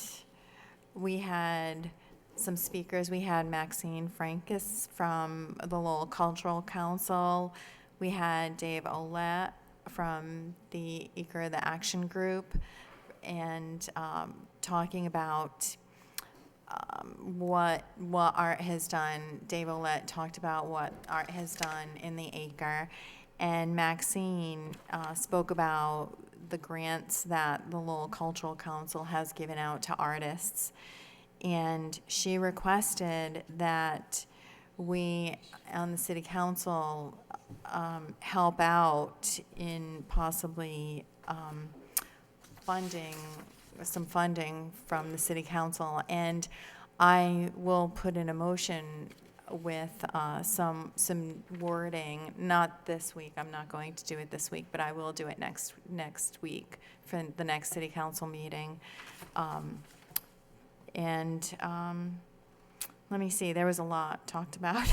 we had some speakers. We had Maxine Frankus from the Lowell Cultural Council. We had Dave Olette from the ECR, the Action Group, and talking about what art has done. Dave Olette talked about what art has done in the acre, and Maxine spoke about the grants that the Lowell Cultural Council has given out to artists, and she requested that we on the city council help out in possibly funding from the city council. And I will put in a motion with some wording, not this week, I'm not going to do it this week, but I will do it next week for the next city council meeting. Let me see, there was a lot talked about.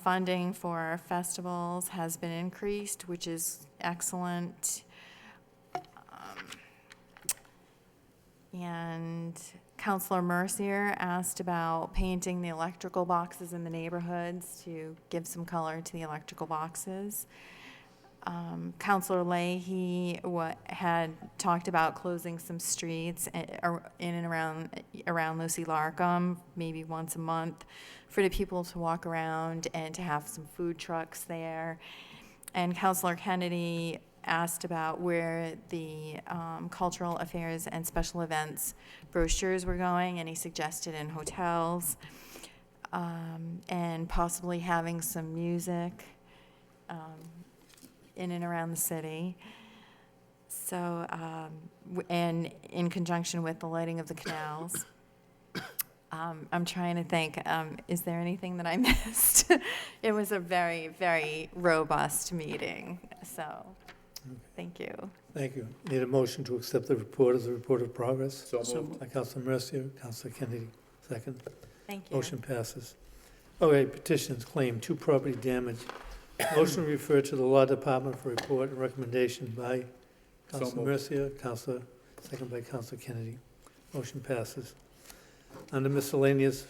Funding for festivals has been increased, which is excellent. And Councilor Mercier asked about painting the electrical boxes in the neighborhoods to give some color to the electrical boxes. Councilor Leahy had talked about closing some streets in and around Lucy Larkham, maybe once a month, for the people to walk around and to have some food trucks there. And Councilor Kennedy asked about where the Cultural Affairs and Special Events brochures were going, and he suggested in hotels, and possibly having some music in and around the city. So, and in conjunction with the lighting of the canals. I'm trying to think, is there anything that I missed? It was a very, very robust meeting, so thank you. Thank you. Need a motion to accept the report as a report of progress? So moved. By Councilor Mercier, Councilor Kennedy, second. Thank you. Motion passes. Okay, petitions, claim, 2 property damage. Motion to refer to the Law Department for report and recommendation by Councilor Mercier, second by Councilor Kennedy. Motion passes. Under miscellaneous,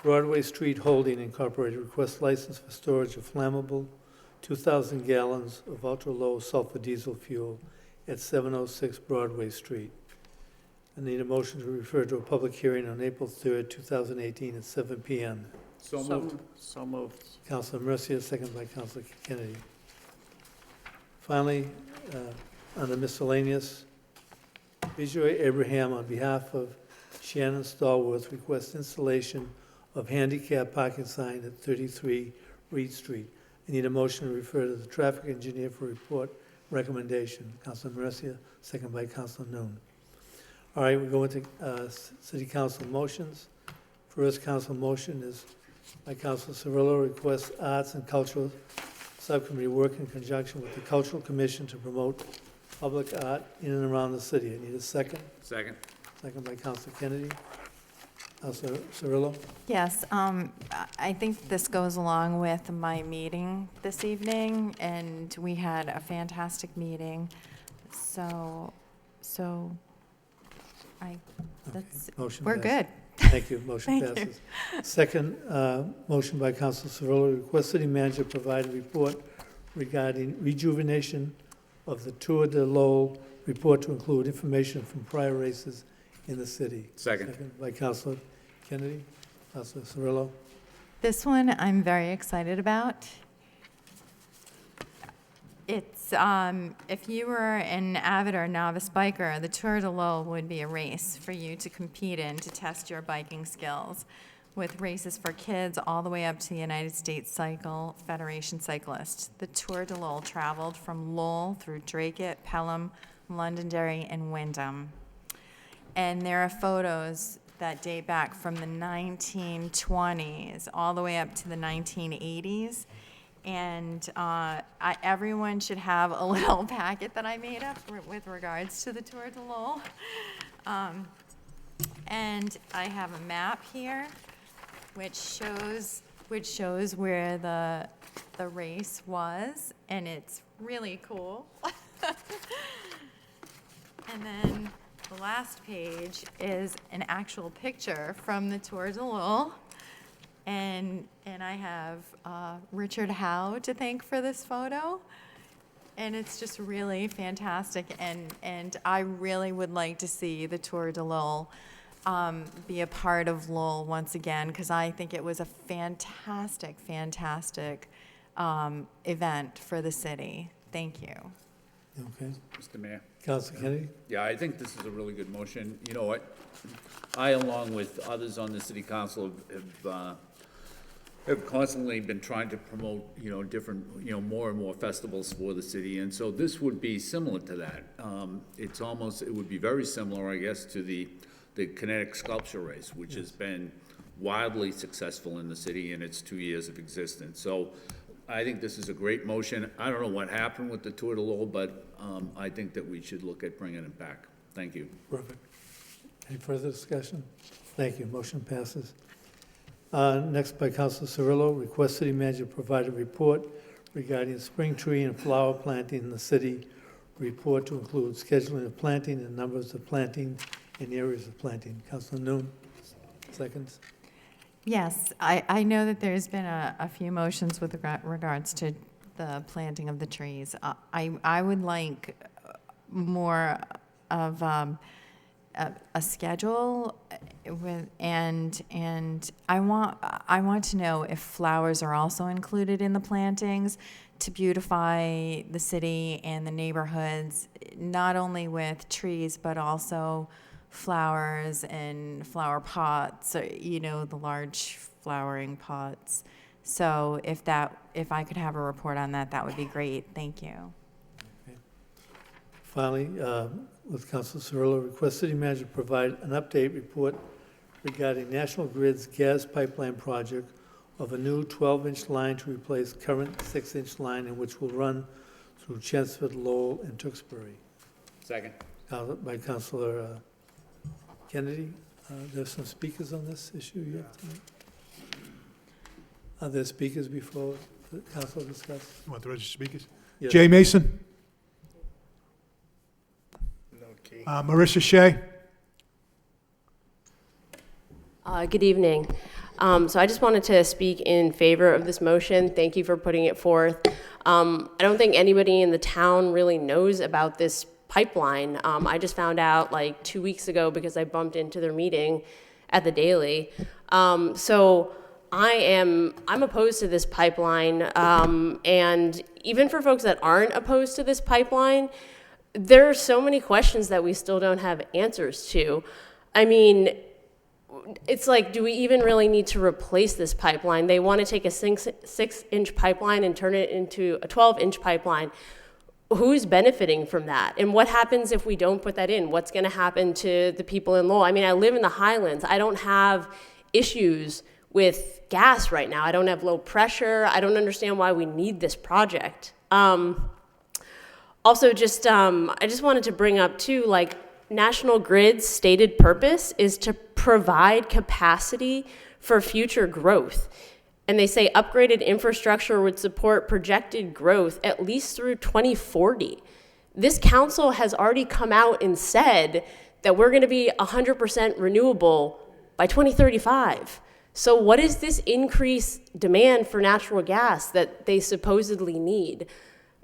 Broadway Street Holding Incorporated requests license for storage of flammable 2,000 gallons of ultra-low sulfur diesel fuel at 706 Broadway Street. I need a motion to refer to a public hearing on April 3rd, 2018 at 7 p.m. So moved. So moved. Councilor Mercier, second by Councilor Kennedy. Finally, under miscellaneous, Vijoy Abraham, on behalf of Shannon Stallworth, requests installation of handicap parking sign at 33 Reed Street. I need a motion to refer to the traffic engineer for report recommendation. Councilor Mercier, second by Councilor Noon. All right, we go into city council motions. First council motion is by Councilor Cirillo, requests Arts and Cultural Subcommittee work in conjunction with the Cultural Commission to promote public art in and around the city. I need a second. Second. Second by Councilor Kennedy. Councilor Cirillo? Yes, I think this goes along with my meeting this evening, and we had a fantastic meeting. So we're good. Thank you. Motion Thank you. passes. Second motion by Councilor Cirillo, request city manager provide a report regarding rejuvenation of the Tour de Lowell report to include information from prior races in the city. Second. By Councilor Kennedy. Councilor Cirillo. This one I'm very excited about. It's, if you were an avid or novice biker, the Tour de Lowell would be a race for you to compete in to test your biking skills, with races for kids all the way up to the United States Cycle Federation cyclists. The Tour de Lowell traveled from Lowell through Dracut, Pelham, Londonderry, and Wyndham. And there are photos that date back from the 1920s all the way up to the 1980s. And everyone should have a little packet that I made up with regards to the Tour de Lowell. And I have a map here which shows where the race was, and it's really cool. And then the last page is an actual picture from the Tour de Lowell. And I have Richard Howe to thank for this photo. And it's just really fantastic. And I really would like to see the Tour de Lowell be a part of Lowell once again, because I think it was a fantastic, fantastic event for the city. Thank you. Okay. Mr. Mayor? Councilor Kennedy? Yeah, I think this is a really good motion. You know what? I, along with others on the city council, have constantly been trying to promote, different, more and more festivals for the city, and so this would be similar to that. It would be very similar, I guess, to the kinetic sculpture race, which has been wildly successful in the city in its 2 years of existence. So I think this is a great motion. I don't know what happened with the Tour de Lowell, but I think that we should look at bringing it back. Thank you. Perfect. Any further discussion? Thank you. Motion passes. Next by Councilor Cirillo, request city manager provide a report regarding spring tree and flower planting in the city. Report to include scheduling of planting and numbers of planting and areas of planting. Councilor Noon, seconds. Yes, I know that there's been a few motions with regards to the planting of the trees. I would like more of a schedule and I want to know if flowers are also included in the plantings to beautify the city and the neighborhoods, not only with trees but also flowers and flower pots, or, the large flowering pots. So if I could have a report on that, that would be great. Thank you. Okay. Finally, with Councilor Cirillo, request city manager provide an update report regarding National Grid's gas pipeline project of a new 12-inch line to replace current 6-inch line, and which will run through Chelmsford, Lowell, and Tewksbury. Second. By Councilor Kennedy. There's some speakers on this issue yet tonight? Are there speakers before the council discuss? You want the registered speakers? Yes. Jay Mason? No key. Marissa Shea? Good evening. So I just wanted to speak in favor of this motion. Thank you for putting it forth. I don't think anybody in the town really knows about this pipeline. I just found out like 2 weeks ago because I bumped into their meeting at the Daily. So I'm opposed to this pipeline, and even for folks that aren't opposed to this pipeline, there are so many questions that we still don't have answers to. I mean, it's like, do we even really need to replace this pipeline? They want to take a 6-inch pipeline and turn it into a 12-inch pipeline. Who's benefiting from that? And what happens if we don't put that in? What's going to happen to the people in Lowell? I mean, I live in the Highlands. I don't have issues with gas right now. I don't have low pressure. I don't understand why we need this project. Also, I just wanted to bring up too, like, National Grid's stated purpose is to provide capacity for future growth. And they say upgraded infrastructure would support projected growth at least through 2040. This council has already come out and said that we're going to be 100% renewable by 2035. So what is this increased demand for natural gas that they supposedly need?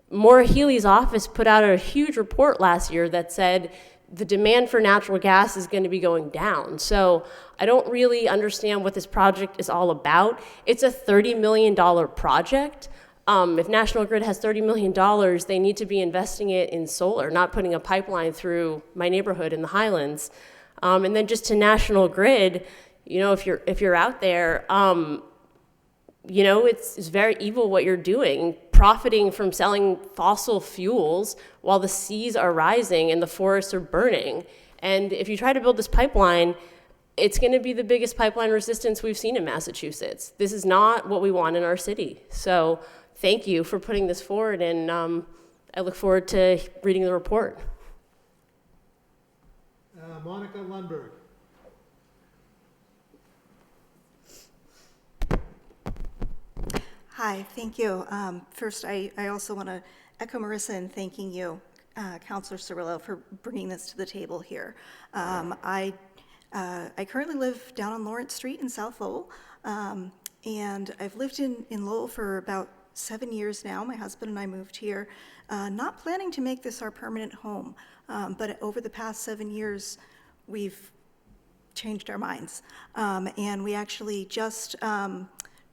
Maura Healey's office put out a huge report last year that said the demand for natural gas is going to be going down. So I don't really understand what this project is all about. It's a $30 million project. If National Grid has $30 million, they need to be investing it in solar, not putting a pipeline through my neighborhood in the Highlands. And then just to National Grid, you know, if you're out there, you know, it's very evil what you're doing, profiting from selling fossil fuels while the seas are rising and the forests are burning. And if you try to build this pipeline, it's going to be the biggest pipeline resistance we've seen in Massachusetts. This is not what we want in our city. So thank you for putting this forward, and I look forward to reading the report. Monica Lundberg. Hi, thank you. First, I also want to echo Marissa in thanking you, Councilor Cirillo, for bringing this to the table here. I currently live down on Lawrence Street in South Lowell, and I've lived in Lowell for about 7 years now. My husband and I moved here, not planning to make this our permanent home, but over the past 7 years, we've changed our minds. And we actually just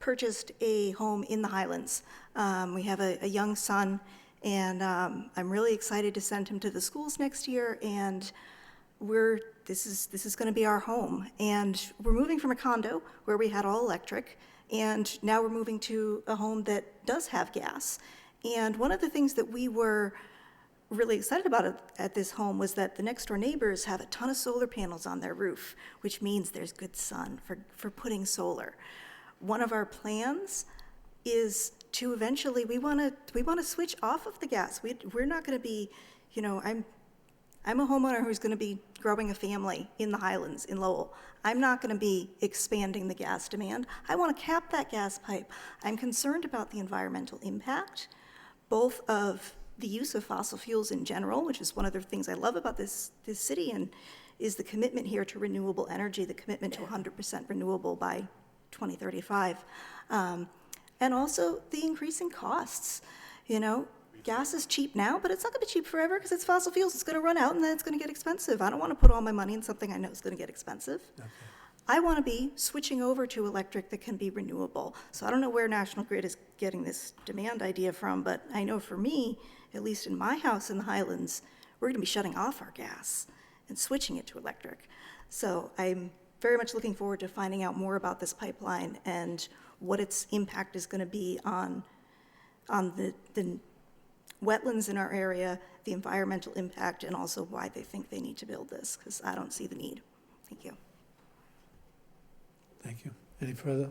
purchased a home in the Highlands. We have a young son, and I'm really excited to send him to the schools next year, and this is going to be our home. And we're moving from a condo where we had all electric, and now we're moving to a home that does have gas. And one of the things that we were really excited about at this home was that the next door neighbors have a ton of solar panels on their roof, which means there's good sun for putting solar. One of our plans is to eventually, we want to switch off of the gas. We're not going to be, you know, I'm a homeowner who's going to be growing a family in the Highlands, in Lowell. I'm not going to be expanding the gas demand. I want to cap that gas pipe. I'm concerned about the environmental impact, both of the use of fossil fuels in general, which is one of the things I love about this city, and is the commitment here to renewable energy, the commitment to 100% renewable by 2035, and also the increasing costs. You know, gas is cheap now, but it's not going to be cheap forever because it's fossil fuels. It's going to run out, and then it's going to get expensive. I don't want to put all my money in something I know is going to get expensive. Okay. I want to be switching over to electric that can be renewable. So I don't know where National Grid is getting this demand idea from, but I know for me, at least in my house in the Highlands, we're going to be shutting off our gas and switching it to electric. So I'm very much looking forward to finding out more about this pipeline and what its impact is going to be on the wetlands in our area, the environmental impact, and also why they think they need to build this, because I don't see the need. Thank you. Thank you. Any further?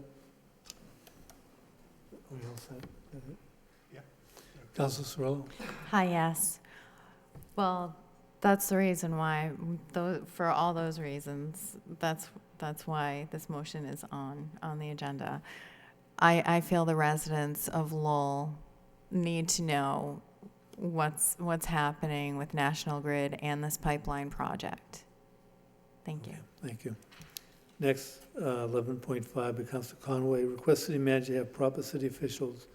Are we all set? Yeah. Councilor Cirillo? Hi, yes. Well, that's the reason why, for all those reasons, that's why this motion is on the agenda. I feel the residents of Lowell need to know what's happening with National Grid and this pipeline project. Thank you. Thank you. Next, 11.5 by Councilor Conway. Request city manager have proper city officials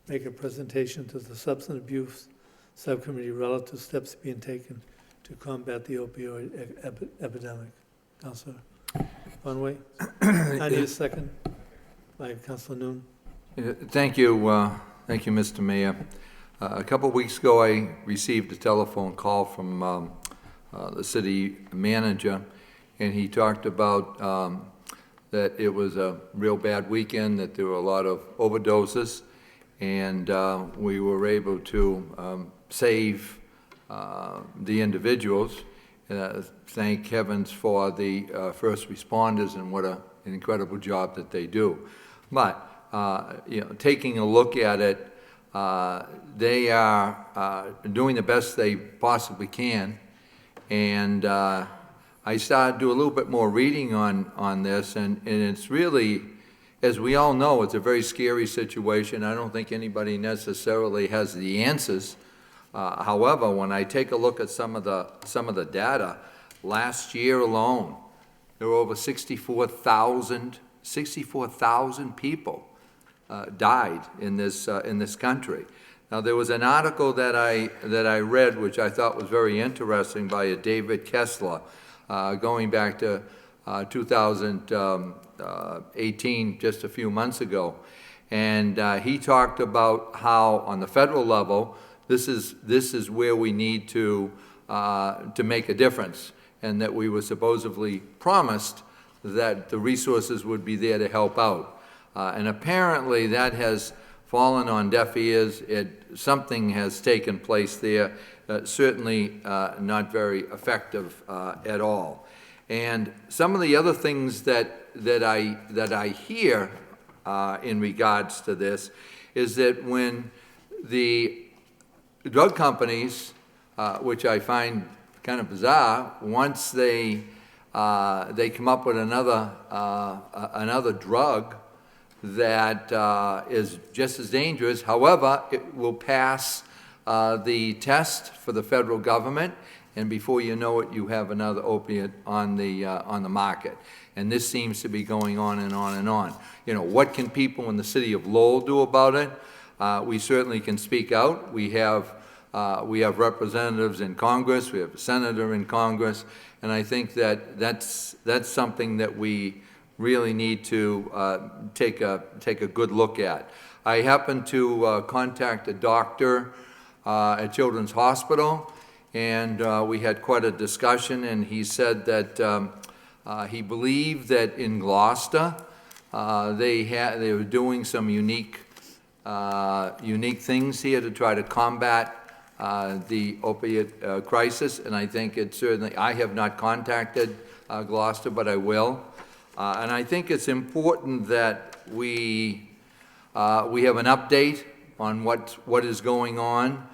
make a presentation to the Substance Abuse Subcommittee relative to steps being taken to combat the opioid epidemic. Councilor Conway. I need a second by Councilor Noon. Thank you, Mr. Mayor. A couple of weeks ago, I received a telephone call from the city manager, and he talked about that it was a real bad weekend, that there were a lot of overdoses, and we were able to save the individuals. Thank heavens for the first responders and what an incredible job that they do. But you know, taking a look at it, they are doing the best they possibly can, and I started to do a little bit more reading on this, and it's really, as we all know, it's a very scary situation. I don't think anybody necessarily has the answers. However, when I take a look at some of the data, last year alone, there were over 64,000 people died in this country. Now, there was an article that I read, which I thought was very interesting, by a David Kessler, going back to 2018, just a few months ago, And he talked about how, on the federal level, this is where we need to make a difference, and that we were supposedly promised that the resources would be there to help out. And apparently that has fallen on deaf ears. Something has taken place there, certainly not very effective at all. And some of the other things that I hear in regards to this is that when the drug companies, which I find kind of bizarre, once they come up with another drug that is just as dangerous, however, it will pass the test for the federal government, and before you know it, you have another opiate on the market. And this seems to be going on and on and on. You know, what can people in the city of Lowell do about it? We certainly can speak out. We have representatives in Congress, we have a senator in Congress, and I think that's something that we really need to take a good look at. I happened to contact a doctor at Children's Hospital, and we had quite a discussion, and he said that he believed that in Gloucester they were doing some unique things here to try to combat the opiate crisis, and I think it certainly, I have not contacted Gloucester, but I will. And I think it's important that we have an update on what is going on.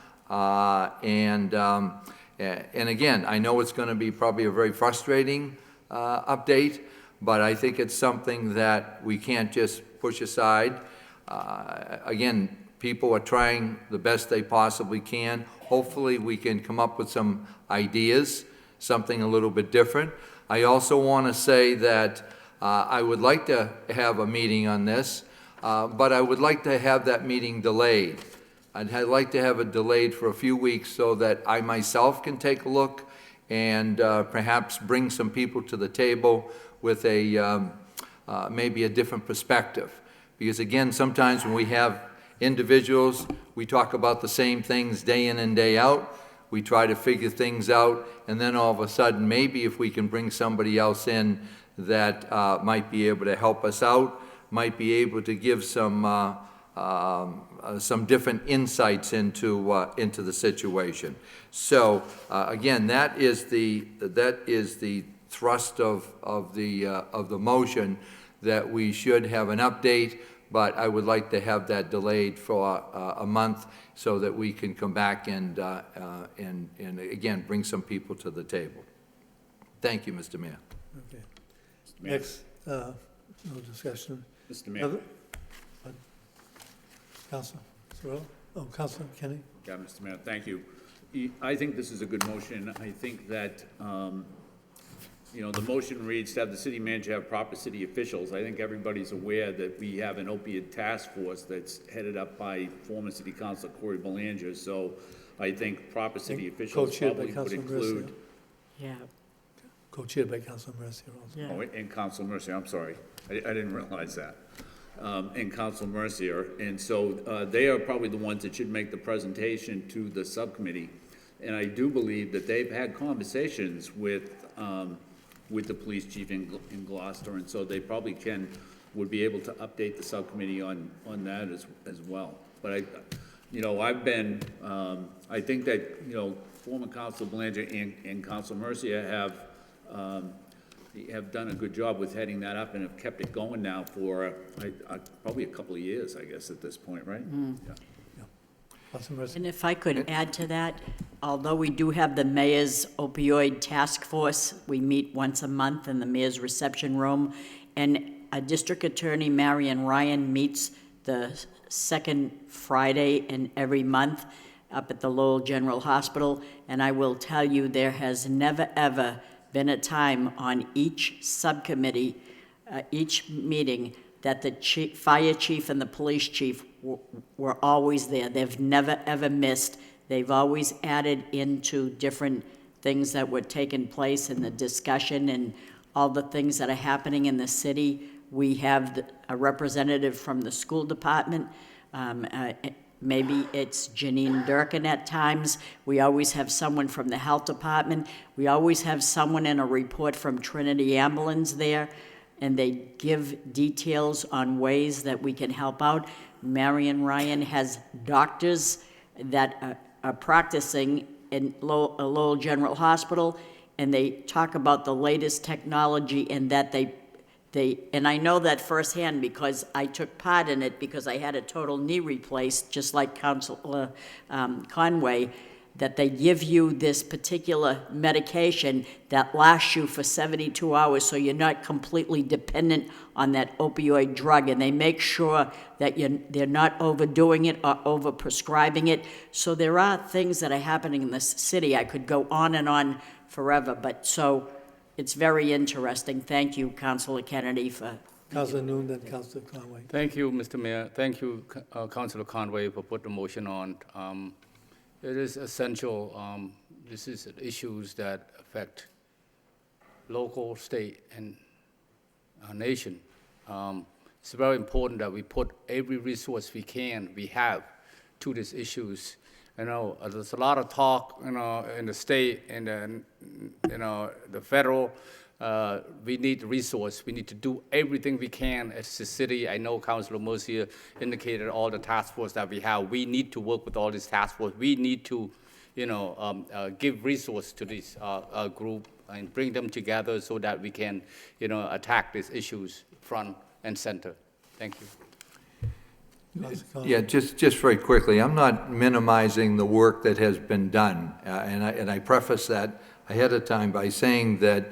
And again, I know it's going to be probably a very frustrating update, but I think it's something that we can't just push aside. Again, people are trying the best they possibly can. Hopefully we can come up with some ideas, something a little bit different. I also want to say that I would like to have a meeting on this, but I would like to have that meeting delayed. I'd like to have it delayed for a few weeks so that I myself can take a look and perhaps bring some people to the table with maybe a different perspective. Because again, sometimes when we have individuals, we talk about the same things day in and day out. We try to figure things out, and then all of a sudden, maybe if we can bring somebody else in that might be able to help us out, might be able to give some different insights into the situation. So again, that is the thrust of the motion, that we should have an update. But I would like to have that delayed for a month so that we can come back and again, bring some people to the table. Thank you, Mr. Mayor. Okay. Mr. Mayor. Next, no discussion. Mr. Mayor. Councilor Cirillo? Oh, Councilor Kenny? Yeah, Mr. Mayor, thank you. I think this is a good motion. I think that, the motion reads to have the city manager have proper city officials. I think everybody's aware that we have an opiate task force that's headed up by former city councilor Corey Belanger. So I think proper city officials probably would include. Yeah. Co-chaired by Councilor Mercier also. Yeah. Oh, and Councilor Mercier, I'm sorry. I didn't realize that. And Councilor Mercier. And so they are probably the ones that should make the presentation to the subcommittee. And I do believe that they've had conversations with the police chief in Gloucester, and so they probably would be able to update the subcommittee on that as well. But I've been, I think that, former Councilor Belanger and Councilor Mercier have done a good job with heading that up and have kept it going now for probably a couple of years, I guess, at this point, right? Mm. Yeah. And if I could add to that, although we do have the mayor's opioid task force, we meet once a month in the mayor's reception room, and District Attorney Marion Ryan meets the second Friday in every month up at the Lowell General Hospital, and I will tell you, there has never, ever been a time on each subcommittee, each meeting, that the fire chief and the police chief were always there. They've never, ever missed. They've always added into different things that were taking place in the discussion and all the things that are happening in the city. we have a representative from the school department. Maybe it's Janine Durkin at times. We always have someone from the health department. We always have someone in a report from Trinity Ambulance there, and they give details on ways that we can help out. Marion Ryan has doctors that are practicing in Lowell General Hospital, and they talk about the latest technology and that and I know that firsthand because I took part in it because I had a total knee replaced, just like Councilor Conway, that they give you this particular medication that lasts you for 72 hours so you're not completely dependent on that opioid drug, and they make sure that they're not overdoing it or overprescribing it. So there are things that are happening in this city. I could go on and on forever, but so it's very interesting. Thank you, Councilor Kennedy, for... Councilor Noon, then Councilor Conway. Thank you, Mr. Mayor. Thank you, Councilor Conway, for putting the motion on. It is essential. This is issues that affect local, state, and our nation. It's very important that we put every resource we have to these issues. You know, there's a lot of talk, you know, in the state and then, you know, the federal. We need resource. We need to do everything we can as a city. I know Councilor Mercier indicated all the task force that we have. We need to work with all these task force. We need to, you know, give resource to this group and bring them together so that we can, you know, attack these issues front and center. Thank you. Yeah, just very quickly, I'm not minimizing the work that has been done, and I preface that ahead of time by saying that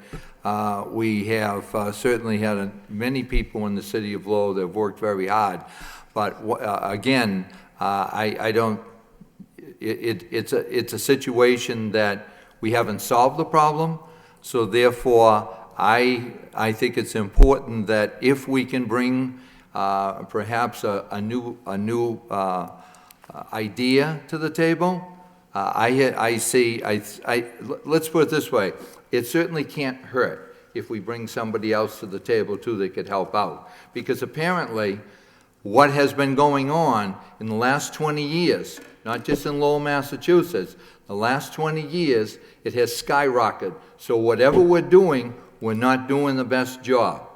we have certainly had many people in the city of Lowell that have worked very hard, but again, I don't. It's a situation that we haven't solved the problem, so therefore I think it's important that if we can bring perhaps a new idea to the table. Let's put it this way. It certainly can't hurt if we bring somebody else to the table too that could help out. Because apparently what has been going on in the last 20 years, not just in Lowell, Massachusetts, the last 20 years, it has skyrocketed. So whatever we're doing, we're not doing the best job.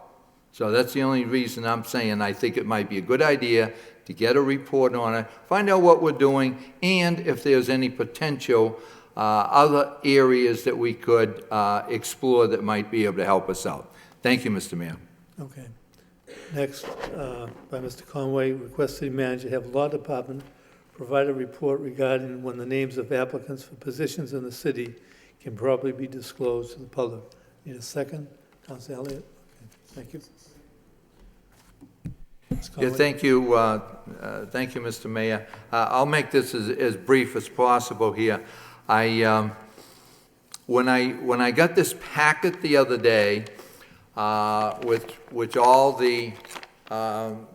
So that's the only reason I'm saying I think it might be a good idea to get a report on it, find out what we're doing, and if there's any potential other areas that we could explore that might be able to help us out. Thank you, Mr. Mayor. Okay. Next, by Mr. Conway, request city manager have law department provide a report regarding when the names of applicants for positions in the city can properly be disclosed to the public. Need a second? Councilor Elliott? Thank you. Yeah, thank you, Mr. Mayor. I'll make this as brief as possible here. When I got this packet the other day, which all the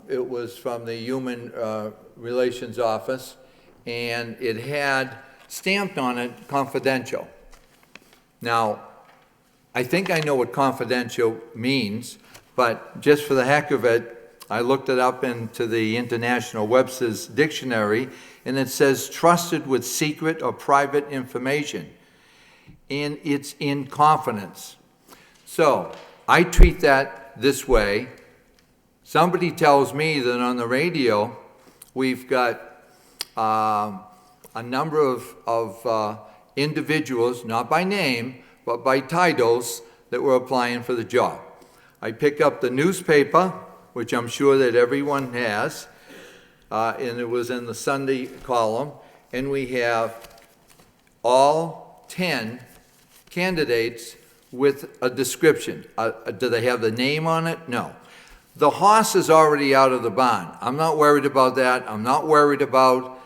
it was from the Human Relations Office, and it had stamped on it confidential. Now, I think I know what confidential means, but just for the heck of it, I looked it up into the International Webster's Dictionary, and it says trusted with secret or private information, and it's in confidence. So I treat that this way. Somebody tells me that on the radio we've got a number of individuals, not by name, but by titles, that were applying for the job. I pick up the newspaper, which I'm sure that everyone has, and it was in the Sunday column, and we have all 10 candidates with a description. Do they have the name on it? No. The horse is already out of the barn. I'm not worried about that. I'm not worried about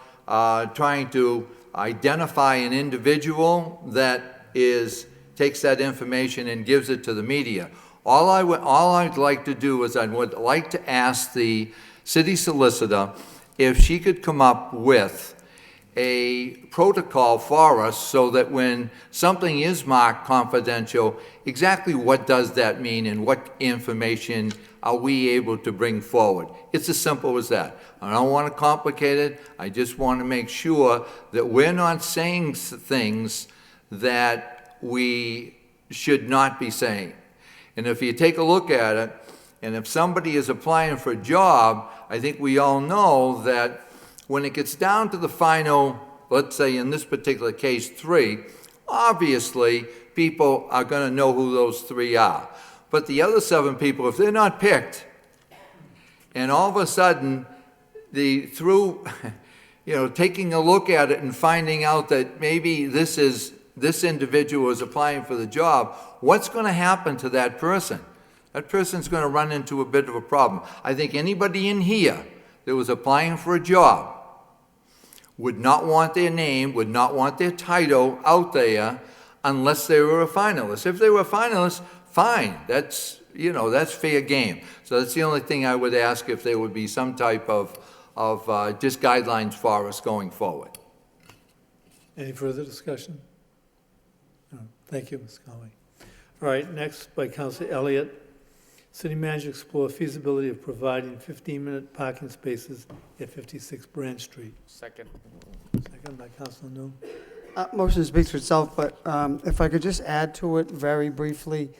trying to identify an individual that takes that information and gives it to the media. All I'd like to do is I would like to ask the city solicitor if she could come up with a protocol for us so that when something is marked confidential, exactly what does that mean and what information are we able to bring forward? It's as simple as that. I don't want to complicate it. I just want to make sure that we're not saying things that we should not be saying. And if you take a look at it, and if somebody is applying for a job, I think we all know that when it gets down to the final, let's say in this particular case, 3, obviously people are going to know who those 3 are. But the other 7 people, if they're not picked, and all of a sudden, through taking a look at it and finding out that maybe this individual is applying for the job, what's going to happen to that person? That person's going to run into a bit of a problem. I think anybody in here that was applying for a job would not want their name, would not want their title out there unless they were a finalist. If they were a finalist, fine. That's fair game. So that's the only thing I would ask, if there would be some type of just guidelines for us going forward. Any further discussion? No. Thank you, Ms. Conway. All right, next by Councilor Elliott. City manager explore feasibility of providing 15-minute parking spaces at 56 Branch Street. Second. Second by Councilor Noon. Motion speaks for itself, but if I could just add to it very briefly,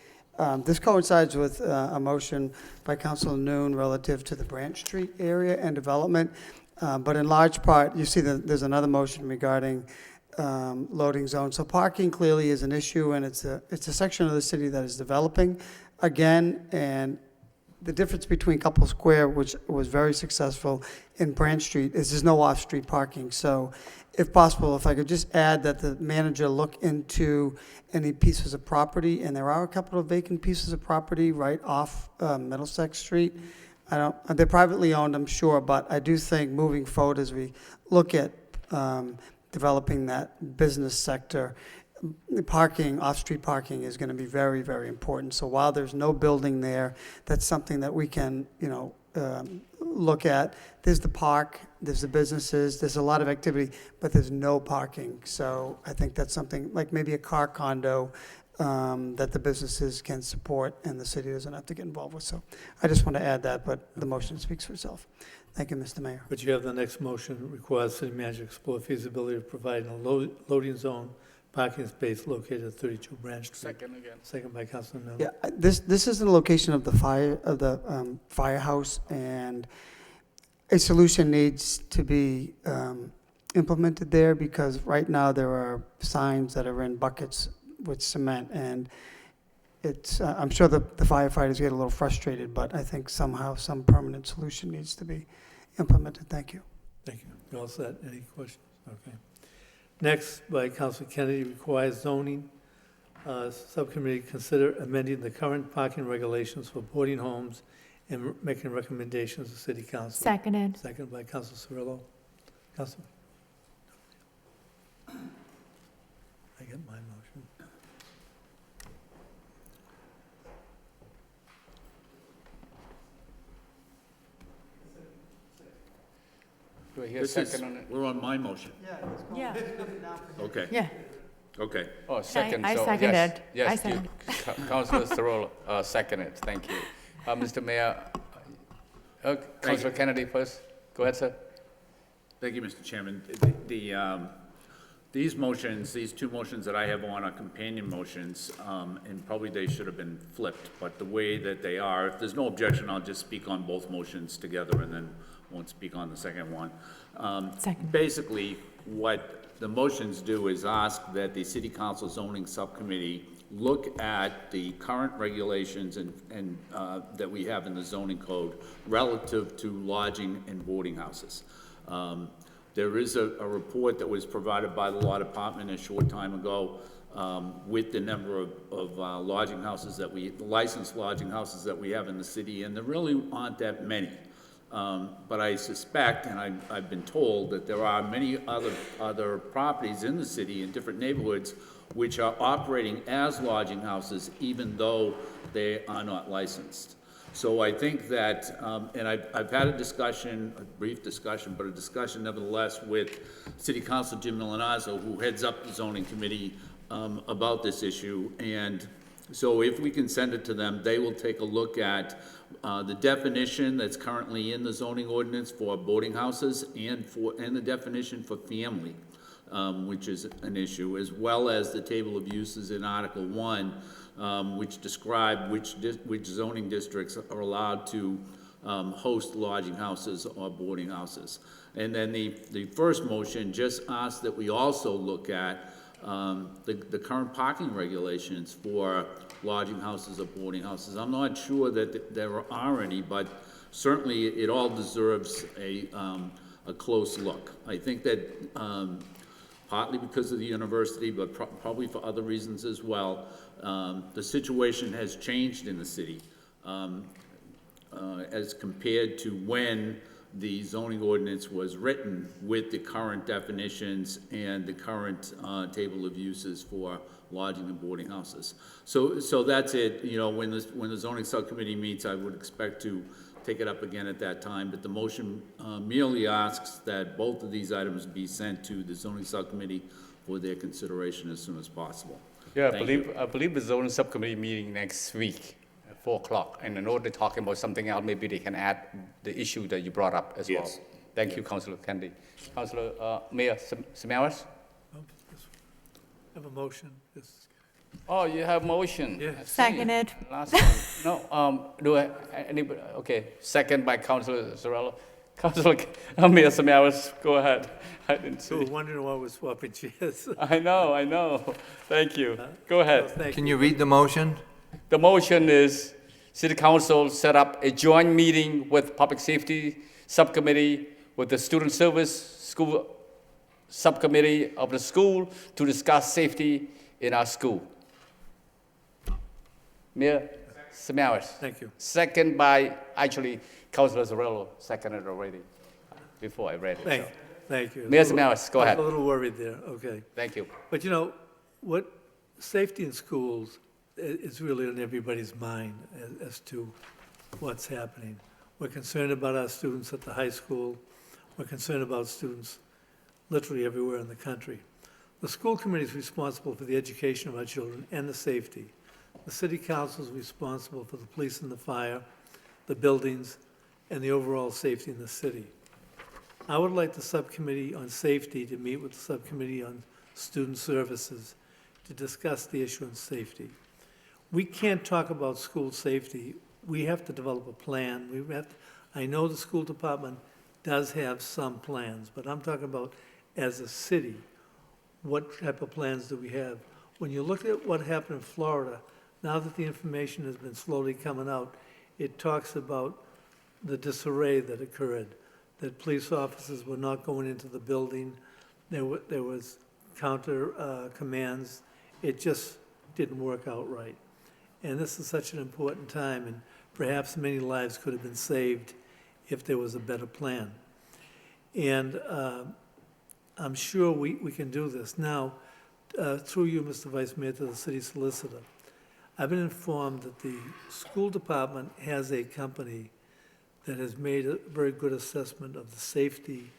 this coincides with a motion by Councilor Noon relative to the Branch Street area and development, but in large part, you see that there's another motion regarding loading zones. So parking clearly is an issue, and it's a section of the city that is developing again, and the difference between Couple Square, which was very successful, in Branch Street is there's no off-street parking. So if possible, if I could just add that the manager look into any pieces of property, and there are a couple of vacant pieces of property right off Middlesex Street. They're privately owned, I'm sure, but I do think moving forward as we look at developing that business sector, the parking, off-street parking is going to be very, very important. So while there's no building there, that's something that we can, look at. There's the park, there's the businesses, there's a lot of activity, but there's no parking. So I think that's something like maybe a car condo that the businesses can support and the city doesn't have to get involved with. So I just want to add that, but the motion speaks for itself. Thank you, Mr. Mayor. But you have the next motion, requires city manager explore feasibility of providing a loading zone parking space located at 32 Branch Street. Second again. Second by Councilor Noon. Yeah, this is the location of the firehouse, and a solution needs to be implemented there, because right now there are signs that are in buckets with cement, and it's I'm sure the firefighters get a little frustrated, but I think somehow some permanent solution needs to be implemented. Thank you. Thank you. You all set? Any questions? Okay. Next, by Councilor Kennedy, requires zoning subcommittee consider amending the current parking regulations for boarding homes and making recommendations to City Council. Seconded. Second by Councilor Cirillo. Councilor? I get my motion. Do I hear a second on it? We're on my motion. Yeah. Okay. Yeah. Okay. Oh, second. I so seconded. Yes, I yes, seconded. Councilor Cirillo seconded. Thank you. Mr. Mayor, Councilor Kennedy first. Go ahead, sir. Thank you, Mr. Chairman. These motions, these 2 motions that I have on are companion motions, and probably they should have been flipped, but the way that they are, if there's no objection, I'll just speak on both motions together and then won't speak on the second one. Second. Basically, what the motions do is ask that the City Council Zoning Subcommittee look at the current regulations and that we have in the zoning code relative to lodging and boarding houses. There is a report that was provided by the Law Department a short time ago with the number of lodging houses licensed lodging houses that we have in the city, and there really aren't that many. But I suspect, and I've been told, that there are many other properties in the city in different neighborhoods which are operating as lodging houses even though they are not licensed. So I think that, and I've had a discussion, a brief discussion, but a discussion nevertheless with City Council Jim Milanazzo, who heads up the zoning committee, about this issue. And so if we can send it to them, they will take a look at the definition that's currently in the zoning ordinance for boarding houses and the definition for family, which is an issue, as well as the table of uses in Article 1, which describe which zoning districts are allowed to host lodging houses or boarding houses. And then the first motion just asks that we also look at the current parking regulations for lodging houses or boarding houses. I'm not sure that there are any, but certainly it all deserves a close look. I think that partly because of the university, but probably for other reasons as well, the situation has changed in the city as compared to when the zoning ordinance was written with the current definitions and the current table of uses for lodging and boarding houses. So that's it. You know, when the zoning subcommittee meets, I would expect to take it up again at that time, but the motion merely asks that both of these items be sent to the zoning subcommittee for their consideration as soon as possible. Yeah, Thank you. I believe the zoning subcommittee meeting next week at 4 o'clock. And in order to talk about something else, maybe they can add the issue that you brought up as well. Thank you, Councilor Kennedy. Councilor Mayor Samaras? I have a motion. Yes. Oh, you have motion. Yes. I see. Seconded. Last one. No, do I, anybody, okay, second by Councilor Zarello. Councilor Mayor Samaras, go ahead. I didn't see. We were wondering why we're swapping chairs. I know. Thank you. Go ahead. Thank Can you read the motion? The motion is City Council set up a joint meeting with Public Safety Subcommittee with the Student Service School Subcommittee of the school to discuss safety in our school. Mayor Samaras. Thank you. Second by, actually, Councilor Zarello seconded already before I read it. Thank you. Mayor Samaras, go ahead. I was a little worried there, okay. Thank you. But you know, what, safety in schools is really on everybody's mind as to what's happening. We're concerned about our students at the high school. We're concerned about students literally everywhere in the country. The school committee is responsible for the education of our children and the safety. The city council is responsible for the police and the fire, the buildings, and the overall safety in the city. I would like the subcommittee on safety to meet with the subcommittee on student services to discuss the issue of safety. We can't talk about school safety. We have to develop a plan. I know the school department does have some plans, but I'm talking about as a city, what type of plans do we have? When you look at what happened in Florida, now that the information has been slowly coming out, it talks about the disarray that occurred, that police officers were not going into the building. There was counter commands. It just didn't work out right. And this is such an important time, and perhaps many lives could have been saved if there was a better plan. And I'm sure we can do this. Now, through you, Mr. Vice Mayor, to the city solicitor, I've been informed that the school department has a company that has made a very good assessment of the safety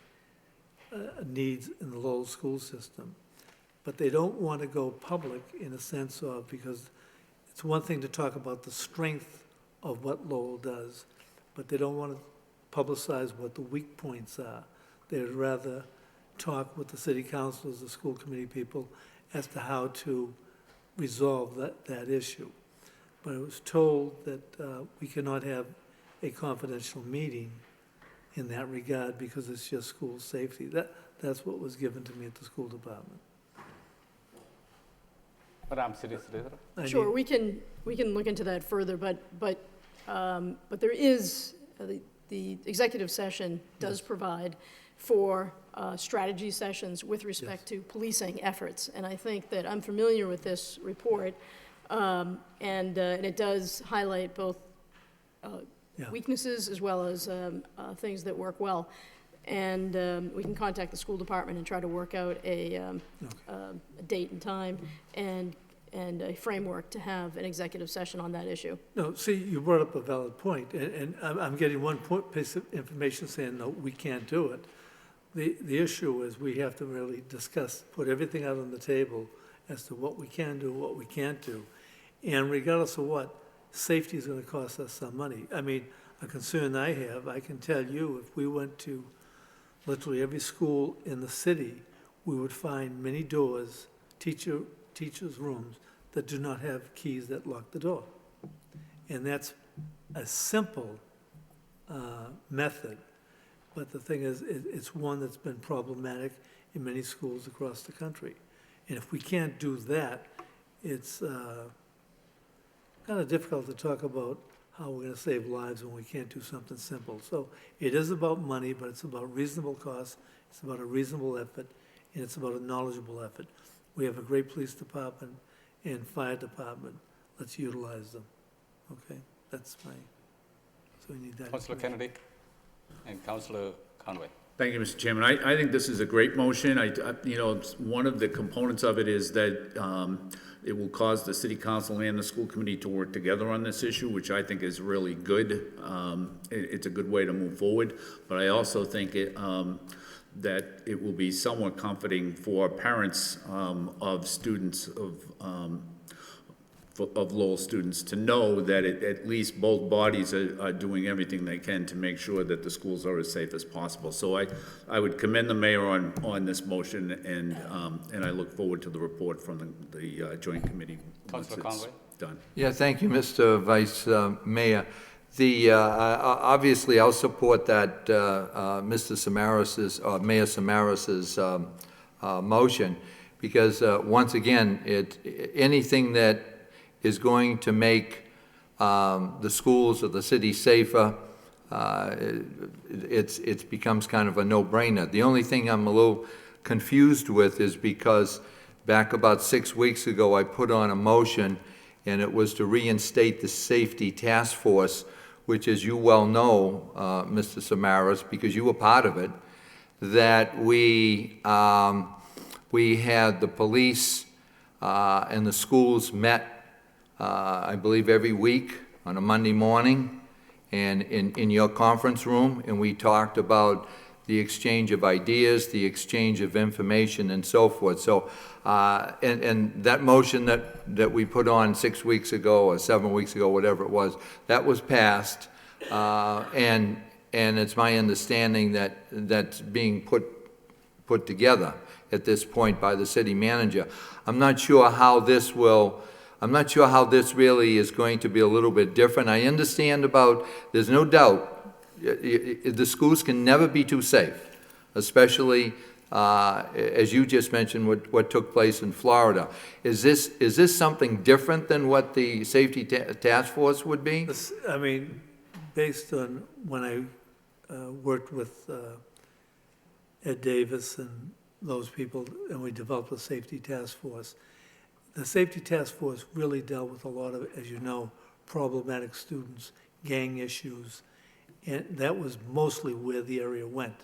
needs in the Lowell school system. But they don't want to go public in a sense of, because it's one thing to talk about the strength of what Lowell does, but they don't want to publicize what the weak points are. They'd rather talk with the city councilors, the school committee people, as to how to resolve that issue. But I was told that we cannot have a confidential meeting in that regard because it's just school safety. That's what was given to me at the school department. Madam City Solicitor. Sure, we can look into that further, but there is, the executive session does provide for strategy sessions with respect to policing efforts. And I think that I'm familiar with this report, and it does highlight both weaknesses as well as things that work well. And we can contact the school department and try to work out a date and time. And and a framework to have an executive session on that issue. No, see, you brought up a valid point, and I'm getting one piece of information saying, no, we can't do it. The issue is we have to really discuss, put everything out on the table as to what we can do, what we can't do. And regardless of what, safety is going to cost us some money. I mean, a concern I have, I can tell you, if we went to literally every school in the city, we would find many doors, teachers' rooms, that do not have keys that lock the door. And that's a simple method. But the thing is, it's one that's been problematic in many schools across the country. And if we can't do that, it's kind of difficult to talk about how we're going to save lives when we can't do something simple. So it is about money, but it's about reasonable cost, it's about a reasonable effort, and it's about a knowledgeable effort. We have a great police department and fire department. Let's utilize them. Okay, that's my, so we need that. Councilor Kennedy and Councilor Conway. Thank you, Mr. Chairman. I think this is a great motion. You know, one of the components of it is that it will cause the city council and the school committee to work together on this issue, which I think is really good. It's a good way to move forward, but I also think that it will be somewhat comforting for parents of students of Lowell students to know that at least both bodies are doing everything they can to make sure that the schools are as safe as possible. So I would commend the mayor on this motion, and I look forward to the report from the joint committee once Councilor it's Conway. done. Yeah, thank you, Mr. Vice Mayor. Obviously, I'll support that, Mr. Samaras' Mayor Samaras' motion, because once again, anything that is going to make the schools of the city safer, it becomes kind of a no-brainer. The only thing I'm a little confused with is because back about 6 weeks ago, I put on a motion, and it was to reinstate the safety task force, which, as you well know, Mr. Samaras, because you were part of it, that we had the police and the schools met, I believe, every week on a Monday morning, and in your conference room, and we talked about the exchange of ideas, the exchange of information, and so forth. So, and that motion that we put on 6 weeks ago or 7 weeks ago, whatever it was, that was passed, and it's my understanding that that's being put together at this point by the city manager. I'm not sure how this really is going to be a little bit different. I understand there's no doubt, the schools can never be too safe, especially, as you just mentioned, what took place in Florida. Is this something different than what the safety task force would be? I mean, based on when I worked with Ed Davis and those people, and we developed a safety task force, the safety task force really dealt with a lot of, as you know, problematic students, gang issues, and that was mostly where the area went.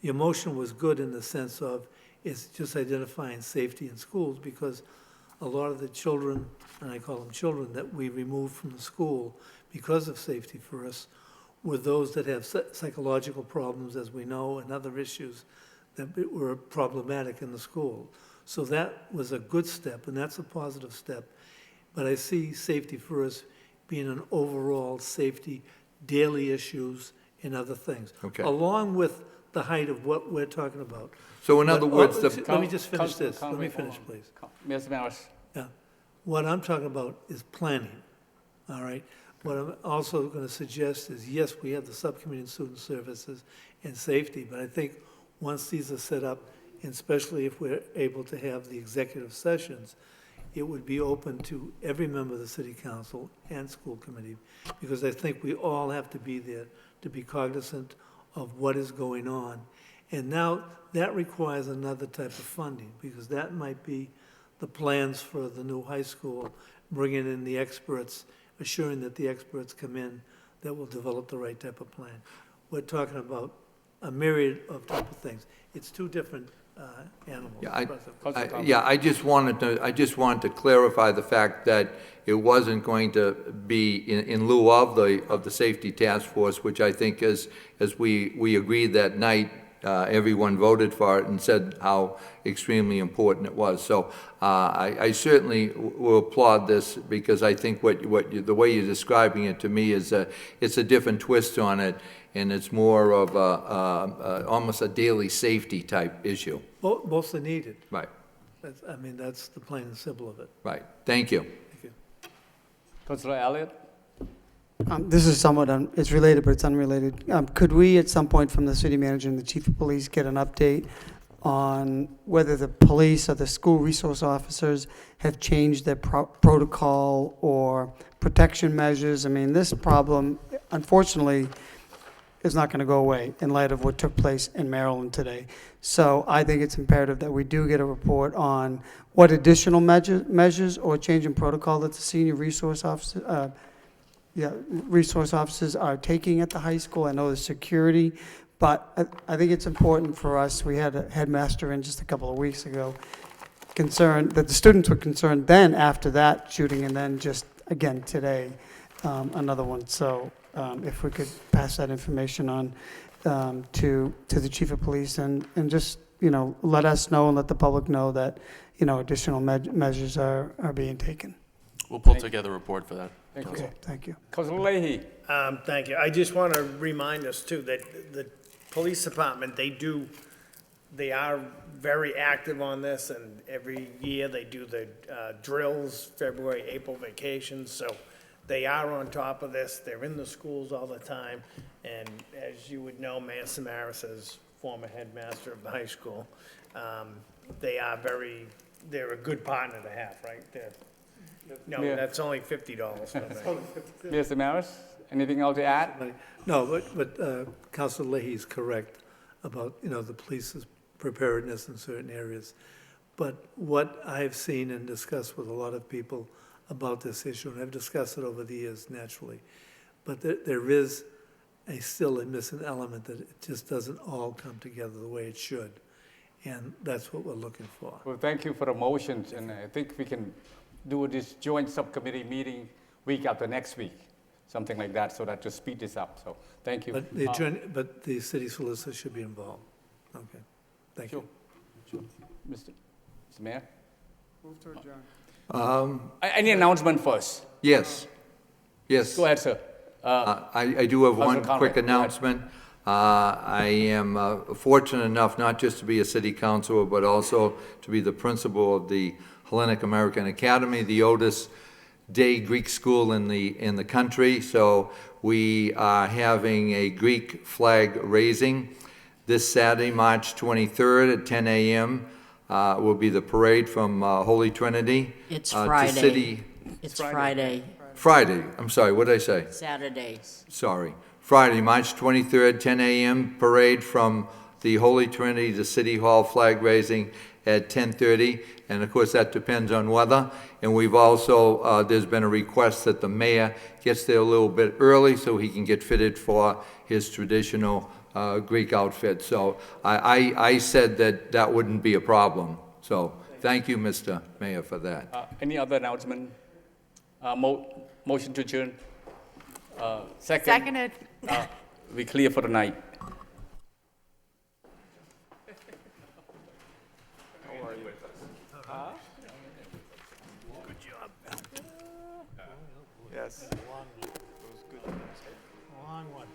Your motion was good in the sense of it's just identifying safety in schools, because a lot of the children, and I call them children, that we removed from the school because of safety first were those that have psychological problems, as we know, and other issues that were problematic in the school. So that was a good step, and that's a positive step. But I see safety first being an overall safety, daily issues, and other things. Okay. Along with the height of what we're talking about. So in other words, let me just finish this. Let me finish, please. Ms. Maris. Yeah. What I'm talking about is planning, all right? What I'm also going to suggest is, yes, we have the subcommittee on student services and safety, but I think once these are set up, and especially if we're able to have the executive sessions, it would be open to every member of the city council and school committee, because I think we all have to be there to be cognizant of what is going on. And now that requires another type of funding, because that might be the plans for the new high school, bringing in the experts, assuring that the experts come in that will develop the right type of plan. We're talking about a myriad of type of things. It's two different animals Yeah, present. I just wanted to clarify the fact that it wasn't going to be in lieu of the safety task force, which I think as we agreed that night, everyone voted for it and said how extremely important it was. So I certainly will applaud this, because I think the way you're describing it to me is it's a different twist on it, and it's more of almost a daily safety type issue. Both are needed. Right, I mean, that's the plain and simple of it. right. Thank you. Thank you. Councillor Elliott? This is somewhat, it's related, but it's unrelated. Could we, at some point from the city manager and the chief of police, get an update on whether the police or the school resource officers have changed their protocol or protection measures? I mean, this problem, unfortunately, is not going to go away in light of what took place in Maryland today. So I think it's imperative that we do get a report on what additional measures or change in protocol that the senior resource officer, resource officers are taking at the high school. I know there's security, but I think it's important for us. We had a headmaster in just a couple of weeks ago, concerned that the students were concerned then after that shooting, and then just again today, another one. So if we could pass that information on to the chief of police and just, let us know and let the public know that, additional measures are being taken. We'll pull together a report for that. Thank you. Okay, thank you. Councillor Leahy? Thank you. I just want to remind us too that the police department, they are very active on this, and every year they do the drills, February, April vacations, so they are on top of this. They're in the schools all the time, and as you would know, Mayor Samaras, as former headmaster of the high school, they're a good partner to have, right? No, Yeah. that's only $50 for me. Mr. Maris, anything else to add? No, but Councilor Leahy's correct about, the police's preparedness in certain areas. But what I've seen and discussed with a lot of people about this issue, and I've discussed it over the years naturally, but there is still a missing element that it just doesn't all come together the way it should. And that's what we're looking for. Well, thank you for the motions, and I think we can do this joint subcommittee meeting week after next week, something like that, so that to speed this up. So thank you. But the city solicitor should be involved. Okay, thank you. Sure. Mr. Mayor? Move to adjourn. Any announcement first? Yes. Go ahead, sir. I do have one Councilor quick Conrad, go ahead. announcement. I am fortunate enough not just to be a city councilor, but also to be the principal of the Hellenic American Academy, the oldest day Greek school in the country. So we are having a Greek flag raising this Saturday, March 23rd at 10 a.m. Will be the parade from Holy Trinity. It's To Friday. city. It's Friday, Friday, I'm sorry, what did I say? Saturday. Sorry. Friday, March 23rd, 10 a.m. parade from the Holy Trinity to City Hall, flag raising at 10:30. And of course, that depends on weather. And we've also, there's been a request that the mayor gets there a little bit early so he can get fitted for his traditional Greek outfit. So I said that wouldn't be a problem. So thank you, Mr. Mayor, for that. Any other announcement? Motion to adjourn? Second? Seconded. We clear for the night. Yes. Long one.